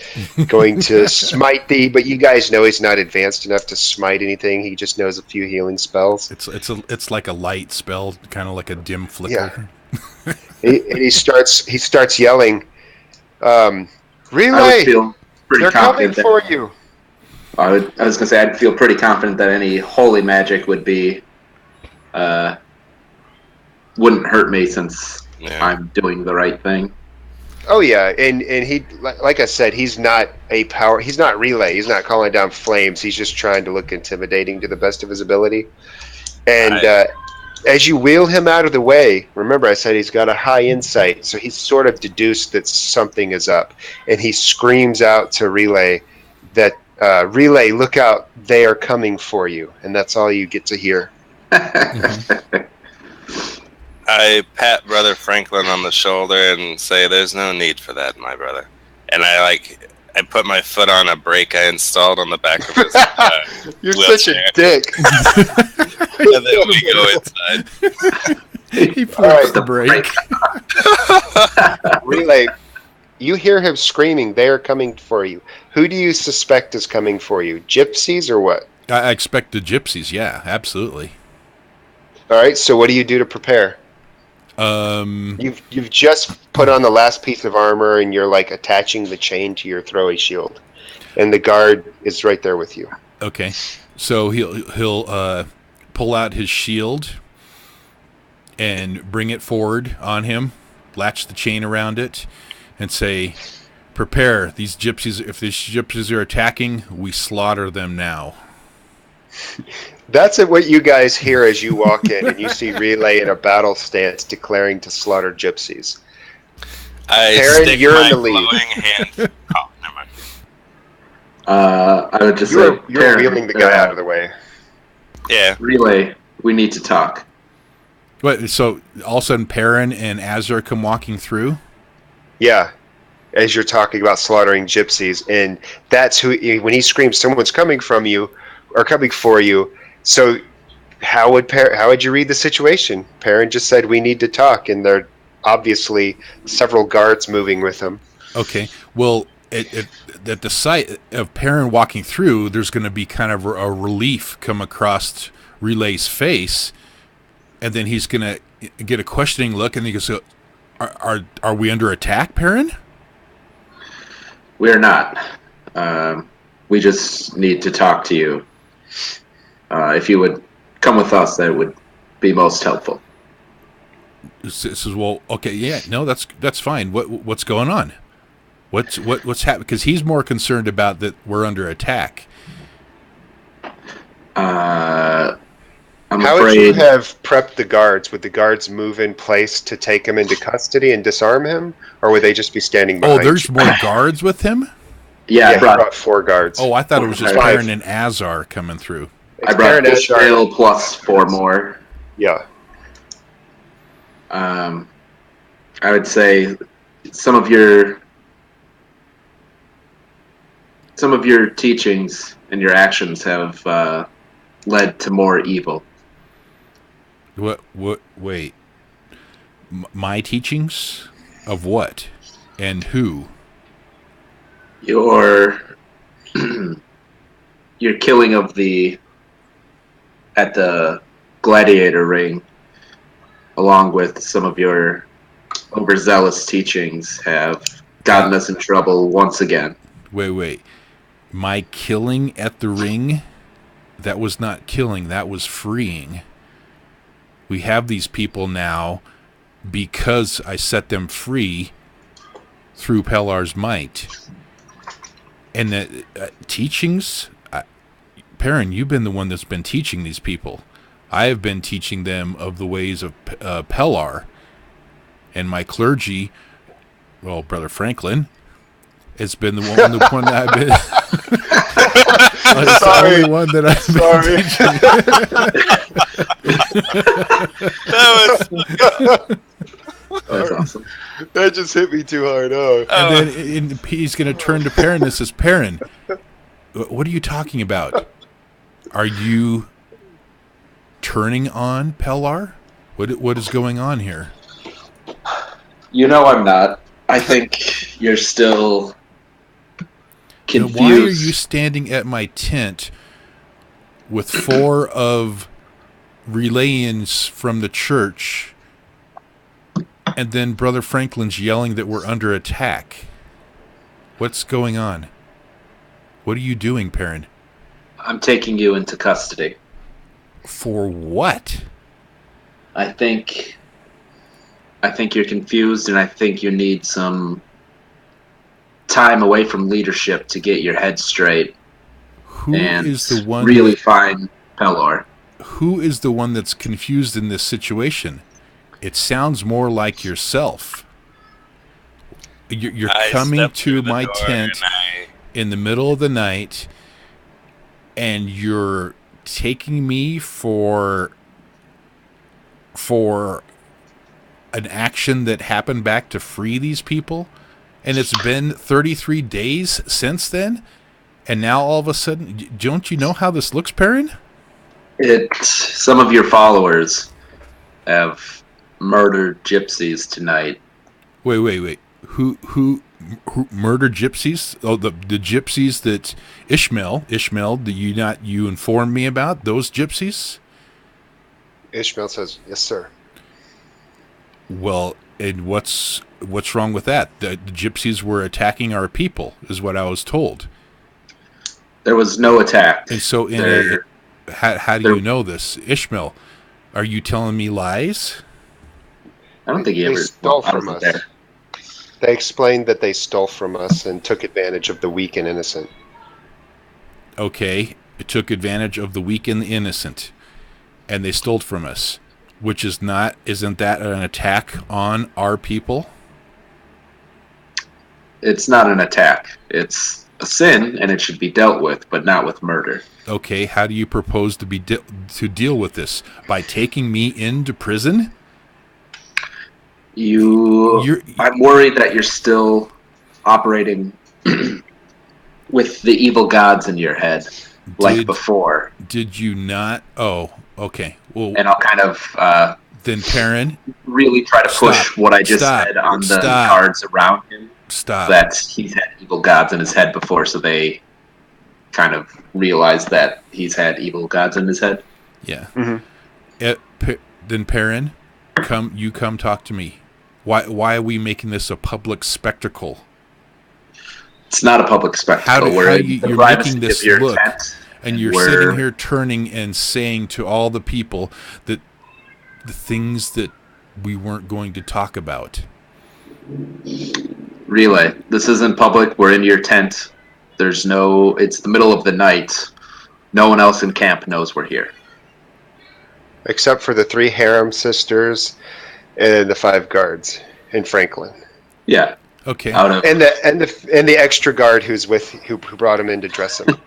Speaker 2: going to smite thee. But you guys know he's not advanced enough to smite anything. He just knows a few healing spells.
Speaker 3: It's like a light spell, kind of like a dim flicker.
Speaker 2: Yeah. he starts yelling, "Relay! They're coming for you!"
Speaker 5: I was going to say, I'd feel pretty confident that any holy magic would be, wouldn't hurt me since I'm doing the right thing.
Speaker 2: Oh yeah, and he, like I said, he's not Relay. He's not calling down flames. He's just trying to look intimidating to the best of his ability. And as you wheel him out of the way, remember I said he's got a high insight, so he's sort of deduced that something is up, and he screams out to Relay, that relay, look out, they are coming for you, and that's all you get to hear.
Speaker 1: I pat Brother Franklin on the shoulder and say, "There's no need for that, my brother." And I put my foot on a brake I installed on the back of his
Speaker 2: You're
Speaker 1: wheelchair.
Speaker 2: such a dick.
Speaker 1: And then we go inside.
Speaker 3: He flips the brake.
Speaker 2: Relay, you hear him screaming, they are coming for you. Who do you suspect is coming for you? Gypsies or what?
Speaker 3: I expect the gypsies, yeah, absolutely.
Speaker 2: All right, so what do you do to prepare? You've just put on the last piece of armor and you're like attaching the chain to your throwy shield, and the guard is right there with you.
Speaker 3: Okay, so he'll pull out his shield and bring it forward on him, latch the chain around it, and say, "Prepare these gypsies. If these gypsies are attacking, we slaughter them now."
Speaker 2: That's what you guys hear as you walk in and you see Relay in a battle stance declaring to slaughter gypsies. Perrin,
Speaker 1: Stick
Speaker 2: you're
Speaker 1: my
Speaker 2: in the lead.
Speaker 1: glowing hand. Oh, never mind.
Speaker 5: I would just
Speaker 2: You're
Speaker 5: say,
Speaker 2: wheeling the guy out of the way.
Speaker 1: Yeah.
Speaker 5: Relay, we need to talk.
Speaker 3: But so all of a sudden, Perrin and Azar come walking through.
Speaker 2: Yeah, as you're talking about slaughtering gypsies, and that's who. When he screams, "Someone's coming from you," or coming for you. So, how would you read the situation? Perrin just said we need to talk, and there are obviously several guards moving with him.
Speaker 3: Okay, well, at the sight of Perrin walking through, there's going to be kind of a relief come across Relay's face, and then he's going to get a questioning look, and he goes, "Are we under attack, Perrin?"
Speaker 5: We're not. We just need to talk to you. If you would come with us, that would be most helpful.
Speaker 3: Says, "Well, okay, yeah, no, that's fine. What's going on? What's happening?" Because he's more concerned about that we're under attack.
Speaker 5: I'm
Speaker 2: How
Speaker 5: afraid.
Speaker 2: would you have prepped the guards? Would the guards move in place to take him into custody and disarm him, or would they just be standing behind?
Speaker 3: Oh, there's
Speaker 2: you?
Speaker 3: more guards with him?
Speaker 5: Yeah,
Speaker 2: Yeah,
Speaker 5: I brought,
Speaker 2: he brought 4 guards.
Speaker 3: Oh, I thought it was just
Speaker 2: Five.
Speaker 3: Perrin and Azar coming through.
Speaker 2: It's
Speaker 5: I brought
Speaker 2: Perrin, Azar.
Speaker 5: Fishtail plus 4 more.
Speaker 2: Yeah.
Speaker 5: I would say some of your teachings and your actions have led to more evil.
Speaker 3: What? Wait. My teachings of what? And who?
Speaker 5: Your your killing of at the gladiator ring, along with some of your overzealous teachings, have gotten us in trouble once again.
Speaker 3: Wait. My killing at the ring? That was not killing, that was freeing. We have these people now because I set them free through Pellar's might. And the teachings, Perrin, you've been the one that's been teaching these people. I have been teaching them of the ways of Pellar. And my clergy, well, Brother Franklin, has been the one that I've been... It's the only one that I've been teaching.
Speaker 5: That's awesome.
Speaker 2: That just hit me too hard. Oh.
Speaker 3: And then he's going to turn to Perrin and says, "Perrin, what are you talking about? Are you turning on Pellar? What is going on here?"
Speaker 5: You know I'm not. I think you're still confused.
Speaker 3: Why are you standing at my tent with 4 of Relayans from the church, and then Brother Franklin's yelling that we're under attack? What's going on? What are you doing, Perrin?
Speaker 5: I'm taking you into custody.
Speaker 3: For what?
Speaker 5: I think you're confused, and I think you need some time away from leadership to get your head straight.
Speaker 3: Who
Speaker 5: and
Speaker 3: is the one
Speaker 5: really find Pellar?
Speaker 3: Who is the one that's confused in this situation? It sounds more like yourself. You're
Speaker 1: I
Speaker 3: coming
Speaker 1: stepped
Speaker 3: to
Speaker 1: through the
Speaker 3: my
Speaker 1: door
Speaker 3: tent
Speaker 1: and
Speaker 3: in the middle of the night, and you're taking me for an action that happened back to free these people, and it's been 33 days since then, and now all of a sudden, don't you know how this looks, Perrin?
Speaker 5: Some of your followers have murdered gypsies tonight.
Speaker 3: Wait. Who murdered gypsies? Oh, the gypsies that Ishmael, did you informed me about those gypsies?
Speaker 2: Ishmael says, "Yes, sir."
Speaker 3: Well, and what's wrong with that? The gypsies were attacking our people, is what I was told.
Speaker 5: There was no attack.
Speaker 3: And so, how do you know this, Ishmael? Are you telling me lies?
Speaker 5: I don't think he
Speaker 2: They
Speaker 5: ever
Speaker 2: stole
Speaker 5: I
Speaker 2: from
Speaker 5: wasn't
Speaker 2: us.
Speaker 5: there.
Speaker 2: They explained that they stole from us and took advantage of the weak and innocent.
Speaker 3: Okay, it took advantage of the weak and the innocent, and they stole from us, isn't that an attack on our people?
Speaker 5: It's not an attack. It's a sin, and it should be dealt with, but not with murder.
Speaker 3: Okay, how do you propose to deal with this? By taking me into prison?
Speaker 5: I'm worried that you're still operating with the evil gods in your head, like before.
Speaker 3: Did you not? Oh, okay. Well,
Speaker 5: and I'll kind of
Speaker 3: then Perrin
Speaker 5: really try to push what I just said on the guards around him. That he's had evil gods in his head before, so they kind of realize that he's had evil gods in his head.
Speaker 3: Yeah. Mm-hmm. Then Perrin, come talk to me. Why are we making this a public spectacle?
Speaker 5: It's not a public spectacle.
Speaker 3: You're making this look, and you're sitting here turning and saying to all the people that the things that we weren't going to talk about.
Speaker 5: Relay, this isn't public. We're in your tent. It's the middle of the night. No one else in camp knows we're here.
Speaker 2: Except for the 3 harem sisters and the 5 guards in Franklin.
Speaker 5: Yeah.
Speaker 3: Okay.
Speaker 2: And the extra guard who brought him in to dress him.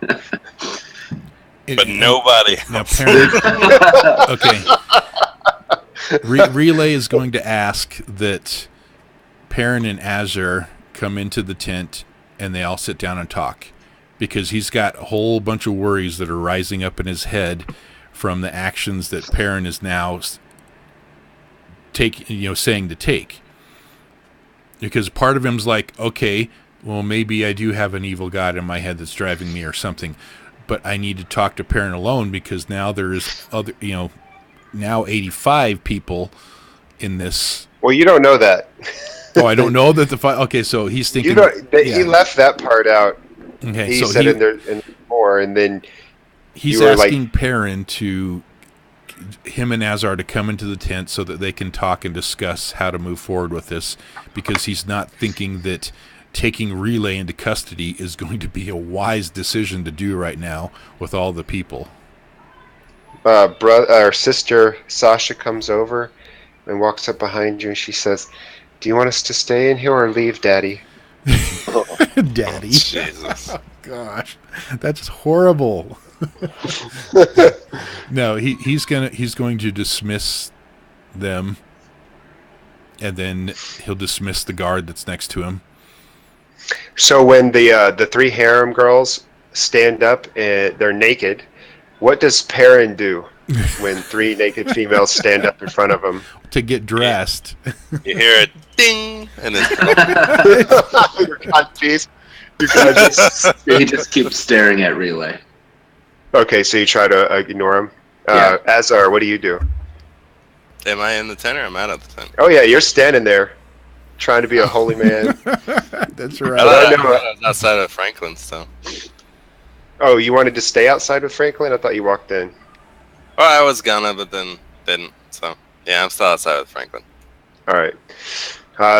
Speaker 1: But nobody.
Speaker 3: Now, okay. Relay is going to ask that Perrin and Azure come into the tent and they all sit down and talk, because he's got a whole bunch of worries that are rising up in his head from the actions that Perrin is now saying to take. Because part of him's like, okay, well, maybe I do have an evil god in my head that's driving me or something, but I need to talk to Perrin alone, because now there's now 85 people in this.
Speaker 2: Well, you don't know that.
Speaker 3: Oh, I don't know that the five. Okay, so he's thinking.
Speaker 2: He left that part out.
Speaker 3: Okay,
Speaker 2: he
Speaker 3: so
Speaker 2: said in there more, and then
Speaker 3: he's asking Perrin him and Azar to come into the tent so that they can talk and discuss how to move forward with this, because he's not thinking that taking Relay into custody is going to be a wise decision to do right now with all the people.
Speaker 2: Our sister Sasha comes over and walks up behind you, and she says, "Do you want us to stay in here or leave, Daddy?"
Speaker 3: Daddy.
Speaker 1: Jesus.
Speaker 3: Oh, gosh, that's horrible. No, he's going to dismiss them, and then he'll dismiss the guard that's next to him.
Speaker 2: So when the 3 harem girls stand up and they're naked, what does Perrin do when 3 naked females stand up in front of him?
Speaker 3: To get dressed.
Speaker 1: You hear a ding, and it's
Speaker 2: Your godpiece.
Speaker 5: He just keeps staring at Relay.
Speaker 2: Okay, so you try to ignore him.
Speaker 5: Yeah.
Speaker 2: Azar, what do you do?
Speaker 1: Am I in the tent or am I out of the tent?
Speaker 2: Oh yeah, you're standing there, trying to be a holy man.
Speaker 3: That's
Speaker 1: I
Speaker 3: right.
Speaker 1: thought I was outside of Franklin, so.
Speaker 2: Oh, you wanted to stay outside with Franklin? I thought you walked in.
Speaker 1: Well, I was gonna, but then didn't. So yeah, I'm still outside with Franklin.
Speaker 2: All right.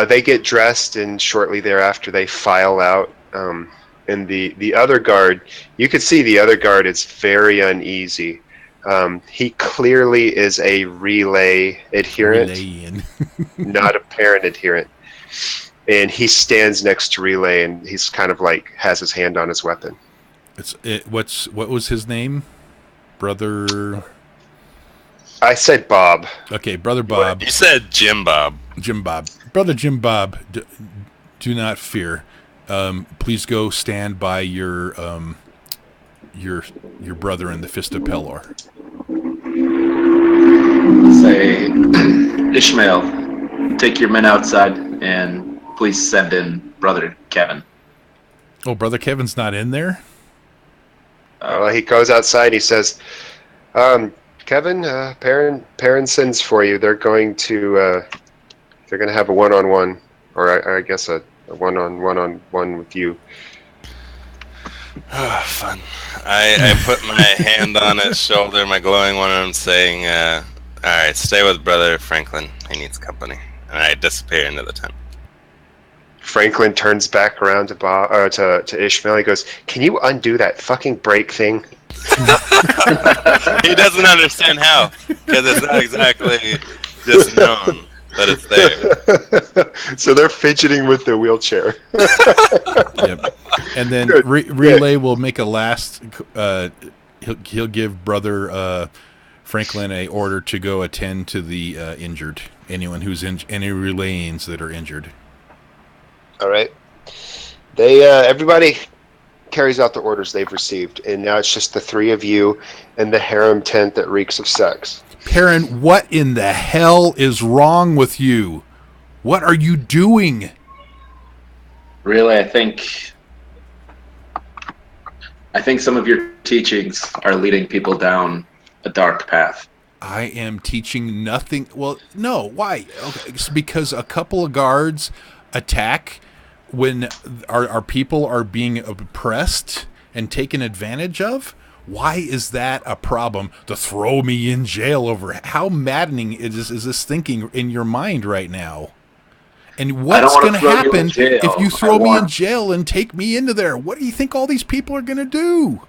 Speaker 2: They get dressed, and shortly thereafter they file out. And the other guard, you could see the other guard is very uneasy. He clearly is a Relay adherent, not a Perrin adherent. and he stands next to Relay, and he's kind of like has his hand on his weapon.
Speaker 3: What was his name? Brother.
Speaker 2: I said Bob.
Speaker 3: Okay, Brother Bob.
Speaker 1: You said Jim Bob.
Speaker 3: Jim Bob. Brother Jim Bob, do not fear. Please go stand by your brother in the Fist of Pelor.
Speaker 5: Say, Ishmael, take your men outside and please send in Brother Kevin.
Speaker 3: Oh, Brother Kevin's not in there?
Speaker 2: He goes outside. And he says, "Kevin, Perrin sends for you. They're going to have a one-on-one, or I guess a one-on-one with you."
Speaker 1: Oh, fun. I put my hand on his shoulder, my glowing one, and I'm saying, "All right, stay with Brother Franklin. He needs company." And I disappear into the tent.
Speaker 2: Franklin turns back around to Bob, to Ishmael. He goes, "Can you undo that fucking brake thing?"
Speaker 1: He doesn't understand how, because it's not exactly just known, but it's there.
Speaker 2: So they're fidgeting with the wheelchair.
Speaker 3: Yep. And then Relay will make a last. He'll give Brother Franklin a order to go attend to the injured. Anyone who's any Relays that are injured.
Speaker 2: All right. They everybody carries out the orders they've received, and now it's just the three of you and the harem tent that reeks of sex.
Speaker 3: Perrin, what in the hell is wrong with you? What are you doing?
Speaker 5: Really, I think some of your teachings are leading people down a dark path.
Speaker 3: I am teaching nothing. Well, no. Why? Okay, it's because a couple of guards attack when our people are being oppressed and taken advantage of. Why is that a problem to throw me in jail over? How maddening is this thinking in your mind right now? And what's going to happen if you throw me in jail and take me into there? What do you think all these people are going to do?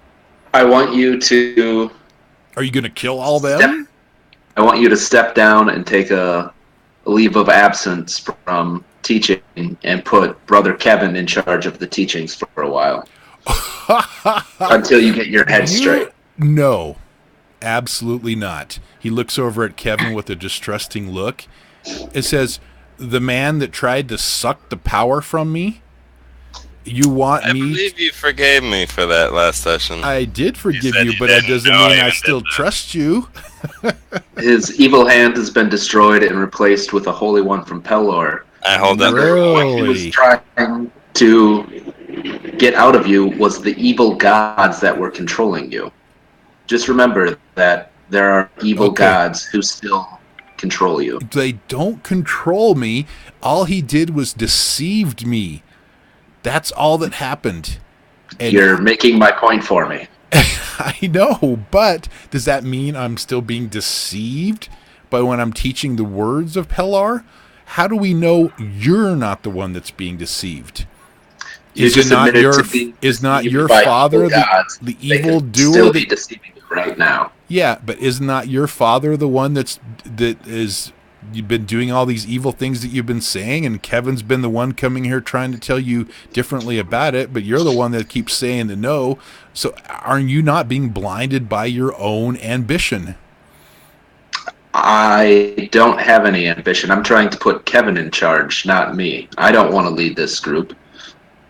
Speaker 5: I want you to...
Speaker 3: Are you going to kill all them?
Speaker 5: I want you to step down and take a leave of absence from teaching and put Brother Kevin in charge of the teachings for a while. Until you get your head straight.
Speaker 3: No, absolutely not. He looks over at Kevin with a distrusting look. It says, "The man that tried to suck the power from me, you want me..."
Speaker 1: I believe you forgave me for that last session.
Speaker 3: I did forgive you, but that doesn't mean I still trust you.
Speaker 5: His evil hand has been destroyed and replaced with a holy one from Pelor.
Speaker 1: I hold that.
Speaker 5: What he was trying to get out of you was the evil gods that were controlling you. Just remember that there are evil gods who still control you.
Speaker 3: They don't control me. All he did was deceived me. That's all that happened. And
Speaker 5: you're making my point for me.
Speaker 3: I know, but does that mean I'm still being deceived by when I'm teaching the words of Pelor? How do we know you're not the one that's being deceived? Is not your father the evil doer?
Speaker 5: Still be deceiving you right now.
Speaker 3: Yeah, but is not your father the one you've been doing all these evil things that you've been saying, and Kevin's been the one coming here trying to tell you differently about it, but you're the one that keeps saying the no. So are you not being blinded by your own ambition?
Speaker 5: I don't have any ambition. I'm trying to put Kevin in charge, not me. I don't want to lead this group.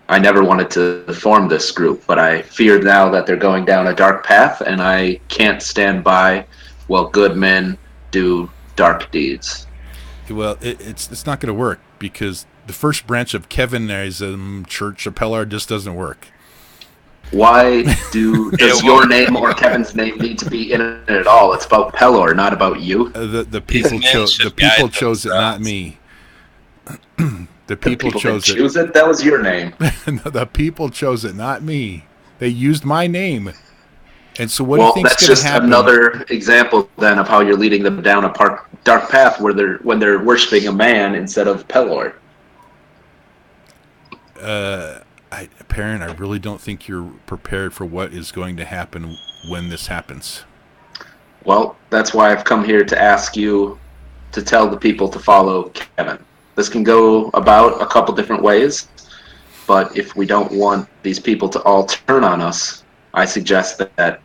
Speaker 5: I never wanted to form this group, but I fear now that they're going down a dark path, and I can't stand by while good men do dark deeds.
Speaker 3: Well, it's not going to work, because the first branch of Kevinism, Church of Pelor, just doesn't work.
Speaker 5: Why does your name or Kevin's name need to be in it at all? It's about Pelor, not about you.
Speaker 3: The people chose it, not me. The people chose it.
Speaker 5: Choose it. That was your name.
Speaker 3: The people chose it, not me. They used my name. And so what do you think's going to happen?
Speaker 5: That's just another example then of how you're leading them down a dark path when they're worshiping a man instead of Pelor.
Speaker 3: Perrin, I really don't think you're prepared for what is going to happen when this happens.
Speaker 5: Well, that's why I've come here to ask you to tell the people to follow Kevin. This can go about a couple different ways, but if we don't want these people to all turn on us, I suggest that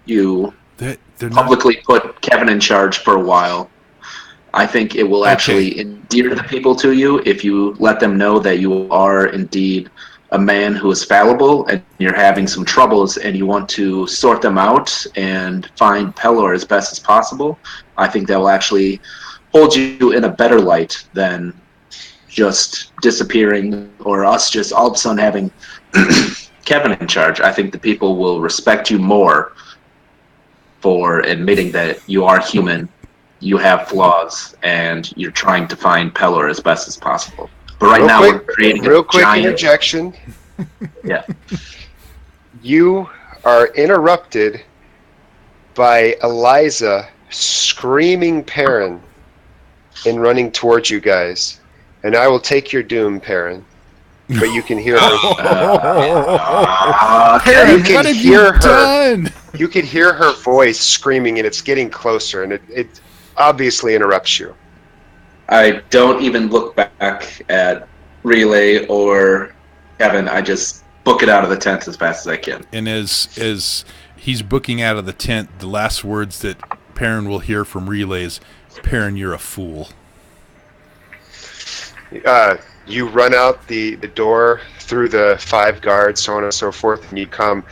Speaker 5: you
Speaker 3: They're not.
Speaker 5: publicly put Kevin in charge for a while. I think it will actually endear the people to you if you let them know that you are indeed a man who is fallible and you're having some troubles and you want to sort them out and find Pelor as best as possible. I think that will actually hold you in a better light than just disappearing or us just all of a sudden having Kevin in charge. I think the people will respect you more for admitting that you are human, you have flaws, and you're trying to find Pelor as best as possible. But right now we're creating a
Speaker 2: quick
Speaker 5: giant...
Speaker 2: interjection.
Speaker 5: Yeah.
Speaker 2: You are interrupted by Eliza screaming Perrin and running towards you guys. And I will take your doom, Perrin. But you can hear her.
Speaker 3: Perrin,
Speaker 2: you can
Speaker 3: what have
Speaker 2: hear
Speaker 3: you
Speaker 2: her.
Speaker 3: done?
Speaker 2: You can hear her voice screaming, and it's getting closer, and it obviously interrupts you.
Speaker 5: I don't even look back at Relay or Kevin. I just book it out of the tent as fast as I can.
Speaker 3: And as he's booking out of the tent, the last words that Perrin will hear from Relay is, "Perrin, you're a fool."
Speaker 2: You run out the door through the 5 guards, so on and so forth, and you come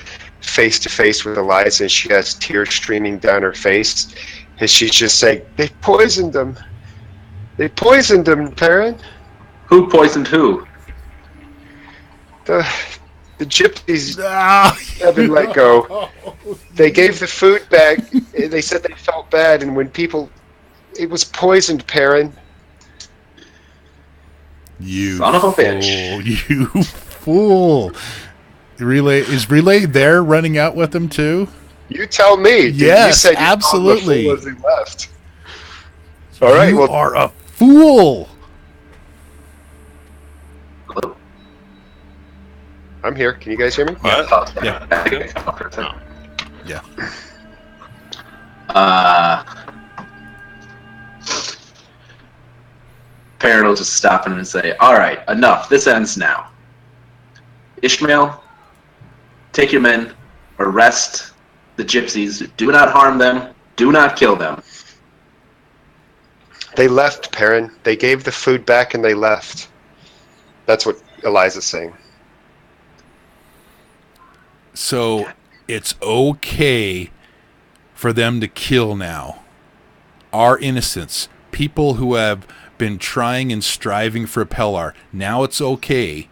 Speaker 2: face to face with Eliza, and she has tears streaming down her face, and she's just saying, "They poisoned them. They poisoned them, Perrin."
Speaker 5: Who poisoned who?
Speaker 2: The gypsies have been let go. They gave the food back. They said they felt bad, and when people... It was poisoned, Perrin.
Speaker 3: You
Speaker 5: Son of a
Speaker 3: fool.
Speaker 5: bitch.
Speaker 3: You fool. Is Relay there running out with them too?
Speaker 2: You tell me.
Speaker 3: Yes,
Speaker 2: you said you
Speaker 3: absolutely.
Speaker 2: called him a fool as he left. All right,
Speaker 3: You
Speaker 2: well,
Speaker 3: are a fool.
Speaker 5: Hello?
Speaker 2: I'm here. Can you guys hear me?
Speaker 1: What?
Speaker 3: Yeah.
Speaker 5: I think I cut off for a second.
Speaker 3: Yeah.
Speaker 5: Perrin will just stop him and say, "All right, enough. This ends now. Ishmael, take your men, arrest the gypsies. Do not harm them. Do not kill them."
Speaker 2: They left, Perrin. They gave the food back and they left. That's what Eliza's saying.
Speaker 3: So it's okay for them to kill now. Our innocents, people who have been trying and striving for a Pellar. Now it's okay,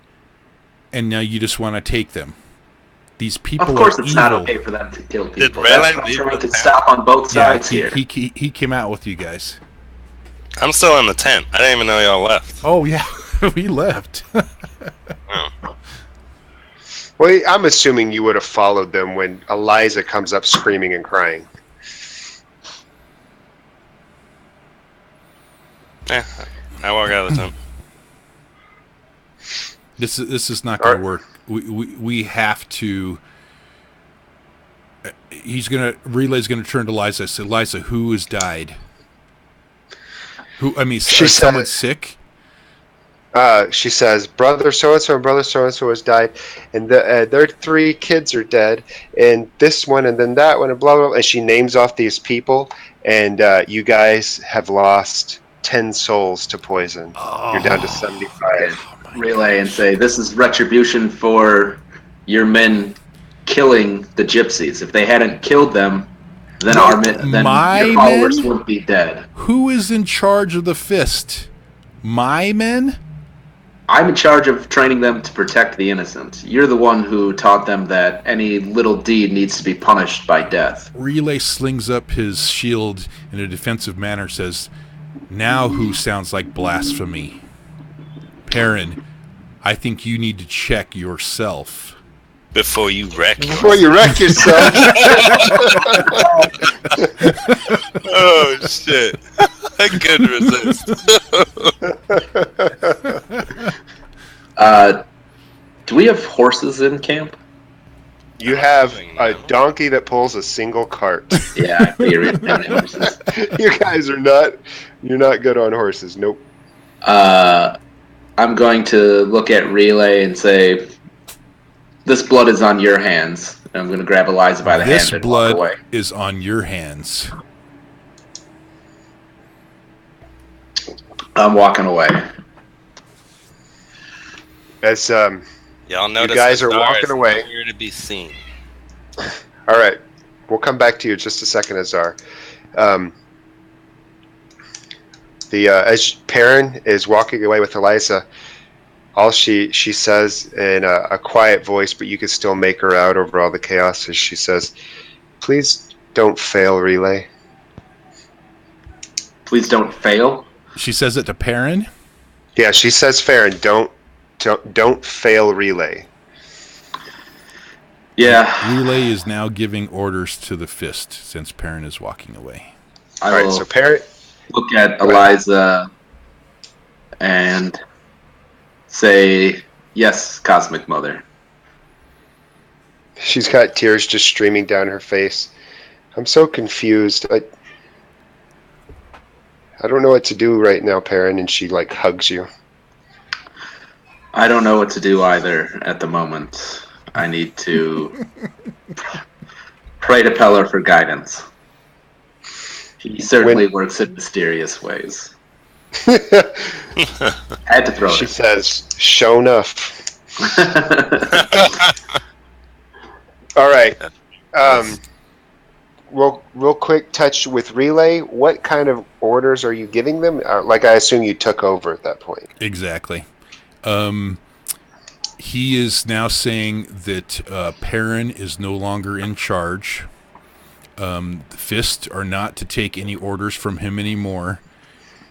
Speaker 3: and now you just want to take them. These people
Speaker 5: Of course,
Speaker 3: are
Speaker 5: it's
Speaker 3: evil.
Speaker 5: not okay for them to kill people.
Speaker 1: Relay
Speaker 5: That's what I'm
Speaker 1: leave
Speaker 5: trying
Speaker 1: the
Speaker 5: to
Speaker 1: town?
Speaker 5: stop on both
Speaker 3: Yeah,
Speaker 5: sides here.
Speaker 3: he came out with you guys.
Speaker 1: I'm still in the tent. I didn't even know y'all left.
Speaker 3: Oh yeah, we left.
Speaker 1: Oh.
Speaker 2: Well, I'm assuming you would have followed them when Eliza comes up screaming and crying.
Speaker 1: Yeah, I walk out of the tent.
Speaker 3: This is not going to
Speaker 2: Alright.
Speaker 3: work. We have to. Relay's going to turn to Liza. Say, Liza, who has died? Who? I mean,
Speaker 2: She
Speaker 3: is someone
Speaker 2: said-
Speaker 3: sick?
Speaker 2: She says, "Brother so-and-so and brother so-and-so has died, and their 3 kids are dead, and this one, and then that one, and blah, blah, blah." And she names off these people, and you guys have lost 10 souls to poison. You're down to 75.
Speaker 5: Relay and say, "This is retribution for your men killing the gypsies. If they hadn't killed them, then
Speaker 3: My
Speaker 5: your followers
Speaker 3: men?
Speaker 5: wouldn't be dead.
Speaker 3: Who is in charge of the fist? My men?
Speaker 5: I'm in charge of training them to protect the innocent. You're the one who taught them that any little deed needs to be punished by death."
Speaker 3: Relay slings up his shield in a defensive manner, says, "Now who sounds like blasphemy? Perrin, I think you need to check yourself."
Speaker 1: Before you wreck.
Speaker 2: Before you wreck yourself.
Speaker 1: Oh shit! I couldn't resist.
Speaker 5: Do we have horses in camp?
Speaker 2: You have a donkey that pulls a single cart.
Speaker 5: Yeah, I figured we didn't have any horses.
Speaker 2: You guys are not. You're not good on horses. Nope.
Speaker 5: I'm going to look at Relay and say, "This blood is on your hands." And I'm going to grab Eliza by the
Speaker 3: This
Speaker 5: hand and walk away.
Speaker 3: blood is on your hands.
Speaker 5: I'm walking away.
Speaker 2: As
Speaker 1: Y'all notice
Speaker 2: guys
Speaker 1: the
Speaker 2: are
Speaker 1: star
Speaker 2: walking
Speaker 1: is
Speaker 2: away.
Speaker 1: nowhere to be seen.
Speaker 2: all right, we'll come back to you in just a second, Azar. As Perrin is walking away with Eliza, all she says in a quiet voice, but you can still make her out over all the chaos, is she says, "Please don't fail, Relay."
Speaker 5: Please don't fail.
Speaker 3: She says it to Perrin.
Speaker 2: Yeah, she says, "Perrin, don't fail, Relay."
Speaker 5: Yeah.
Speaker 3: Relay is now giving orders to the fist since Perrin is walking away.
Speaker 5: I
Speaker 2: All right,
Speaker 5: will
Speaker 2: so Perrin.
Speaker 5: look at Eliza and say, "Yes, Cosmic Mother."
Speaker 2: She's got tears just streaming down her face. I'm so confused. I don't know what to do right now, Perrin, and she like hugs you.
Speaker 5: I don't know what to do either at the moment. I need to pray to Peller for guidance. He certainly works in mysterious ways. Had to throw
Speaker 2: She
Speaker 5: it.
Speaker 2: says, "Show enough." All right. Real quick touch with Relay. What kind of orders are you giving them? Like, I assume you took over at that point.
Speaker 3: Exactly. He is now saying that Perrin is no longer in charge. The Fist are not to take any orders from him anymore.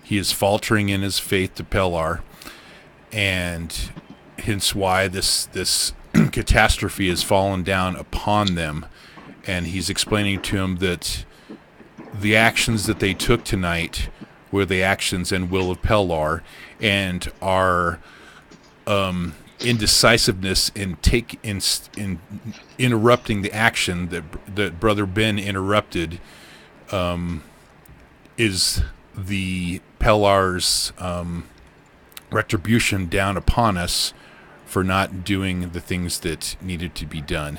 Speaker 3: He is faltering in his faith to Pellar, and hence why this catastrophe has fallen down upon them. And he's explaining to him that the actions that they took tonight were the actions and will of Pellar, and our indecisiveness in interrupting the action that Brother Ben interrupted is the Pellar's retribution down upon us for not doing the things that needed to be done.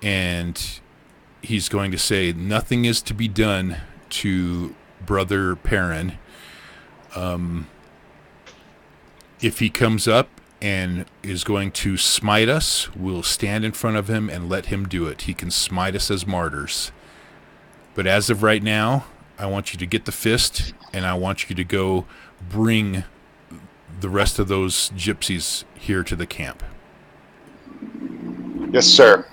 Speaker 3: And he's going to say nothing is to be done to Brother Perrin. If he comes up and is going to smite us, we'll stand in front of him and let him do it. He can smite us as martyrs. But as of right now, I want you to get the fist, and I want you to go bring the rest of those gypsies here to the camp.
Speaker 2: Yes, sir.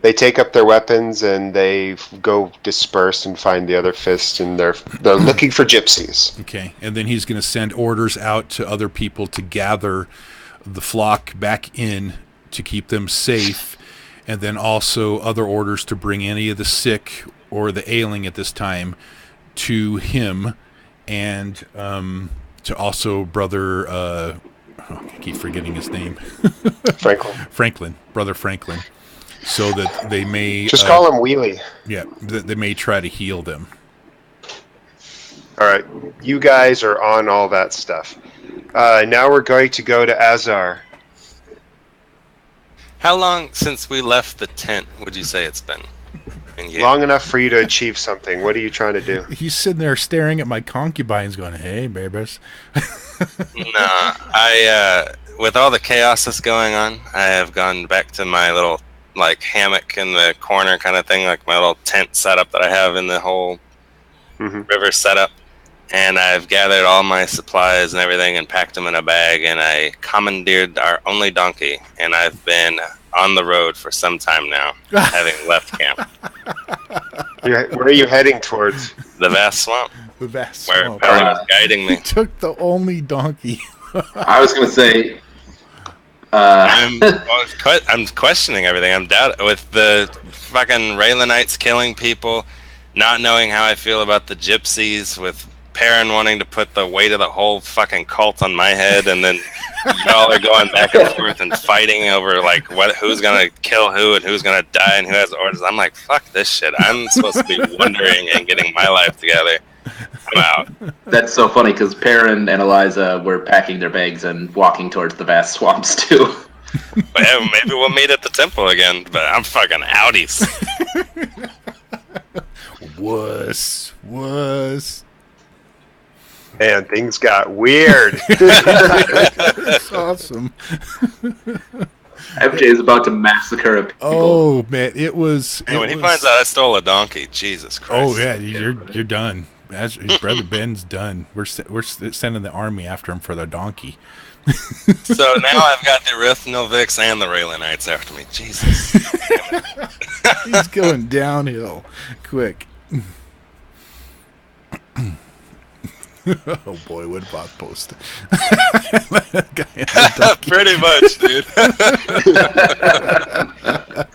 Speaker 2: They take up their weapons and they go disperse and find the other fists, and they're looking for gypsies.
Speaker 3: Okay, and then he's going to send orders out to other people to gather the flock back in to keep them safe, and then also other orders to bring any of the sick or the ailing at this time to him, and to also Brother I keep forgetting his name. Brother Franklin, so that they may
Speaker 2: just call him Wheelie.
Speaker 3: Yeah, that they may try to heal them.
Speaker 2: All right, you guys are on all that stuff. Now we're going to go to Azar.
Speaker 1: How long since we left the tent would you say it's been?
Speaker 2: Long enough for you to achieve something. What are you trying to do?
Speaker 3: He's sitting there staring at my concubines going, "Hey, babies."
Speaker 1: Nah, with all the chaos that's going on, I have gone back to my little hammock in the corner kind of thing, like my little tent setup that I have in the whole river setup. And I've gathered all my supplies and everything and packed them in a bag, and I commandeered our only donkey, and I've been on the road for some time now, having left camp.
Speaker 2: Where are you heading towards?
Speaker 1: The vast swamp.
Speaker 3: The vast
Speaker 1: where
Speaker 3: swamp.
Speaker 1: Pellar was guiding me.
Speaker 3: He took the only donkey.
Speaker 5: I was going to say...
Speaker 1: I'm questioning everything. I'm doubting with the fucking Raylanites killing people, not knowing how I feel about the gypsies, with Perrin wanting to put the weight of the whole fucking cult on my head, and then y'all are going back and forth and fighting over who's gonna kill who and who's gonna die and who has orders. I'm like, fuck this shit. I'm supposed to be wondering and getting my life together. Wow.
Speaker 5: That's so funny because Perrin and Eliza were packing their bags and walking towards the vast swamps too.
Speaker 1: Well, maybe we'll meet at the temple again, but I'm fucking outies.
Speaker 3: Wuss.
Speaker 2: And things got weird.
Speaker 3: That's awesome.
Speaker 5: FJ is about to massacre a people.
Speaker 3: Oh man, it was.
Speaker 1: And when he finds out I stole a donkey, Jesus Christ.
Speaker 3: Oh yeah, you're done. As his brother Ben's done. We're sending the army after him for the donkey.
Speaker 1: So now I've got the Rithnovix and the Raylanites after me. Jesus.
Speaker 3: He's going downhill quick. Oh boy, what Bob post?
Speaker 1: Pretty much, dude.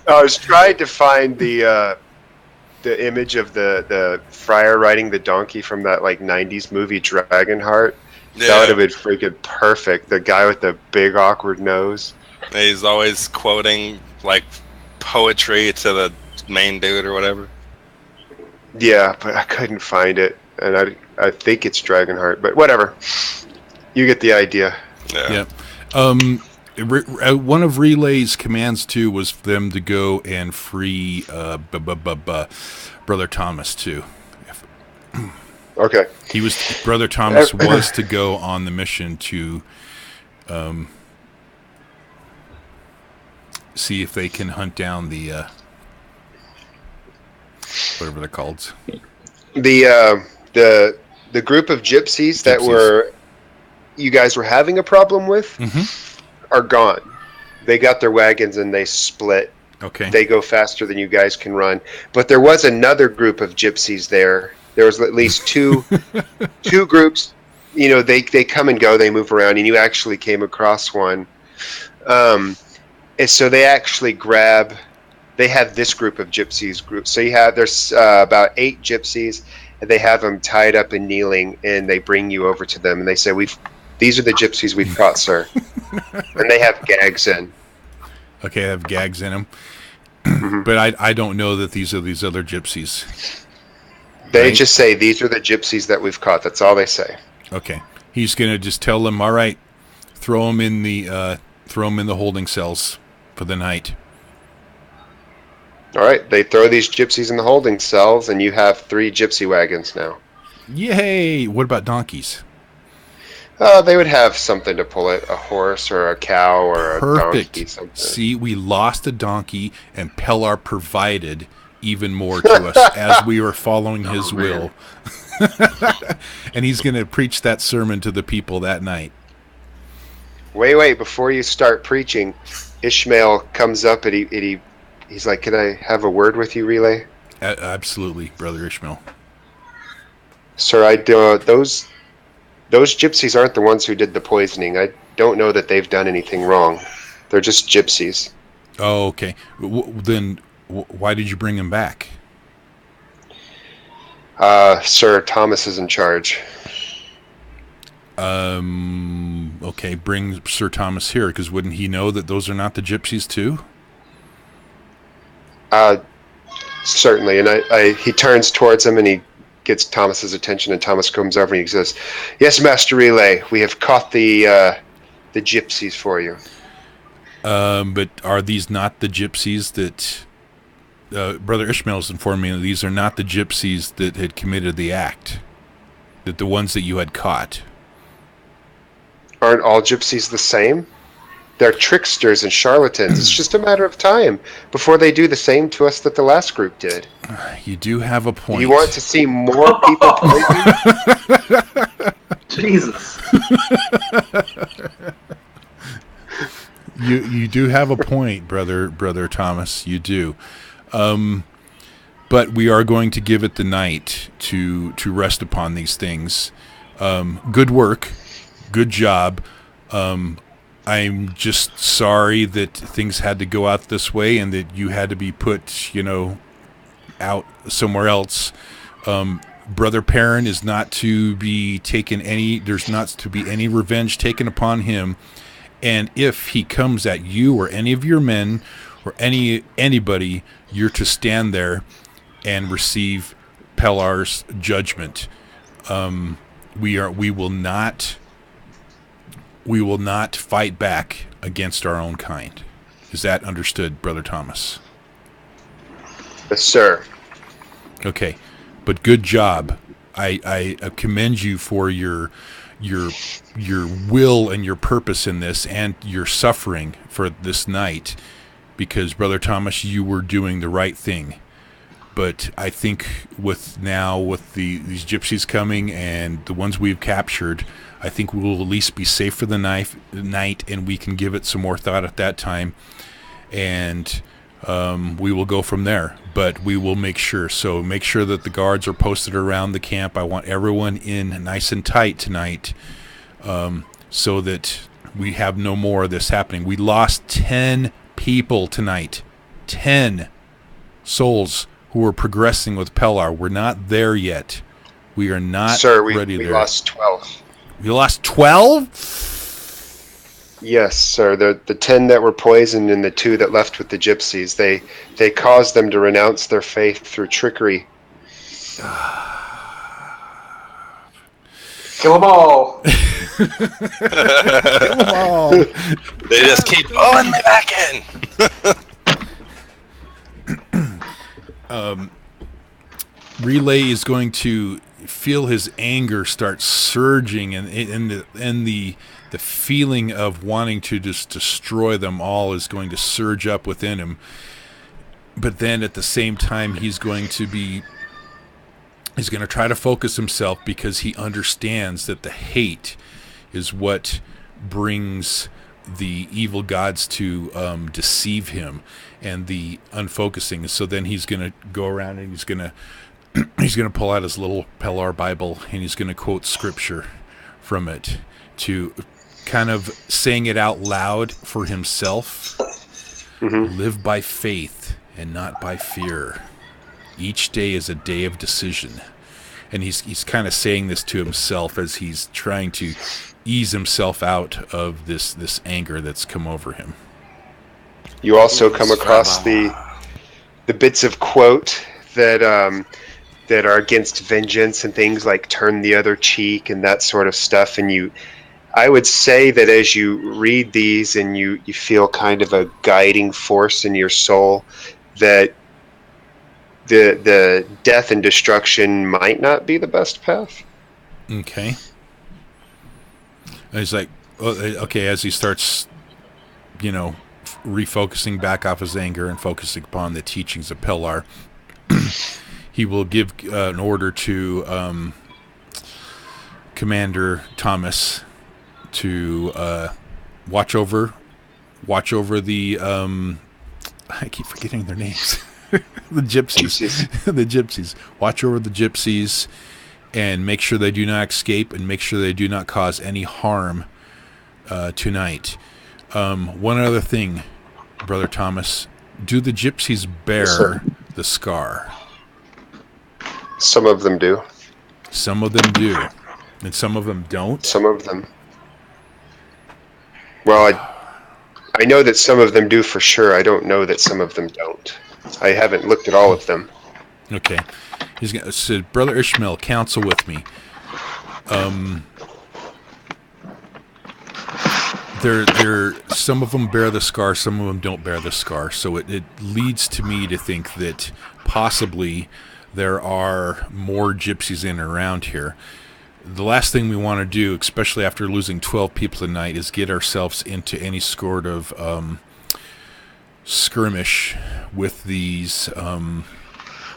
Speaker 2: I was trying to find the image of the friar riding the donkey from that like 90s movie Dragonheart. That would have been freaking perfect. The guy with the big awkward nose.
Speaker 1: He's always quoting like poetry to the main dude or whatever.
Speaker 2: Yeah, but I couldn't find it, and I think it's Dragonheart, but whatever. You get the idea.
Speaker 1: Yeah.
Speaker 3: One of Relay's commands too was for them to go and free Brother Thomas too.
Speaker 2: Okay.
Speaker 3: Brother Thomas was to go on the mission to see if they can hunt down the whatever they're called.
Speaker 2: The group of gypsies that you guys were having a problem with are gone. They got their wagons and they split.
Speaker 3: Okay.
Speaker 2: They go faster than you guys can run. But there was another group of gypsies there. There was at least two groups. You know, they come and go, they move around, and you actually came across one. And so they actually they have this group of gypsies group. So there's about 8 gypsies, and they have them tied up and kneeling, and they bring you over to them, and they say, these are the gypsies we've caught, sir. And they have gags in.
Speaker 3: Okay, I have gags in them. But I don't know that these are these other gypsies.
Speaker 2: They just say, these are the gypsies that we've caught. That's all they say.
Speaker 3: Okay. He's going to just tell them, all right, throw them in the holding cells for the night.
Speaker 2: All right. They throw these gypsies in the holding cells, and you have 3 gypsy wagons now.
Speaker 3: Yay! What about donkeys?
Speaker 2: They would have something to pull it, a horse or a cow or a donkey. Something.
Speaker 3: See, we lost a donkey, and Pellar provided even more to us as we were following his will. And he's going to preach that sermon to the people that night.
Speaker 2: Wait, before you start preaching, Ishmael comes up and he's like, can I have a word with you, Relay?
Speaker 3: Absolutely, Brother Ishmael.
Speaker 2: Sir, those gypsies aren't the ones who did the poisoning. I don't know that they've done anything wrong. They're just gypsies.
Speaker 3: Oh, okay. Then why did you bring him back?
Speaker 2: Sir, Thomas is in charge.
Speaker 3: Okay, bring Sir Thomas here, because wouldn't he know that those are not the gypsies too?
Speaker 2: Certainly. And he turns towards him and he gets Thomas's attention, and Thomas comes over and he says, yes, Master Relay, we have caught the gypsies for you.
Speaker 3: But are these not the gypsies that Brother Ishmael's informed me that these are not the gypsies that had committed the act? That the ones that you had caught?
Speaker 2: Aren't all gypsies the same? They're tricksters and charlatans. It's just a matter of time before they do the same to us that the last group did.
Speaker 3: You do have a point.
Speaker 2: You want to see more people poisoned?
Speaker 5: Jesus.
Speaker 3: You do have a point, brother Thomas. You do. But we are going to give it the night to rest upon these things. Good work. Good job. I'm just sorry that things had to go out this way and that you had to be put, out somewhere else. Brother Perrin is not to be taken there's not to be any revenge taken upon him. And if he comes at you or any of your men or anybody, you're to stand there and receive Pellar's judgment. We will not fight back against our own kind. Is that understood, Brother Thomas?
Speaker 2: Yes, sir.
Speaker 3: Okay, but good job. I commend you for your will and your purpose in this, and your suffering for this night, because Brother Thomas, you were doing the right thing. But I think with these gypsies coming and the ones we've captured, I think we will at least be safe for the night, and we can give it some more thought at that time, and we will go from there. But we will make sure that the guards are posted around the camp. I want everyone in nice and tight tonight, so that we have no more of this happening. We lost 10 people tonight. 10 souls who were progressing with Pellar. We're not there yet. We are not ready there.
Speaker 2: We lost 12.
Speaker 3: You lost 12?
Speaker 2: Yes, sir. The 10 that were poisoned and the 2 that left with the gypsies. They caused them to renounce their faith through trickery.
Speaker 4: Kill them all.
Speaker 3: Kill them all.
Speaker 1: They just keep pulling me back in.
Speaker 3: Relay is going to feel his anger start surging, and the feeling of wanting to just destroy them all is going to surge up within him. But then at the same time, he's going to try to focus himself, because he understands that the hate is what brings the evil gods to deceive him, and the unfocusing. So then he's going to go around and he's going to pull out his little Pellar Bible, and he's going to quote scripture from it, to kind of saying it out loud for himself.
Speaker 2: Mm-hmm.
Speaker 3: Live by faith and not by fear. Each day is a day of decision. And he's kind of saying this to himself as he's trying to ease himself out of this anger that's come over him.
Speaker 2: You also come across the bits of quote that are against vengeance and things like turn the other cheek and that sort of stuff. And I would say that as you read these and you feel kind of a guiding force in your soul, that the death and destruction might not be the best path.
Speaker 3: Okay. And he's like, okay, as he starts, refocusing back off his anger and focusing upon the teachings of Pellar, he will give an order to Commander Thomas to watch over the I keep forgetting their names. The gypsies. The gypsies. Watch over the gypsies and make sure they do not escape, and make sure they do not cause any harm tonight. One other thing, Brother Thomas. Do the gypsies bear the scar?
Speaker 2: Some of them do.
Speaker 3: Some of them do. And some of them don't?
Speaker 2: Some of them. Well, I know that some of them do for sure. I don't know that some of them don't. I haven't looked at all of them.
Speaker 3: Okay. He's gonna say, Brother Ishmael, counsel with me. Some of them bear the scar, some of them don't bear the scar. So it leads to me to think that possibly there are more gypsies in and around here. The last thing we want to do, especially after losing 12 people tonight, is get ourselves into any sort of skirmish with these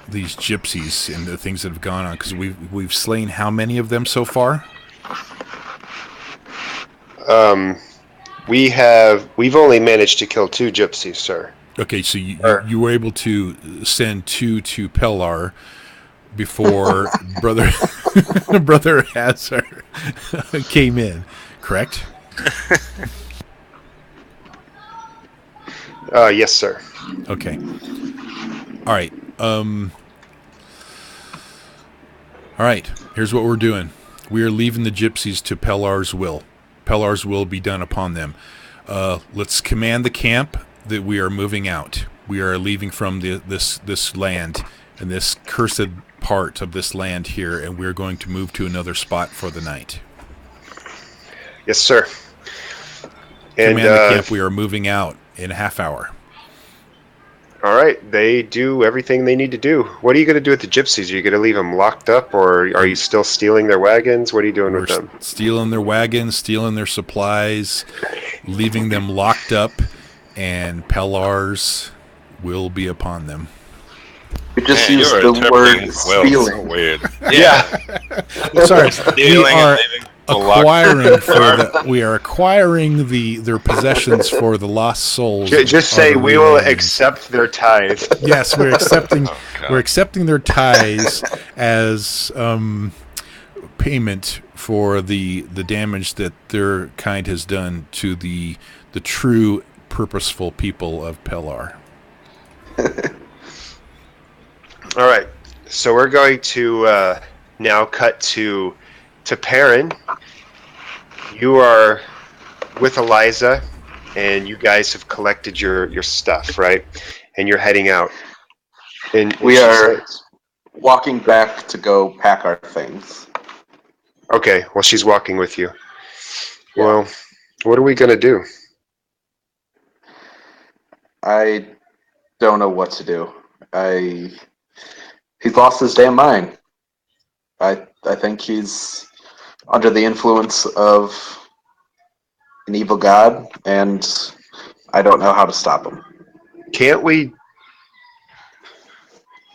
Speaker 3: gypsies and the things that have gone on, because we've slain how many of them so far?
Speaker 2: We've only managed to kill 2 gypsies, sir.
Speaker 3: Okay, so you were able to send 2 to Pellar before Brother Hazard came in, correct?
Speaker 2: Yes, sir.
Speaker 3: Okay. All right. All right. Here's what we're doing. We are leaving the gypsies to Pellar's will. Pellar's will be done upon them. Let's command the camp that we are moving out. We are leaving from this land and this cursed part of this land here, and we're going to move to another spot for the night.
Speaker 2: Yes, sir. And
Speaker 3: Command the camp, we are moving out in a half hour.
Speaker 2: all right, they do everything they need to do. What are you going to do with the gypsies? Are you going to leave them locked up, or are you still stealing their wagons? What are you doing with them?
Speaker 3: Stealing their wagons, stealing their supplies, leaving them locked up, and Pellars will be upon them.
Speaker 4: We just used the word stealing.
Speaker 1: So weird.
Speaker 3: Sorry, we are acquiring their possessions for the lost souls.
Speaker 2: Just say we will accept their tithe.
Speaker 3: Yes, we're accepting. We're accepting their tithes as payment for the damage that their kind has done to the true purposeful people of Pellar.
Speaker 2: All right, so we're going to now cut to Perrin. You are with Eliza, and you guys have collected your stuff, right? And you're heading out. And
Speaker 4: we are walking back to go pack our things.
Speaker 2: Okay, well, she's walking with you.
Speaker 4: Yeah.
Speaker 2: Well, what are we going to do?
Speaker 4: I don't know what to do. He's lost his damn mind. I think he's under the influence of an evil god, and I don't know how to stop him.
Speaker 2: Can't we...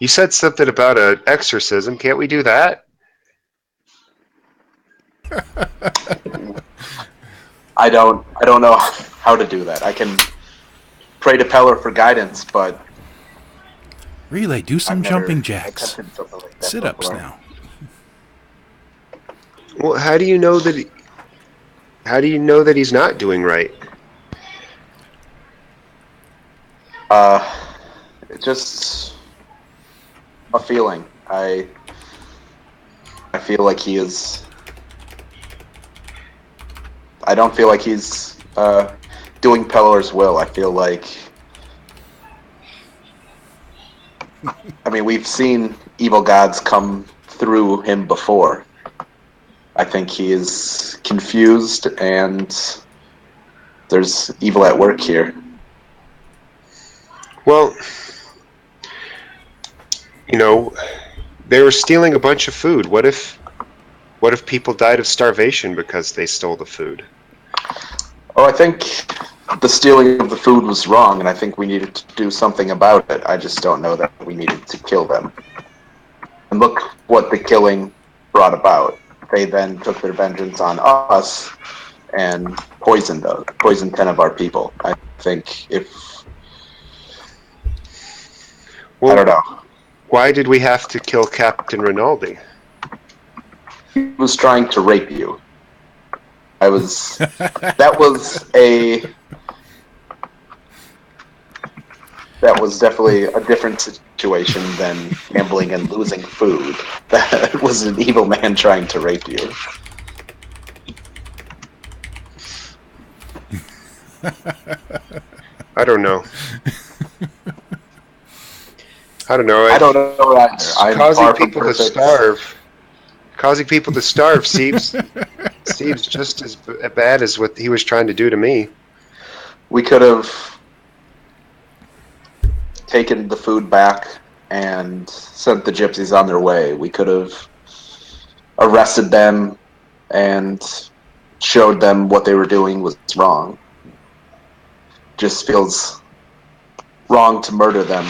Speaker 2: You said something about an exorcism. Can't we do that?
Speaker 4: I don't know how to do that. I can pray to Pellar for guidance, but...
Speaker 3: Relay, do some jumping jacks.
Speaker 4: Like
Speaker 3: Sit-ups now.
Speaker 2: Well, how do you know that he's not doing right?
Speaker 4: It's just a feeling. I feel like he is... I don't feel like he's doing Pellar's will. I feel like... I mean, we've seen evil gods come through him before. I think he is confused, and there's evil at work here.
Speaker 2: Well, you know, they were stealing a bunch of food. What if people died of starvation because they stole the food?
Speaker 4: Oh, I think the stealing of the food was wrong, and I think we needed to do something about it. I just don't know that we needed to kill them. And look what the killing brought about. They then took their vengeance on us and poisoned 10 of our people. I think
Speaker 2: Well,
Speaker 4: I don't know.
Speaker 2: Why did we have to kill Captain Rinaldi?
Speaker 4: He was trying to rape you. That was definitely a different situation than gambling and losing food. That was an evil man trying to rape you.
Speaker 2: I don't know. I don't know either. Causing people to starve seems just as bad as what he was trying to do to me.
Speaker 4: We could have taken the food back and sent the gypsies on their way. We could have arrested them and showed them what they were doing was wrong. Just feels wrong to murder them,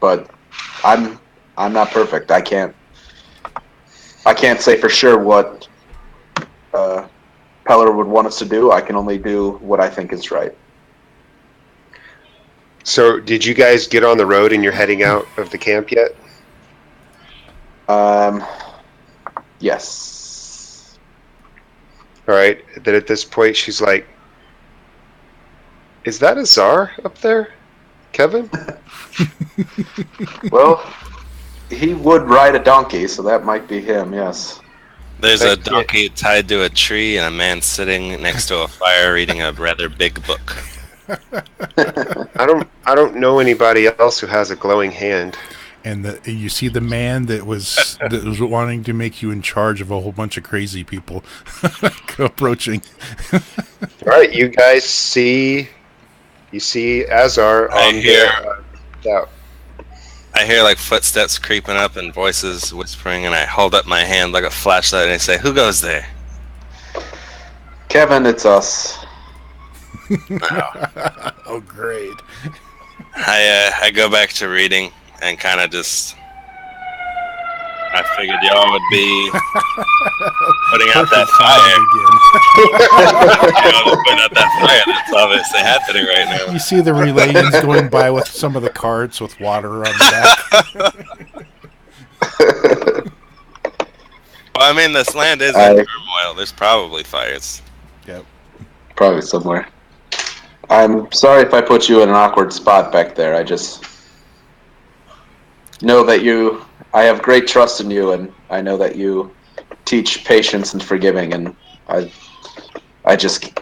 Speaker 4: but I'm not perfect. I can't say for sure what Pellar would want us to do. I can only do what I think is right.
Speaker 2: So, did you guys get on the road and you're heading out of the camp yet?
Speaker 4: Yes.
Speaker 2: All right. Then at this point, she's like, "Is that a czar up there, Kevin?"
Speaker 4: Well, he would ride a donkey, so that might be him. Yes.
Speaker 1: There's a donkey tied to a tree and a man sitting next to a fire reading a rather big book.
Speaker 2: I don't know anybody else who has a glowing hand.
Speaker 3: and you see the man that was wanting to make you in charge of a whole bunch of crazy people approaching.
Speaker 2: All right, you guys see Azar on
Speaker 1: I hear like footsteps creeping up and voices whispering, and I hold up my hand like a flashlight and I say, "Who goes there?"
Speaker 5: Kevin, it's us.
Speaker 3: Oh, great.
Speaker 1: I go back to reading and kind of just. I figured y'all would be putting out that fire. Putting out that fire. That's obviously happening right now.
Speaker 3: You see the Relayans going by with some of the carts with water on the back.
Speaker 1: Well, I mean, this land is in turmoil. There's probably fires.
Speaker 3: Yep.
Speaker 5: Probably somewhere. I'm sorry if I put you in an awkward spot back there. I just know that I have great trust in you, and I know that you teach patience and forgiving, and I just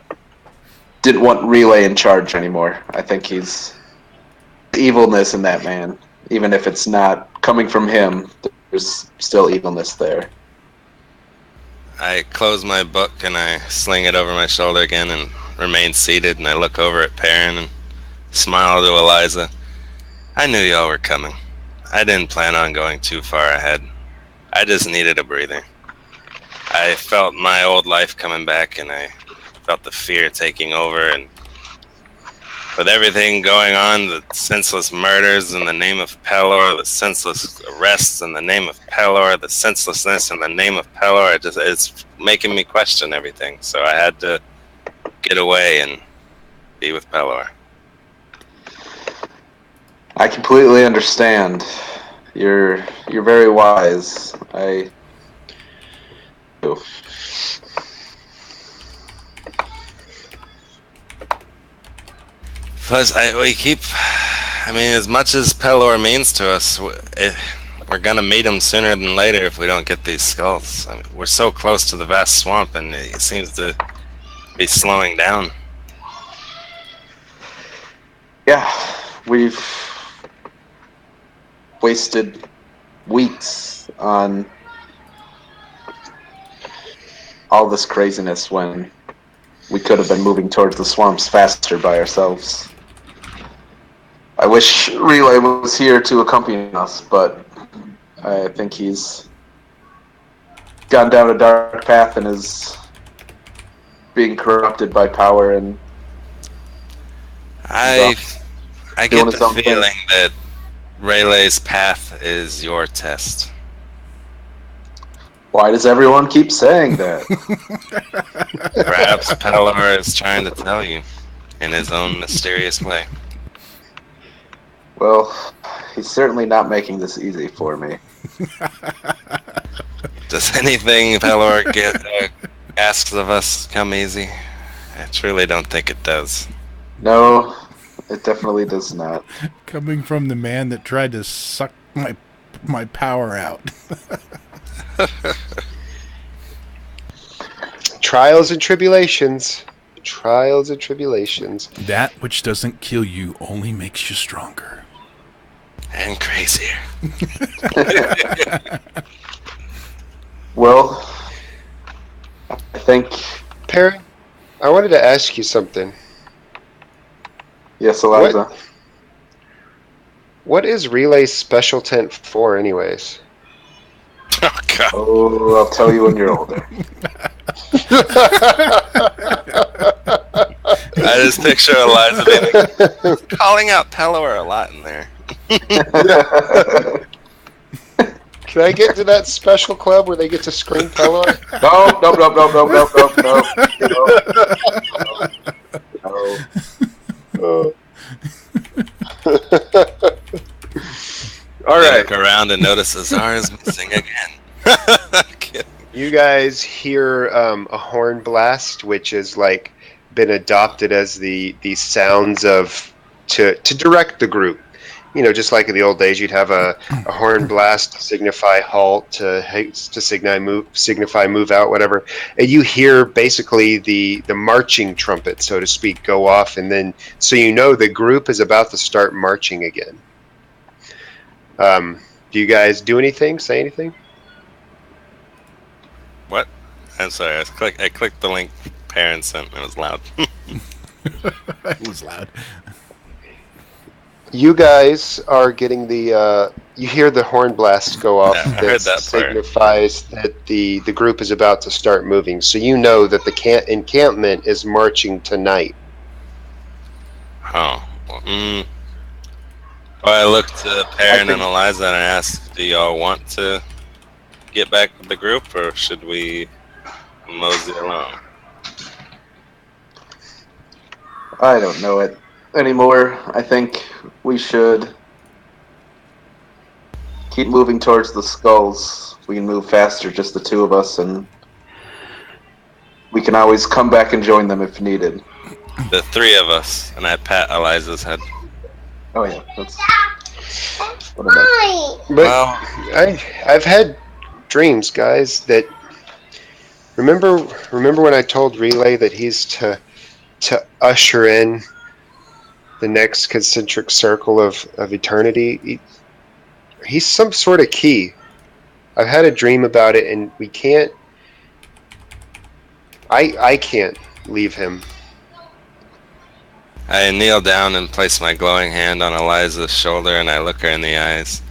Speaker 5: didn't want Relay in charge anymore. I think he's evilness in that man. Even if it's not coming from him, there's still evilness there.
Speaker 1: I close my book and I sling it over my shoulder again and remain seated, and I look over at Perrin and smile to Eliza. I knew y'all were coming. I didn't plan on going too far ahead. I just needed a breather. I felt my old life coming back, and I felt the fear taking over, and with everything going on, the senseless murders in the name of Pelor, the senseless arrests in the name of Pelor, the senselessness in the name of Pelor, it's making me question everything. So I had to get away and be with Pelor.
Speaker 5: I completely understand. You're very wise. I do.
Speaker 1: Plus, I mean, as much as Pelor means to us, we're gonna meet him sooner than later if we don't get these skulls. I mean, we're so close to the vast swamp, and it seems to be slowing down.
Speaker 5: Yeah, we've wasted weeks on all this craziness when we could have been moving towards the swamps faster by ourselves. I wish Relay was here to accompany us, but I think he's gone down a dark path and is being corrupted by power, and
Speaker 1: I get
Speaker 5: his
Speaker 1: the
Speaker 5: own thing.
Speaker 1: feeling that Relay's path is your test.
Speaker 5: Why does everyone keep saying that?
Speaker 1: Perhaps Pelor is trying to tell you in his own mysterious way.
Speaker 5: Well, he's certainly not making this easy for me.
Speaker 1: Does anything Pelor asks of us come easy? I truly don't think it does.
Speaker 5: No, it definitely does not.
Speaker 3: Coming from the man that tried to suck my power out.
Speaker 2: Trials and tribulations. Trials and tribulations.
Speaker 3: That which doesn't kill you only makes you stronger.
Speaker 1: And crazier.
Speaker 5: Well, I think...
Speaker 2: Perrin, I wanted to ask you something.
Speaker 5: Yes, Eliza?
Speaker 2: What is Relay's special tent for, anyways?
Speaker 1: Oh, God.
Speaker 5: Oh, I'll tell you when you're older.
Speaker 1: I just picture Eliza calling out Pelor a lot in there.
Speaker 2: Can I get to that special club where they get to scream Pelor?
Speaker 5: No.
Speaker 2: All right.
Speaker 1: Look around and notice Azar is missing again.
Speaker 2: You guys hear a horn blast, which has like been adopted as the sounds of to direct the group. You know, just like in the old days, you'd have a horn blast to signify halt, to signify move out, whatever. And you hear basically the marching trumpet, so to speak, go off, and then so you know the group is about to start marching again. Do you guys do anything? Say anything?
Speaker 1: What? I'm sorry. I clicked the link Perrin sent. It was loud.
Speaker 3: It was loud.
Speaker 2: You guys are getting the. You hear the horn blast go off.
Speaker 1: Yeah, I heard that part.
Speaker 2: Signifies that the group is about to start moving. So you know that the encampment is marching tonight.
Speaker 1: Oh. Well, I looked to Perrin and Eliza and I asked, do y'all want to get back with the group, or should we mosey along?
Speaker 4: I don't know it anymore. I think we should keep moving towards the skulls. We can move faster, just the two of us, and we can always come back and join them if needed.
Speaker 1: The three of us, and I pat Eliza's head.
Speaker 4: Oh yeah, that's what I meant.
Speaker 2: But
Speaker 1: Well,
Speaker 2: I've had dreams, guys. That remember when I told Relay that he's to usher in the next concentric circle of eternity. He's some sort of key. I've had a dream about it, and we can't. I can't leave him.
Speaker 1: I kneel down and place my glowing hand on Eliza's shoulder, and I look her in the eyes.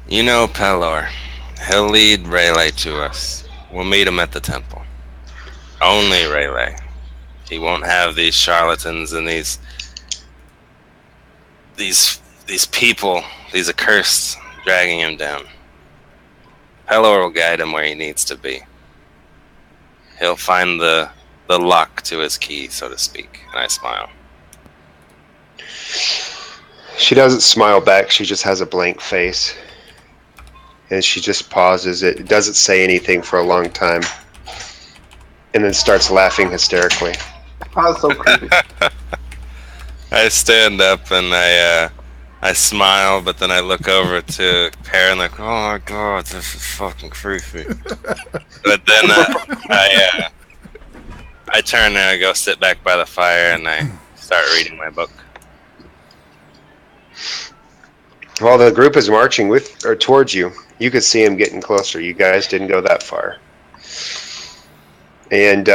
Speaker 1: You know Pelor. He'll lead Rayleigh to us. We'll meet him at the temple. Only Rayleigh. He won't have these charlatans and these people, these accursed, dragging him down. Pelor will guide him where he needs to be. He'll find the lock to his key, so to speak. And I smile.
Speaker 2: She doesn't smile back. She just has a blank face. And she just pauses. It doesn't say anything for a long time. And then starts laughing hysterically.
Speaker 4: Oh, so creepy.
Speaker 1: I stand up and I smile, but then I look over to Perrin like, oh my god, this is fucking creepy. But then I turn and I go sit back by the fire and I start reading my book.
Speaker 2: While the group is marching with or towards you, you could see him getting closer. You guys didn't go that far. And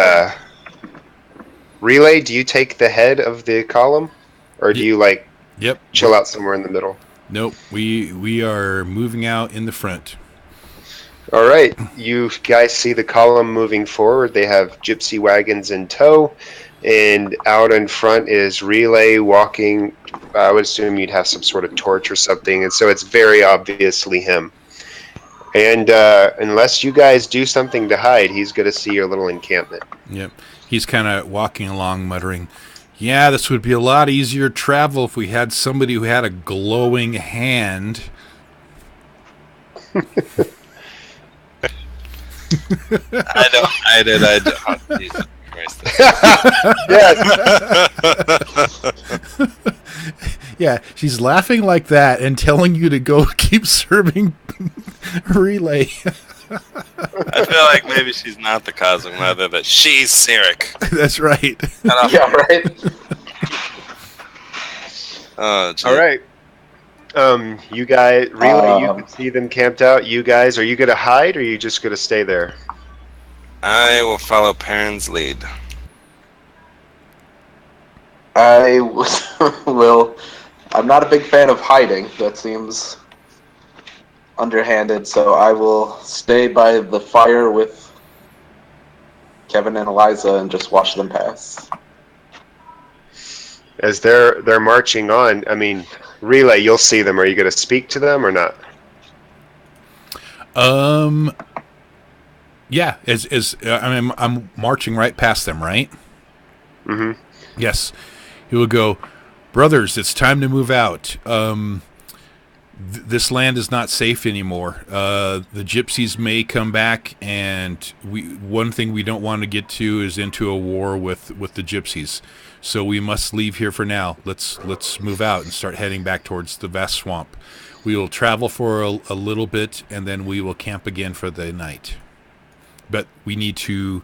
Speaker 2: Relay, do you take the head of the column, or do you chill out somewhere in the middle?
Speaker 3: Nope. We are moving out in the front.
Speaker 2: All right, you guys see the column moving forward. They have gypsy wagons in tow, and out in front is Relay walking. I would assume you'd have some sort of torch or something, and so it's very obviously him. And unless you guys do something to hide, he's going to see your little encampment.
Speaker 3: Yep. He's kind of walking along, muttering, yeah, this would be a lot easier travel if we had somebody who had a glowing hand.
Speaker 1: I don't hide it. I don't. Jesus Christ.
Speaker 2: Yes.
Speaker 3: Yeah, she's laughing like that and telling you to go keep serving Relay.
Speaker 1: I feel like maybe she's not the cosmic mother, but she's Sirik.
Speaker 3: That's right.
Speaker 4: Yeah, right.
Speaker 1: Oh, geez.
Speaker 2: All right. You guys, Relay, you can see them camped out. You guys, are you going to hide, or are you just going to stay there?
Speaker 1: I will follow Perrin's lead.
Speaker 4: I will. I'm not a big fan of hiding. That seems underhanded, so I will stay by the fire with Kevin and Eliza and just watch them pass.
Speaker 2: As they're marching on, I mean, Relay, you'll see them. Are you going to speak to them or not?
Speaker 3: Yeah, I'm marching right past them, right?
Speaker 2: Mm-hmm.
Speaker 3: Yes. He will go, brothers, it's time to move out. This land is not safe anymore. The gypsies may come back, and one thing we don't want to get to is into a war with the gypsies. So we must leave here for now. Let's move out and start heading back towards the vast swamp. We will travel for a little bit, and then we will camp again for the night. But we need to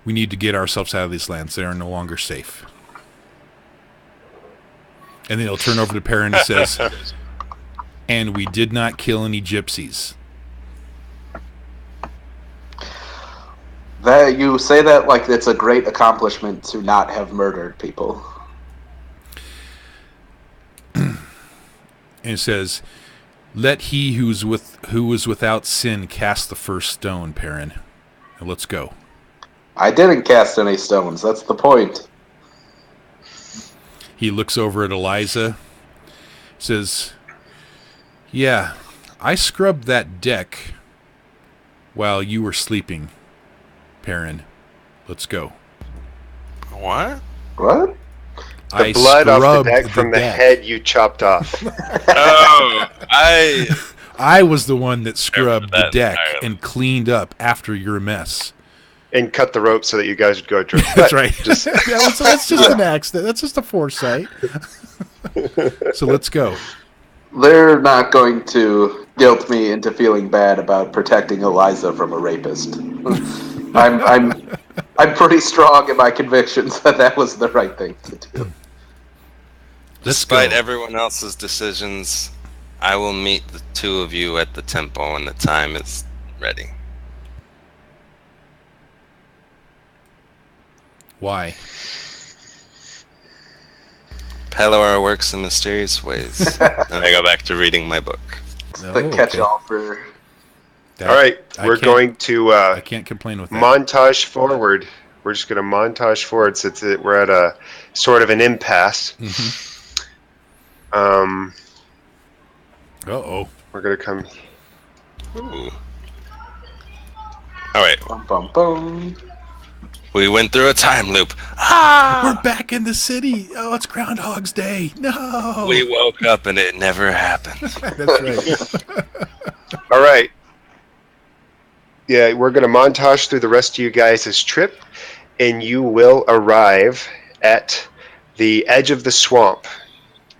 Speaker 3: get ourselves out of these lands. They are no longer safe. And then he'll turn over to Perrin and says, and we did not kill any gypsies.
Speaker 4: That you say that like it's a great accomplishment to not have murdered people.
Speaker 3: And it says, "Let he who was without sin cast the first stone, Perrin. Now let's go."
Speaker 4: I didn't cast any stones. That's the point.
Speaker 3: He looks over at Eliza, says, "Yeah, I scrubbed that deck while you were sleeping, Perrin. Let's go."
Speaker 1: What?
Speaker 4: What?
Speaker 2: The blood off the
Speaker 3: scrubbed
Speaker 2: deck from the head you chopped off.
Speaker 1: Oh,
Speaker 3: I was the one that scrubbed the
Speaker 1: that
Speaker 3: deck
Speaker 1: entirely.
Speaker 3: and cleaned up after your mess.
Speaker 2: And cut the rope so that you guys would go drink.
Speaker 3: That's right. That's just an accident. That's just a foresight. So let's go.
Speaker 4: They're not going to guilt me into feeling bad about protecting Eliza from a rapist. I'm pretty strong in my convictions that was the right thing to do.
Speaker 1: Despite
Speaker 3: go.
Speaker 1: everyone else's decisions, I will meet the two of you at the temple when the time is ready.
Speaker 3: Why?
Speaker 1: Pelor works in mysterious ways. And I go back to reading my book.
Speaker 4: The catch-all for...
Speaker 3: That-
Speaker 2: All right,
Speaker 3: I
Speaker 2: we're
Speaker 3: can't-
Speaker 2: going to
Speaker 3: I can't complain with that.
Speaker 2: montage forward. We're just going to montage forward since we're at a sort of an impasse.
Speaker 3: Uh-oh.
Speaker 2: We're going to come.
Speaker 1: Ooh. Alright,
Speaker 4: Bum, bum, bum.
Speaker 1: we went through a time loop.
Speaker 3: We're back in the city. Oh, it's Groundhog's Day. No.
Speaker 1: We woke up and it never happened.
Speaker 3: That's right.
Speaker 2: All right. Yeah, we're going to montage through the rest of you guys' trip, and you will arrive at the edge of the swamp.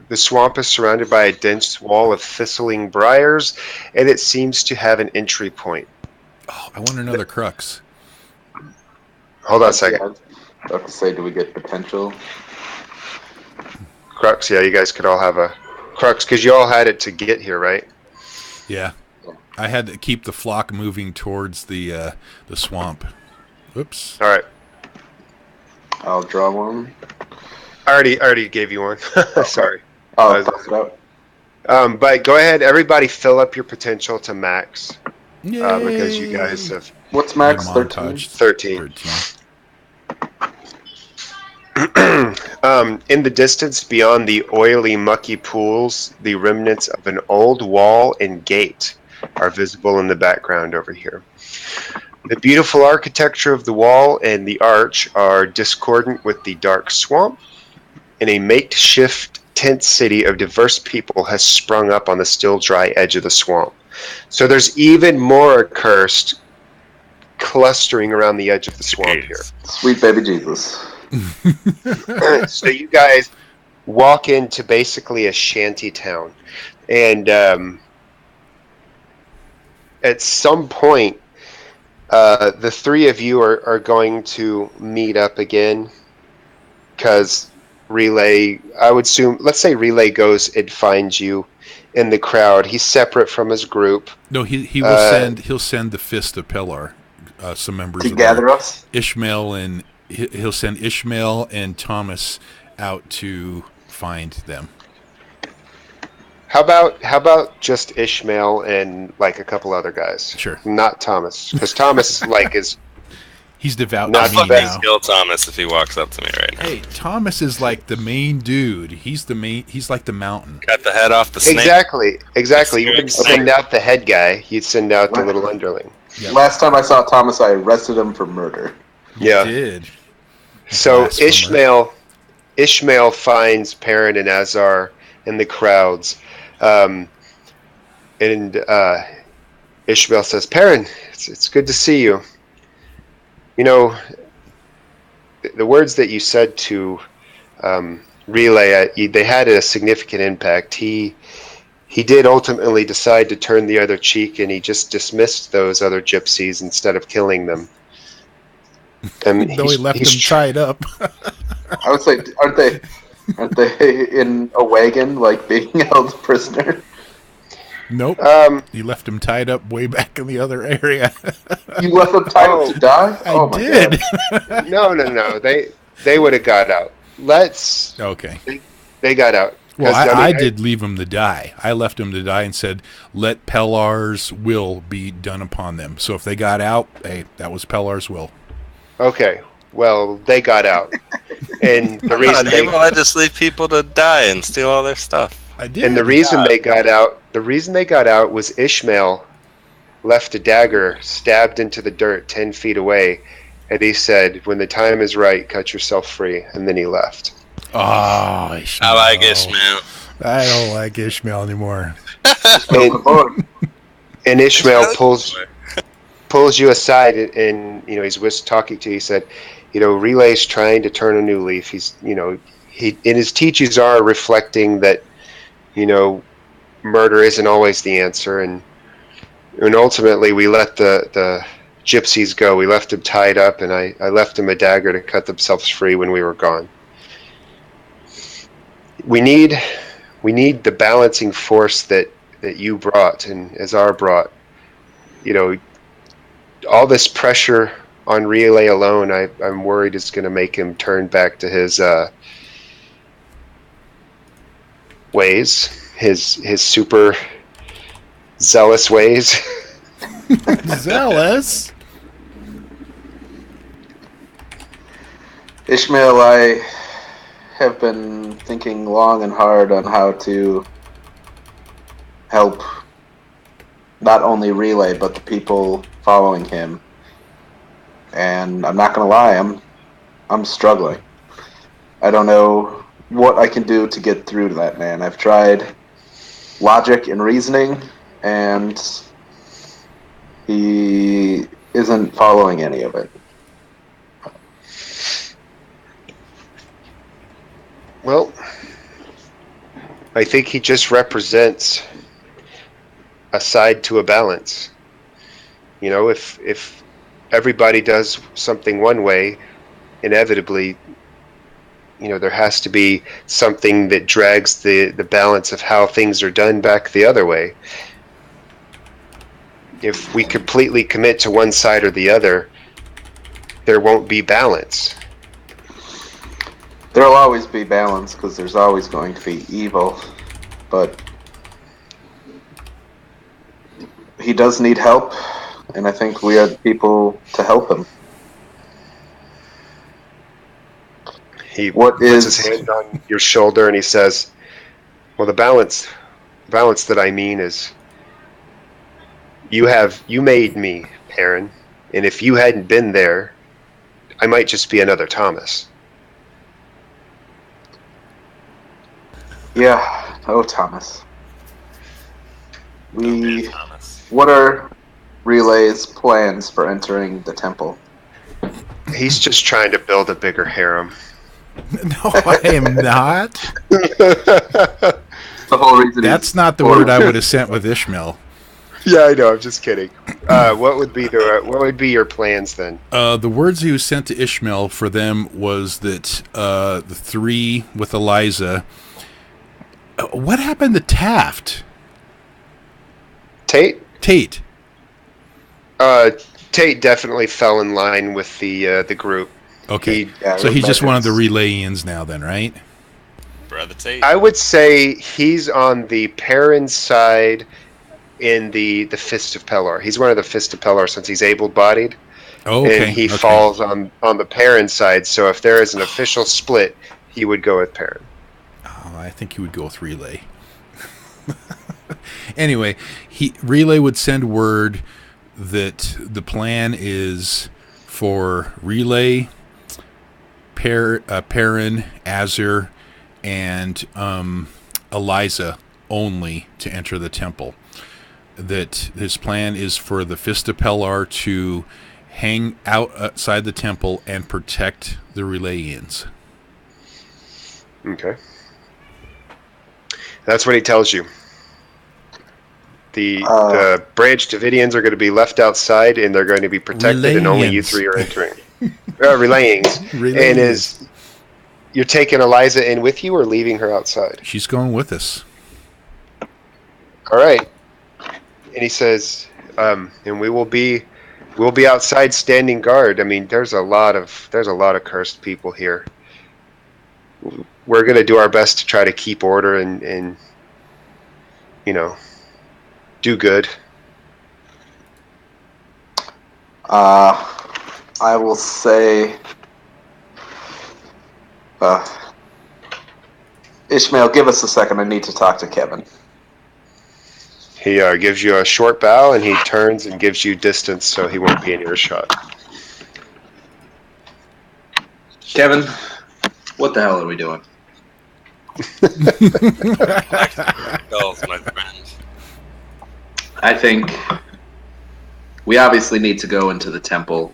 Speaker 2: The swamp is surrounded by a dense wall of thistling briars, and it seems to have an entry point.
Speaker 3: Oh, I want another Crux.
Speaker 2: Hold on a second.
Speaker 4: I was about to say, do we get potential?
Speaker 2: Crux, yeah, you guys could all have a Crux, because you all had it to get here, right?
Speaker 3: Yeah. I had to keep the flock moving towards the swamp. Oops.
Speaker 2: All right.
Speaker 4: I'll draw one.
Speaker 2: I already gave you one. Sorry.
Speaker 4: Oh, toss it out.
Speaker 2: But go ahead, everybody fill up your potential to max,
Speaker 3: Yay.
Speaker 2: because you guys have
Speaker 4: What's max?
Speaker 3: Montage.
Speaker 4: 13?
Speaker 3: 13.
Speaker 2: In the distance beyond the oily, mucky pools, the remnants of an old wall and gate are visible in the background over here. The beautiful architecture of the wall and the arch are discordant with the dark swamp, and a makeshift tent city of diverse people has sprung up on the still dry edge of the swamp. So there's even more accursed clustering around the edge of the swamp here.
Speaker 4: Sweet baby Jesus.
Speaker 2: So you guys walk into basically a shanty town, and at some point, the three of you are going to meet up again, because Relay, I would assume, let's say Relay goes and finds you in the crowd. He's separate from his group.
Speaker 3: No, he will he'll send the Fist of Pellar, some members
Speaker 4: To
Speaker 3: of
Speaker 4: gather us?
Speaker 3: Ishmael, and he'll send Ishmael and Thomas out to find them.
Speaker 2: How about just Ishmael and like a couple other guys?
Speaker 3: Sure.
Speaker 2: Not Thomas, because Thomas is
Speaker 3: He's devout
Speaker 2: Not
Speaker 3: to
Speaker 2: the
Speaker 3: me
Speaker 2: best
Speaker 3: now.
Speaker 1: Kill Thomas if he walks up to me right now.
Speaker 3: Hey, Thomas is like the main dude. He's like the mountain.
Speaker 1: Cut the head off the snake.
Speaker 2: Exactly. You wouldn't send out the head guy. You'd send out the little underling.
Speaker 3: Yep.
Speaker 4: Last time I saw Thomas, I arrested him for murder.
Speaker 2: Yeah.
Speaker 3: Did.
Speaker 2: So
Speaker 3: Blasphemer.
Speaker 2: Ishmael finds Perrin and Azar in the crowds, and Ishmael says, "Perrin, it's good to see you. You know, the words that you said to Relay, they had a significant impact. He did ultimately decide to turn the other cheek, and he just dismissed those other gypsies instead of killing them. And
Speaker 3: Though he left them tied up.
Speaker 4: I would say, aren't they in a wagon, like being held prisoner?
Speaker 3: Nope.
Speaker 2: Um,
Speaker 3: You left him tied up way back in the other area.
Speaker 4: You left them tied up to die?
Speaker 3: I
Speaker 4: Oh my
Speaker 3: did.
Speaker 4: God.
Speaker 2: no. They would have got out.
Speaker 3: Okay.
Speaker 2: They got out.
Speaker 3: Well,
Speaker 2: 'Cause,
Speaker 3: I did leave him to die. I left him to die and said, let Pellar's will be done upon them. So if they got out, hey, that was Pellar's will.
Speaker 2: Okay. Well, they got out, and the reason
Speaker 1: Not evil. I just leave people to die and steal all their stuff.
Speaker 3: I did.
Speaker 2: and the reason they got out was Ishmael left a dagger stabbed into the dirt 10 feet away, and he said, "When the time is right, cut yourself free," and then he left.
Speaker 3: Oh, Ishmael.
Speaker 1: I like Ishmael.
Speaker 3: I don't like Ishmael anymore.
Speaker 2: And Ishmael pulls you aside, and he's talking to you. He said, Relay's trying to turn a new leaf. He's in his teachings are reflecting that murder isn't always the answer, and ultimately we let the gypsies go. We left them tied up, and I left them a dagger to cut themselves free when we were gone. We need the balancing force that you brought and Azar brought. All this pressure on Relay alone, I'm worried is going to make him turn back to his ways, his super zealous ways.
Speaker 3: Zealous?
Speaker 4: Ishmael, I have been thinking long and hard on how to help not only Relay, but the people following him. And I'm not gonna lie, I'm struggling. I don't know what I can do to get through to that man. I've tried logic and reasoning, and he isn't following any of it.
Speaker 2: Well, I think he just represents a side to a balance. If everybody does something one way, inevitably, there has to be something that drags the balance of how things are done back the other way. If we completely commit to one side or the other, there won't be balance.
Speaker 4: There'll always be balance, because there's always going to be evil, but he does need help, and I think we are the people to help him.
Speaker 2: He puts his hand on your shoulder and he says, well, the balance that I mean is you made me, Perrin, and if you hadn't been there, I might just be another Thomas.
Speaker 4: Yeah, oh Thomas.
Speaker 1: Thomas.
Speaker 4: What are Relay's plans for entering the temple?
Speaker 2: He's just trying to build a bigger harem.
Speaker 3: No, I am not.
Speaker 4: The whole reason
Speaker 3: That's not the word I would have sent with Ishmael.
Speaker 2: Yeah, I know. I'm just kidding. What would be your plans then?
Speaker 3: The words he was sent to Ishmael for them was that the three with Eliza. What happened to Taft?
Speaker 2: Tate?
Speaker 3: Tate.
Speaker 2: Tate definitely fell in line with the group.
Speaker 3: Okay, so he's just one of the Relayians now, then, right?
Speaker 1: Brother Tate.
Speaker 2: I would say he's on the Perrin side in the Fist of Pellar. He's one of the Fist of Pellar since he's able-bodied.
Speaker 3: Oh, okay.
Speaker 2: And he falls on the Perrin side, so if there is an official split, he would go with Perrin.
Speaker 3: Oh, I think he would go with Relay. Anyway, Relay would send word that the plan is for Relay, Perrin, Azir, and Eliza only to enter the temple. That his plan is for the Fist of Pellar to hang out outside the temple and protect the Relayians.
Speaker 2: Okay. That's what he tells you. The Branch Davidians are going to be left outside, and they're going to be protected, and only you three are entering. Relayings. And you're taking Eliza in with you, or leaving her outside?
Speaker 3: She's going with us.
Speaker 2: All right. he says, and we'll be outside standing guard. I mean, there's a lot of cursed people here. We're gonna do our best to try to keep order and do good.
Speaker 4: I will say, Ishmael, give us a second. I need to talk to Kevin.
Speaker 2: He gives you a short bow, and he turns and gives you distance so he won't be in earshot.
Speaker 5: Kevin, what the hell are we doing?
Speaker 1: Girls, my friend.
Speaker 5: I think we obviously need to go into the temple.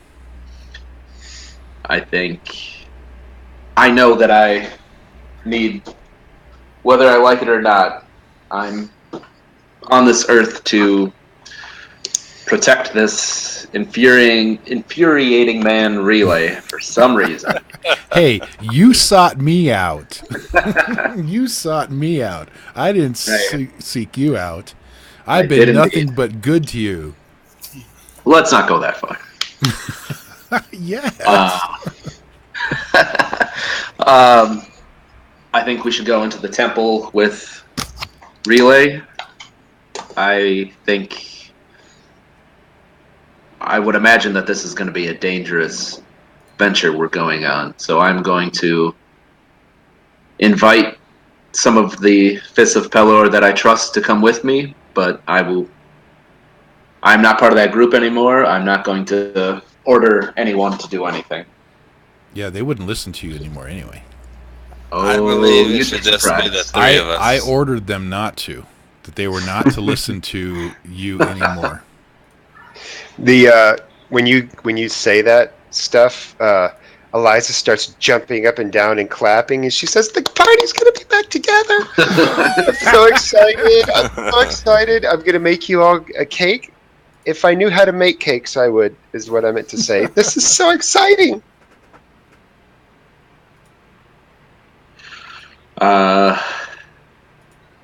Speaker 5: I know that I need, whether I like it or not, I'm on this earth to protect this infuriating man Relay for some reason.
Speaker 3: Hey, you sought me out. You sought me out. I didn't seek you out. I've been nothing but good to you.
Speaker 5: Let's not go that far.
Speaker 3: Yes.
Speaker 5: I think we should go into the temple with Relay. I would imagine that this is going to be a dangerous venture we're going on. So I'm going to invite some of the Fists of Pelor that I trust to come with me, but I'm not part of that group anymore. I'm not going to order anyone to do anything.
Speaker 3: Yeah, they wouldn't listen to you anymore anyway.
Speaker 5: Oh,
Speaker 1: I believe it
Speaker 5: you'd
Speaker 1: should
Speaker 5: be
Speaker 1: just be the
Speaker 5: surprised.
Speaker 1: three of us.
Speaker 3: I ordered them not to. That they were not to listen to you anymore.
Speaker 2: When you say that stuff, Eliza starts jumping up and down and clapping, and she says, "The party's gonna be back together." I'm so excited! I'm so excited! I'm gonna make you all a cake. If I knew how to make cakes, I would. Is what I meant to say. This is so exciting.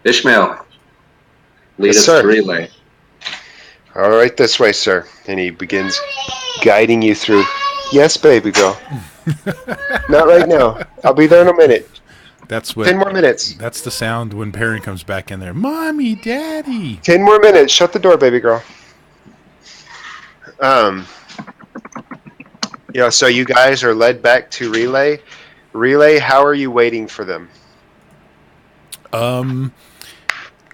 Speaker 5: Ishmael, lead
Speaker 2: Yes,
Speaker 5: us
Speaker 2: sir.
Speaker 5: to Relay.
Speaker 2: All right, this way, sir. And he begins guiding you through. Yes, baby girl. Not right now. I'll be there in a minute.
Speaker 3: That's what.
Speaker 2: 10 more minutes.
Speaker 3: That's the sound when Perrin comes back in there. Mommy, Daddy.
Speaker 2: 10 more minutes. Shut the door, baby girl. So you guys are led back to Relay. Relay, how are you waiting for them?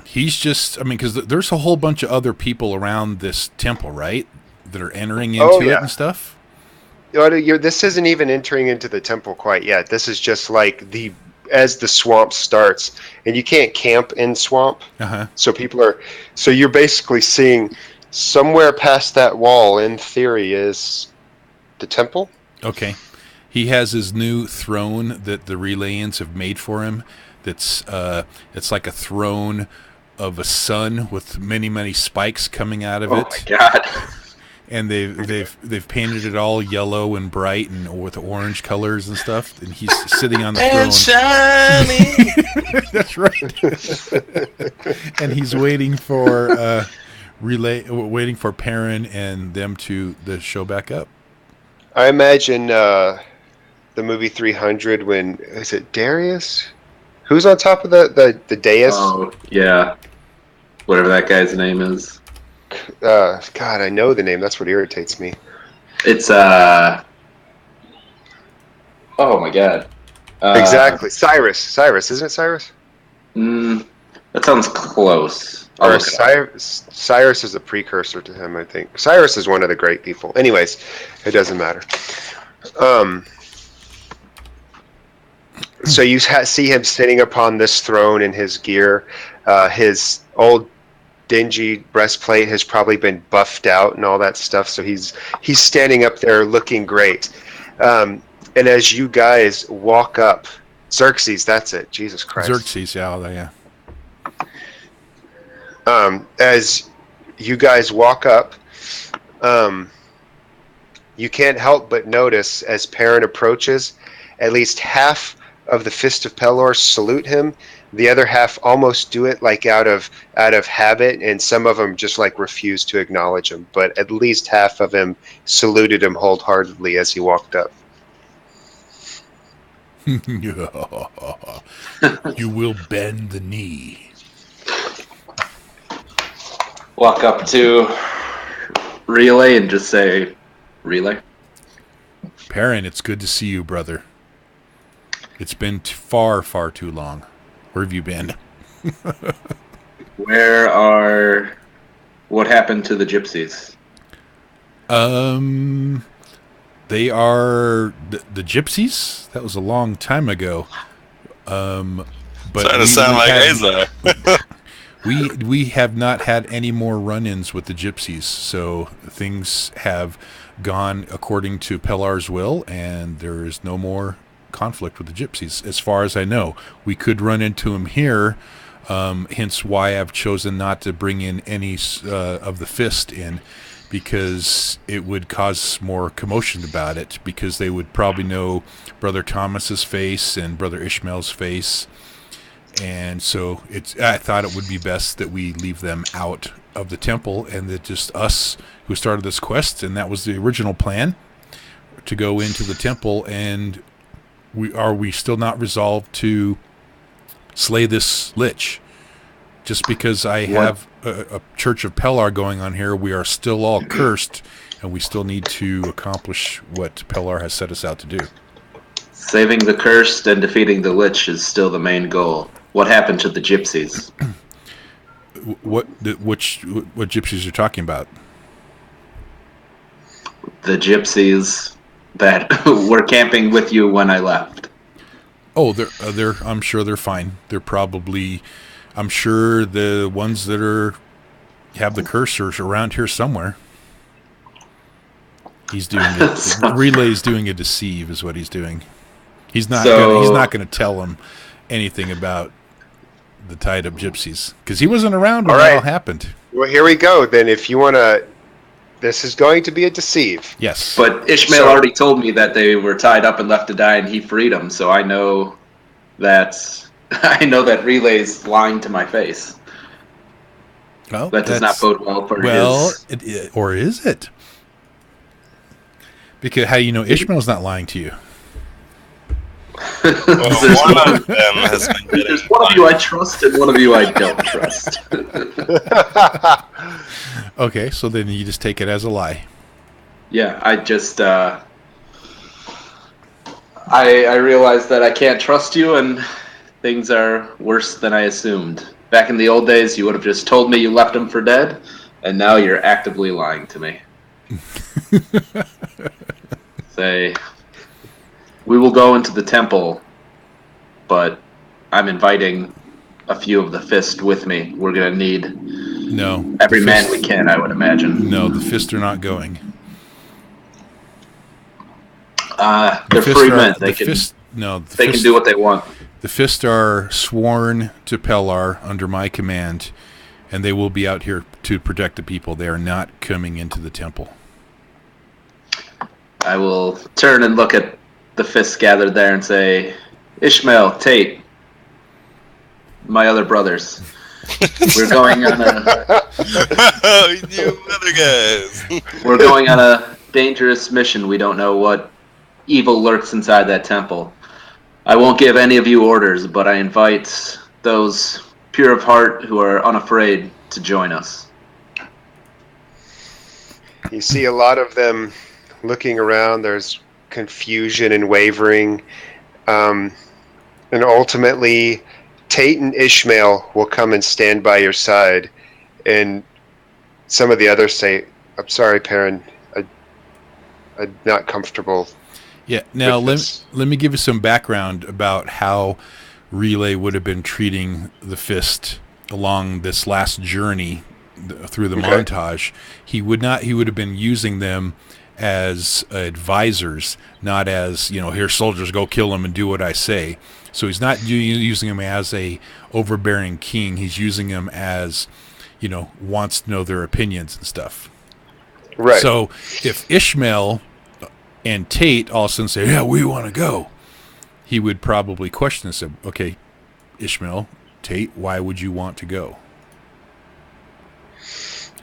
Speaker 3: He's just, because there's a whole bunch of other people around this temple, right? That are entering into it and stuff.
Speaker 2: This isn't even entering into the temple quite yet. This is just like as the swamp starts, and you can't camp in swamp. So you're basically seeing somewhere past that wall, in theory, is the temple.
Speaker 3: Okay. He has his new throne that the Relayans have made for him. That's it's like a throne of a sun with many, many spikes coming out of it.
Speaker 5: Oh my god.
Speaker 3: And they've painted it all yellow and bright and with orange colors and stuff. And he's sitting on the
Speaker 1: and
Speaker 3: throne.
Speaker 1: shiny.
Speaker 3: That's right. And he's waiting for waiting for Perrin and them to show back up.
Speaker 2: I imagine the movie 300 when is it Darius? Who's on top of the dais?
Speaker 5: Oh yeah, whatever that guy's name is.
Speaker 2: God, I know the name. That's what irritates me.
Speaker 5: It's oh my god.
Speaker 2: Exactly, Cyrus, isn't it Cyrus?
Speaker 5: That sounds close.
Speaker 2: Or Cyrus is a precursor to him, I think. Cyrus is one of the great people. Anyways, it doesn't matter. So you see him sitting upon this throne in his gear. His old dingy breastplate has probably been buffed out and all that stuff. So he's standing up there looking great. And as you guys walk up, Xerxes, that's it. Jesus Christ.
Speaker 3: Xerxes, yeah.
Speaker 2: As you guys walk up, you can't help but notice as Perrin approaches, at least half of the Fist of Pelor salute him. The other half almost do it like out of habit, and some of them just like refuse to acknowledge him. But at least half of him saluted him wholeheartedly as he walked up.
Speaker 3: You will bend the knee.
Speaker 5: Walk up to Relay and just say, Relay?
Speaker 3: Perrin, it's good to see you, brother. It's been far, far too long. Where have you been?
Speaker 5: What happened to the gypsies?
Speaker 3: They are the gypsies? That was a long time ago. But
Speaker 1: Trying to sound like Asa.
Speaker 3: we have not had any more run-ins with the gypsies, so things have gone according to Pelar's will, and there is no more conflict with the gypsies, as far as I know. We could run into them here, hence why I've chosen not to bring in any of the Fist in, because it would cause more commotion about it, because they would probably know Brother Thomas's face and Brother Ishmael's face, and so I thought it would be best that we leave them out of the temple, and that just us who started this quest, and that was the original plan, to go into the temple. And we still not resolved to slay this lich? Just because I have a Church of Pelar going on here, we are still all cursed, and we still need to accomplish what Pelar has set us out to do.
Speaker 5: Saving the cursed and defeating the lich is still the main goal. What happened to the gypsies?
Speaker 3: What gypsies are you talking about?
Speaker 5: The gypsies that were camping with you when I left.
Speaker 3: Oh, they're. I'm sure they're fine. They're probably. I'm sure the ones that have the cursors around here somewhere. He's doing it. Relay's doing a deceive, is what he's doing. He's not. He's not going to tell him anything about the tied up gypsies, because he wasn't around when that all happened.
Speaker 2: Well, here we go. Then, if you want to, this is going to be a deceive.
Speaker 3: Yes.
Speaker 5: But Ishmael already told me that they were tied up and left to die, and he freed them. So I know that Relay's lying to my face.
Speaker 3: Well,
Speaker 5: that does not bode well for his.
Speaker 3: Or is it? Because how Ishmael's not lying to you?
Speaker 1: Well, one of them has been getting.
Speaker 5: There's one of you I trust and one of you I don't trust.
Speaker 3: Okay, so then you just take it as a lie.
Speaker 5: Yeah, I just I realized that I can't trust you, and things are worse than I assumed. Back in the old days, you would have just told me you left him for dead, and now you're actively lying to me. Say, we will go into the temple, but I'm inviting a few of the Fist with me. We're going to need every man we can, I would imagine.
Speaker 3: No, the Fist are not going.
Speaker 5: They're free men. They can do what they want.
Speaker 3: The Fist are sworn to Pelar under my command, and they will be out here to protect the people. They are not coming into the temple.
Speaker 5: I will turn and look at the Fists gathered there and say, Ishmael, Tate, my other brothers, we're going on
Speaker 1: you other guys.
Speaker 5: We're going on a dangerous mission. We don't know what evil lurks inside that temple. I won't give any of you orders, but I invite those pure of heart who are unafraid to join us.
Speaker 2: You see a lot of them looking around. There's confusion and wavering. And ultimately, Tate and Ishmael will come and stand by your side. And some of the others say, I'm sorry, Perrin. I'm not comfortable.
Speaker 3: Yeah, now let me give you some background about how Relay would have been treating the Fist along this last journey through the montage. He would have been using them as advisors, not as, here, soldiers, go kill them and do what I say. So he's not using them as a overbearing king. He's using them as, wants to know their opinions and stuff.
Speaker 2: Right.
Speaker 3: So if Ishmael and Tate all of a sudden say, yeah, we want to go, he would probably question us. Okay, Ishmael, Tate, why would you want to go?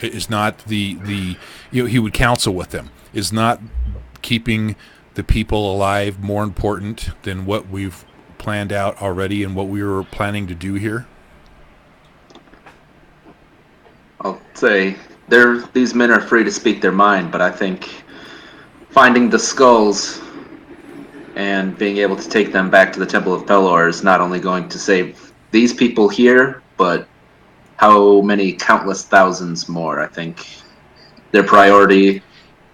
Speaker 3: It is not the he would counsel with them. Is not keeping the people alive more important than what we've planned out already and what we were planning to do here?
Speaker 5: I'll say these men are free to speak their mind, but I think finding the skulls and being able to take them back to the Temple of Pelor is not only going to save these people here, but how many countless thousands more. I think their priority,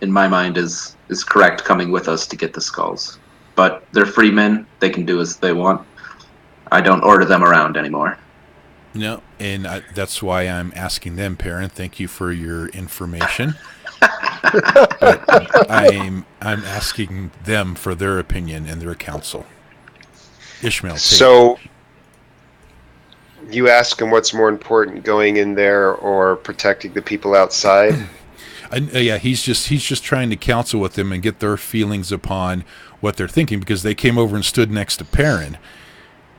Speaker 5: in my mind, is correct, coming with us to get the skulls. But they're free men. They can do as they want. I don't order them around anymore.
Speaker 3: No, and that's why I'm asking them, Perrin. Thank you for your information. But I'm asking them for their opinion and their counsel. Ishmael, Tate.
Speaker 2: So you ask him what's more important, going in there or protecting the people outside?
Speaker 3: Yeah, he's just trying to counsel with them and get their feelings upon what they're thinking, because they came over and stood next to Perrin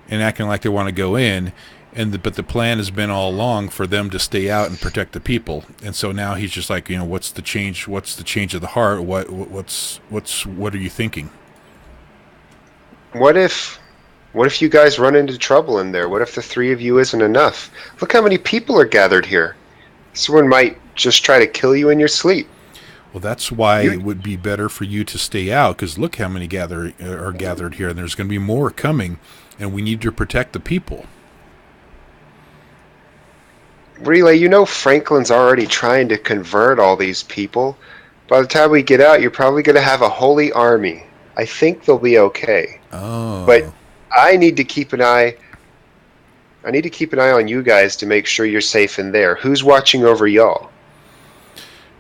Speaker 3: and acting like they want to go in, but the plan has been all along for them to stay out and protect the people. And so now he's just like, what's the change? What's the change of the heart? What are you thinking?
Speaker 2: What if you guys run into trouble in there? What if the three of you isn't enough? Look how many people are gathered here. Someone might just try to kill you in your sleep.
Speaker 3: Well, that's why it would be better for you to stay out, because look how many are gathered here, and there's going to be more coming, and we need to protect the people.
Speaker 2: Relay, Franklin's already trying to convert all these people. By the time we get out, you're probably going to have a holy army. I think they'll be okay.
Speaker 3: Oh.
Speaker 2: But I need to keep an eye on you guys to make sure you're safe in there. Who's watching over y'all?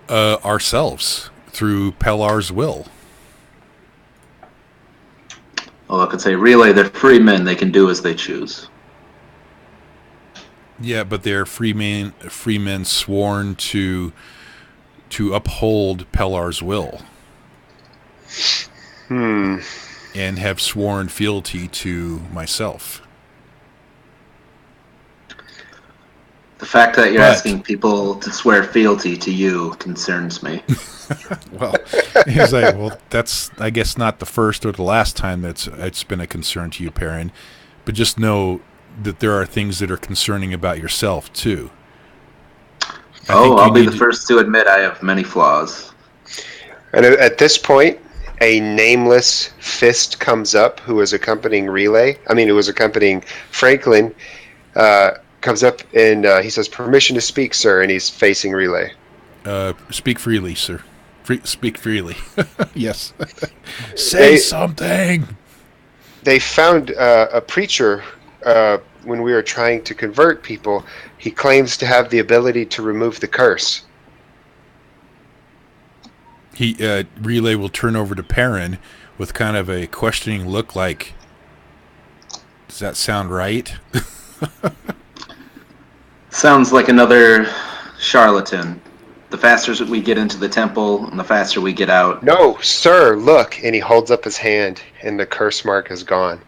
Speaker 3: Ourselves, through Pelar's will.
Speaker 5: Well, I could say, Relay, they're free men. They can do as they choose.
Speaker 3: Yeah, but they're free men sworn to uphold Pelar's will. And have sworn fealty to myself.
Speaker 5: The fact that you're asking people to swear fealty to you concerns me.
Speaker 3: Well, he's like, that's, I guess, not the first or the last time it's been a concern to you, Perrin. But just know that there are things that are concerning about yourself, too.
Speaker 5: I'll be the first to admit I have many flaws.
Speaker 2: And at this point, a nameless fist comes up who was accompanying Franklin, comes up and he says, "Permission to speak, sir," and he's facing Relay.
Speaker 3: Speak freely, sir. Speak freely. Yes. Say something!
Speaker 2: They found a preacher when we were trying to convert people. He claims to have the ability to remove the curse.
Speaker 3: Relay will turn over to Perrin with kind of a questioning look like, does that sound right?
Speaker 5: Sounds like another charlatan. The faster we get into the temple, and the faster we get out.
Speaker 2: No, sir, look. And he holds up his hand, and the curse mark is gone.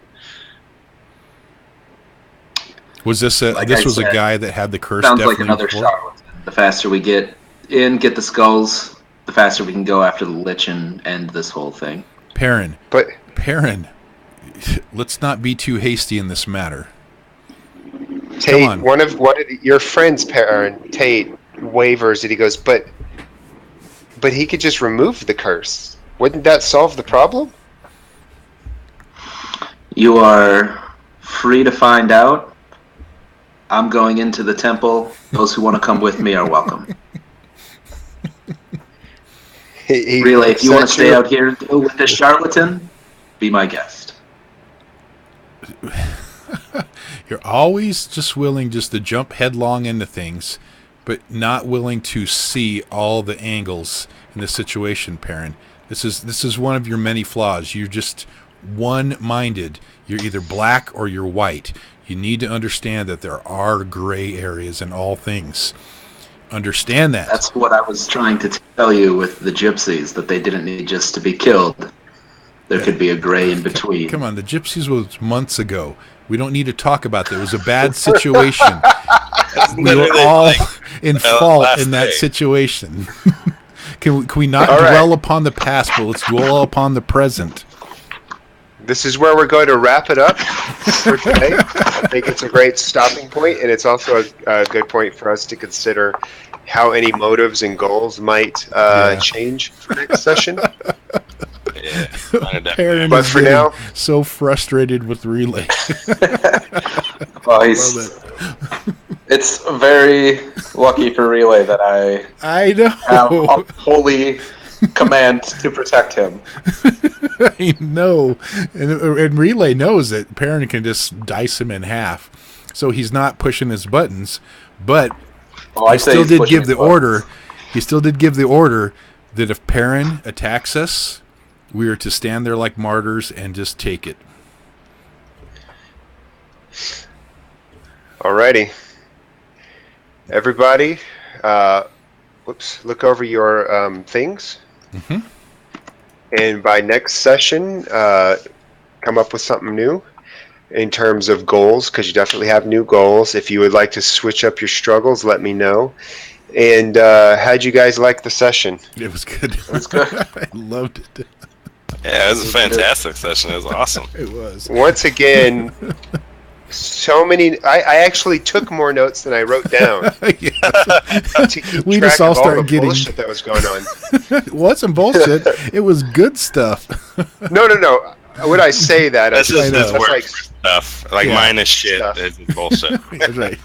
Speaker 3: Was this a guy that had the curse?
Speaker 5: Sounds like another charlatan. The faster we get in, get the skulls, the faster we can go after the Lich and end this whole thing.
Speaker 3: Perrin, let's not be too hasty in this matter.
Speaker 2: Tate, one of your friends, Perrin, Tate, wavers and he goes, but he could just remove the curse. Wouldn't that solve the problem?
Speaker 5: You are free to find out. I'm going into the temple. Those who want to come with me are welcome. Relay, if you want to stay out here and deal with this charlatan, be my guest.
Speaker 3: You're always just willing just to jump headlong into things, but not willing to see all the angles in the situation, Perrin. This is one of your many flaws. You're just one-minded. You're either black or you're white. You need to understand that there are gray areas in all things. Understand that.
Speaker 5: That's what I was trying to tell you with the gypsies, that they didn't need just to be killed. there could be a gray in between.
Speaker 3: Come on, the Gypsies was months ago. We don't need to talk about that. It was a bad situation. We were all in fault in that situation. Can we not dwell upon the past, but let's dwell upon the present?
Speaker 2: This is where we're going to wrap it up for today. I think it's a great stopping point, and it's also a good point for us to consider how any motives and goals might change for next session.
Speaker 3: Perrin
Speaker 2: but for now,
Speaker 3: so frustrated with Relay.
Speaker 4: Well, it's very lucky for Relay that
Speaker 3: I know
Speaker 4: have a holy command to protect him.
Speaker 3: I know, and Relay knows that Perrin can just dice him in half, so he's not pushing his buttons. But he still did give the order. He still did give the order that if Perrin attacks us, we are to stand there like martyrs and just take it.
Speaker 2: Alrighty. Everybody, look over your things.
Speaker 3: Mm-hmm.
Speaker 2: And by next session, come up with something new in terms of goals, because you definitely have new goals. If you would like to switch up your struggles, let me know. And how'd you guys like the session?
Speaker 3: It was good.
Speaker 4: It was good.
Speaker 3: I loved it.
Speaker 1: Yeah, it was a fantastic session. It was awesome.
Speaker 3: It was.
Speaker 2: Once again, so many. I actually took more notes than I wrote down. To keep
Speaker 3: We
Speaker 2: track
Speaker 3: just all
Speaker 2: of all
Speaker 3: started
Speaker 2: the
Speaker 3: getting
Speaker 2: bullshit that was going on.
Speaker 3: It wasn't bullshit. It was good stuff.
Speaker 2: No. Would I say that?
Speaker 1: That's just his work
Speaker 2: like
Speaker 1: stuff. Like mine is shit. It's bullshit.
Speaker 3: That's right.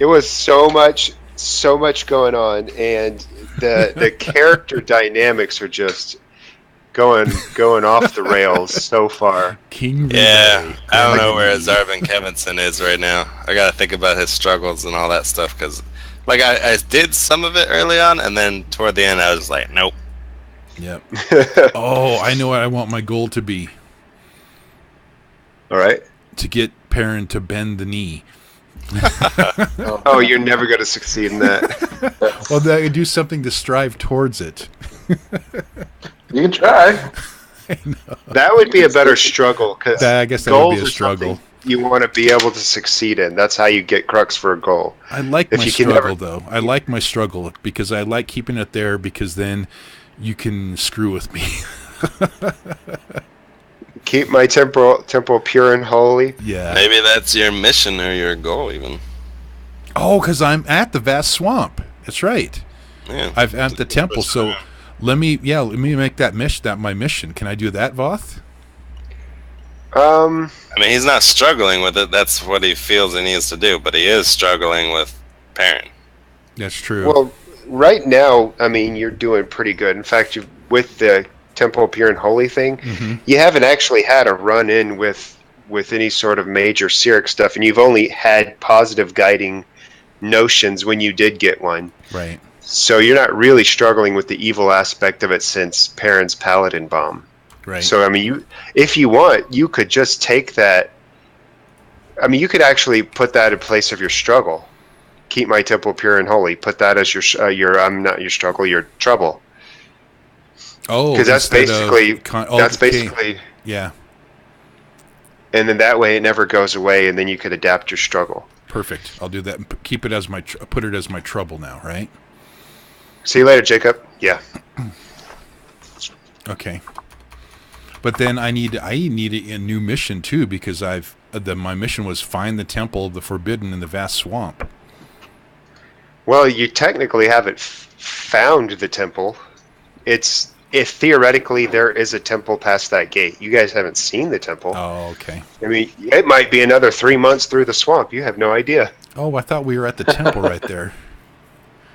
Speaker 2: it was so much going on, and the character dynamics are just going off the rails so far.
Speaker 3: King
Speaker 1: Yeah,
Speaker 3: Relay.
Speaker 1: I don't know where Zarvin Kevinson is right now. I gotta think about his struggles and all that stuff, because like I did some of it early on, and then toward the end I was like, nope.
Speaker 3: Yep. Oh, I know what I want my goal to be.
Speaker 2: All right.
Speaker 3: To get Perrin to bend the knee.
Speaker 2: Oh, you're never going to succeed in that.
Speaker 3: Well, I do something to strive towards it.
Speaker 4: You can try.
Speaker 2: That would be a better struggle, because
Speaker 3: I guess that would be a struggle.
Speaker 2: You want to be able to succeed in. That's how you get Crux for a goal.
Speaker 3: I like
Speaker 2: If
Speaker 3: my
Speaker 2: you can
Speaker 3: struggle,
Speaker 2: never-
Speaker 3: though. I like my struggle because I like keeping it there, because then you can screw with me.
Speaker 2: Keep my temple pure and holy.
Speaker 3: Yeah.
Speaker 1: Maybe that's your mission or your goal, even.
Speaker 3: Oh, because I'm at the vast swamp. That's right.
Speaker 1: Yeah.
Speaker 3: I'm at the temple, so let me make that my mission. Can I do that, Voth?
Speaker 1: I mean, he's not struggling with it. That's what he feels he needs to do, but he is struggling with Perrin.
Speaker 3: That's true.
Speaker 2: Well, right now, I mean, you're doing pretty good. In fact, with the Temple Pure and Holy thing, you haven't actually had a run-in with any sort of major Cyric stuff, and you've only had positive guiding notions when you did get one.
Speaker 3: Right.
Speaker 2: So you're not really struggling with the evil aspect of it since Perrin's Paladin Bomb.
Speaker 3: Right.
Speaker 2: So, I mean, if you want, you could just take that. I mean, you could actually put that in place of your struggle. Keep my temple pure and holy. Put that as your not your struggle, your trouble.
Speaker 3: Oh,
Speaker 2: because that's basically basically
Speaker 3: yeah.
Speaker 2: And then that way it never goes away, and then you could adapt your struggle.
Speaker 3: Perfect. I'll do that and keep it as put it as my trouble now, right?
Speaker 2: See you later, Jacob. Yeah.
Speaker 3: Okay. But then I need a new mission too, because my mission was find the temple of the Forbidden in the vast swamp.
Speaker 2: Well, you technically haven't found the temple. If theoretically there is a temple past that gate. You guys haven't seen the temple.
Speaker 3: Oh, okay.
Speaker 2: I mean, it might be another 3 months through the swamp. You have no idea.
Speaker 3: Oh, I thought we were at the temple right there.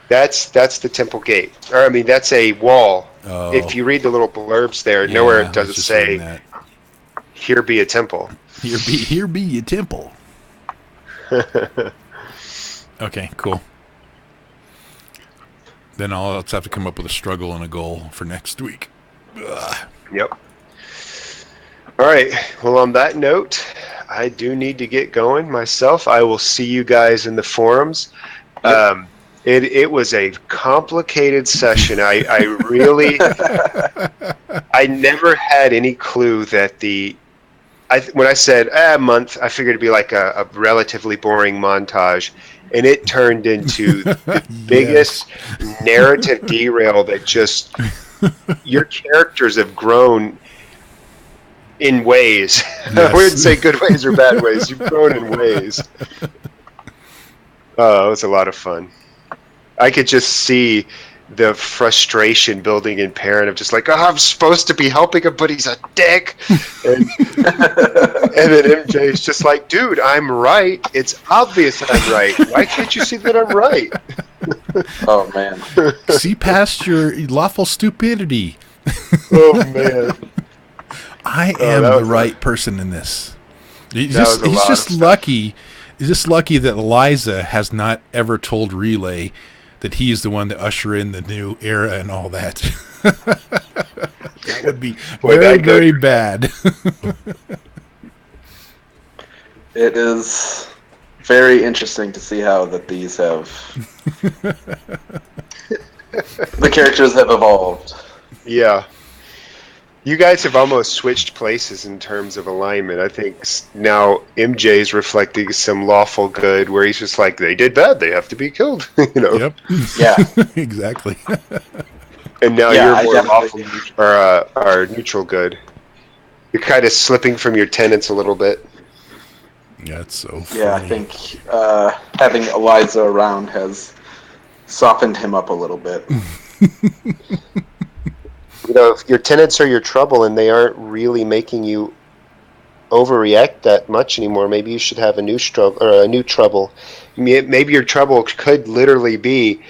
Speaker 2: That's the temple gate. Or, I mean, that's a wall.
Speaker 3: Oh.
Speaker 2: If you read the little blurbs there, nowhere does it say, "Here be a temple."
Speaker 3: Here be a temple. Okay, cool. Then I'll have to come up with a struggle and a goal for next week. Ugh.
Speaker 2: Yep. All right. Well, on that note, I do need to get going myself. I will see you guys in the forums. Yep. It was a complicated session. I really I never had any clue that when I said a month, I figured it'd be like a relatively boring montage, and it turned into the biggest narrative derail that just your characters have grown in ways. I wouldn't say good ways or bad ways. You've grown in ways. Oh, it was a lot of fun. I could just see the frustration building in Perrin of just like, oh, I'm supposed to be helping him, but he's a dick. And then MJ's just like, dude, I'm right. It's obvious I'm right. Why can't you see that I'm right?
Speaker 4: Oh, man.
Speaker 3: See past your lawful stupidity.
Speaker 2: Oh, man.
Speaker 3: I am the right person in this. He's
Speaker 2: He's
Speaker 3: just lucky that Eliza has not ever told Relay that he is the one to usher in the new era and all that. That would be very bad.
Speaker 4: It is very interesting to see how that these have... the characters have evolved.
Speaker 2: Yeah. You guys have almost switched places in terms of alignment. I think now MJ's reflecting some lawful good where he's just like, they did bad, they have to be killed.
Speaker 3: Yep.
Speaker 4: Yeah.
Speaker 3: Exactly.
Speaker 2: And now you're more lawful or neutral good. You're kind of slipping from your tenets a little bit.
Speaker 3: Yeah, it's so funny.
Speaker 4: Yeah, I think having Eliza around has softened him up a little bit.
Speaker 2: If your tenets are your trouble and they aren't really making you overreact that much anymore, maybe you should have a new struggle or a new trouble. Maybe your trouble could literally be,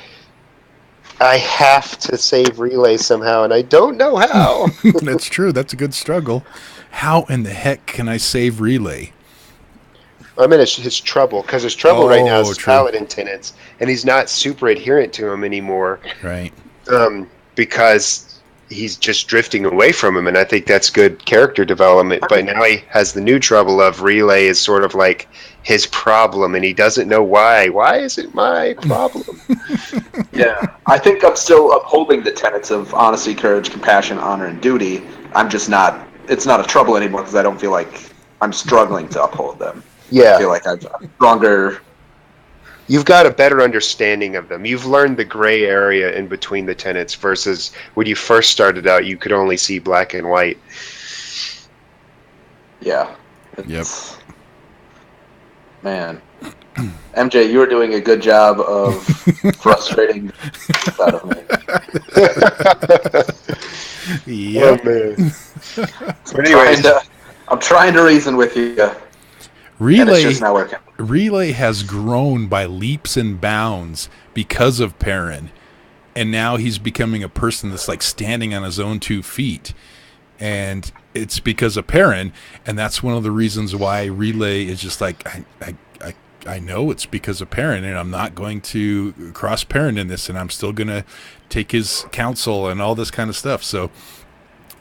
Speaker 2: I have to save Relay somehow, and I don't know how.
Speaker 3: That's true. That's a good struggle. How in the heck can I save Relay?
Speaker 2: I mean, it's his trouble, because his trouble right now is his paladin tenets, and he's not super adherent to him anymore.
Speaker 3: Right.
Speaker 2: Because he's just drifting away from him, and I think that's good character development. But now he has the new trouble of Relay is sort of like his problem, and he doesn't know why. Why is it my problem?
Speaker 4: Yeah, I think I'm still upholding the tenets of honesty, courage, compassion, honor, and duty. I'm just not. It's not a trouble anymore because I don't feel like I'm struggling to uphold them.
Speaker 2: Yeah,
Speaker 4: I feel like I'm stronger.
Speaker 2: You've got a better understanding of them. You've learned the gray area in between the tenets versus when you first started out, you could only see black and white.
Speaker 4: Yeah.
Speaker 3: Yep.
Speaker 4: Man. MJ, you were doing a good job of frustrating the out of me.
Speaker 3: Yep.
Speaker 2: Oh, man. But anyways,
Speaker 4: I'm trying to reason with you. And it's just not working.
Speaker 3: Relay has grown by leaps and bounds because of Perrin, and now he's becoming a person that's like standing on his own 2 feet, and it's because of Perrin, and that's one of the reasons why Relay is just like, I know it's because of Perrin, and I'm not going to cross Perrin in this, and I'm still going to take his counsel and all this kind of stuff. So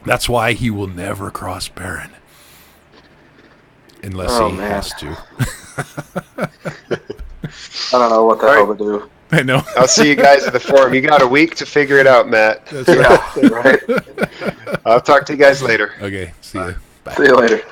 Speaker 3: that's why he will never cross Perrin. Unless he has to.
Speaker 4: I don't know what the hell to do.
Speaker 3: I know.
Speaker 2: I'll see you guys at the forum. You got a week to figure it out, Matt.
Speaker 3: That's right.
Speaker 4: Yeah, right.
Speaker 2: I'll talk to you guys later.
Speaker 3: Okay, see you. Bye.
Speaker 4: See you later.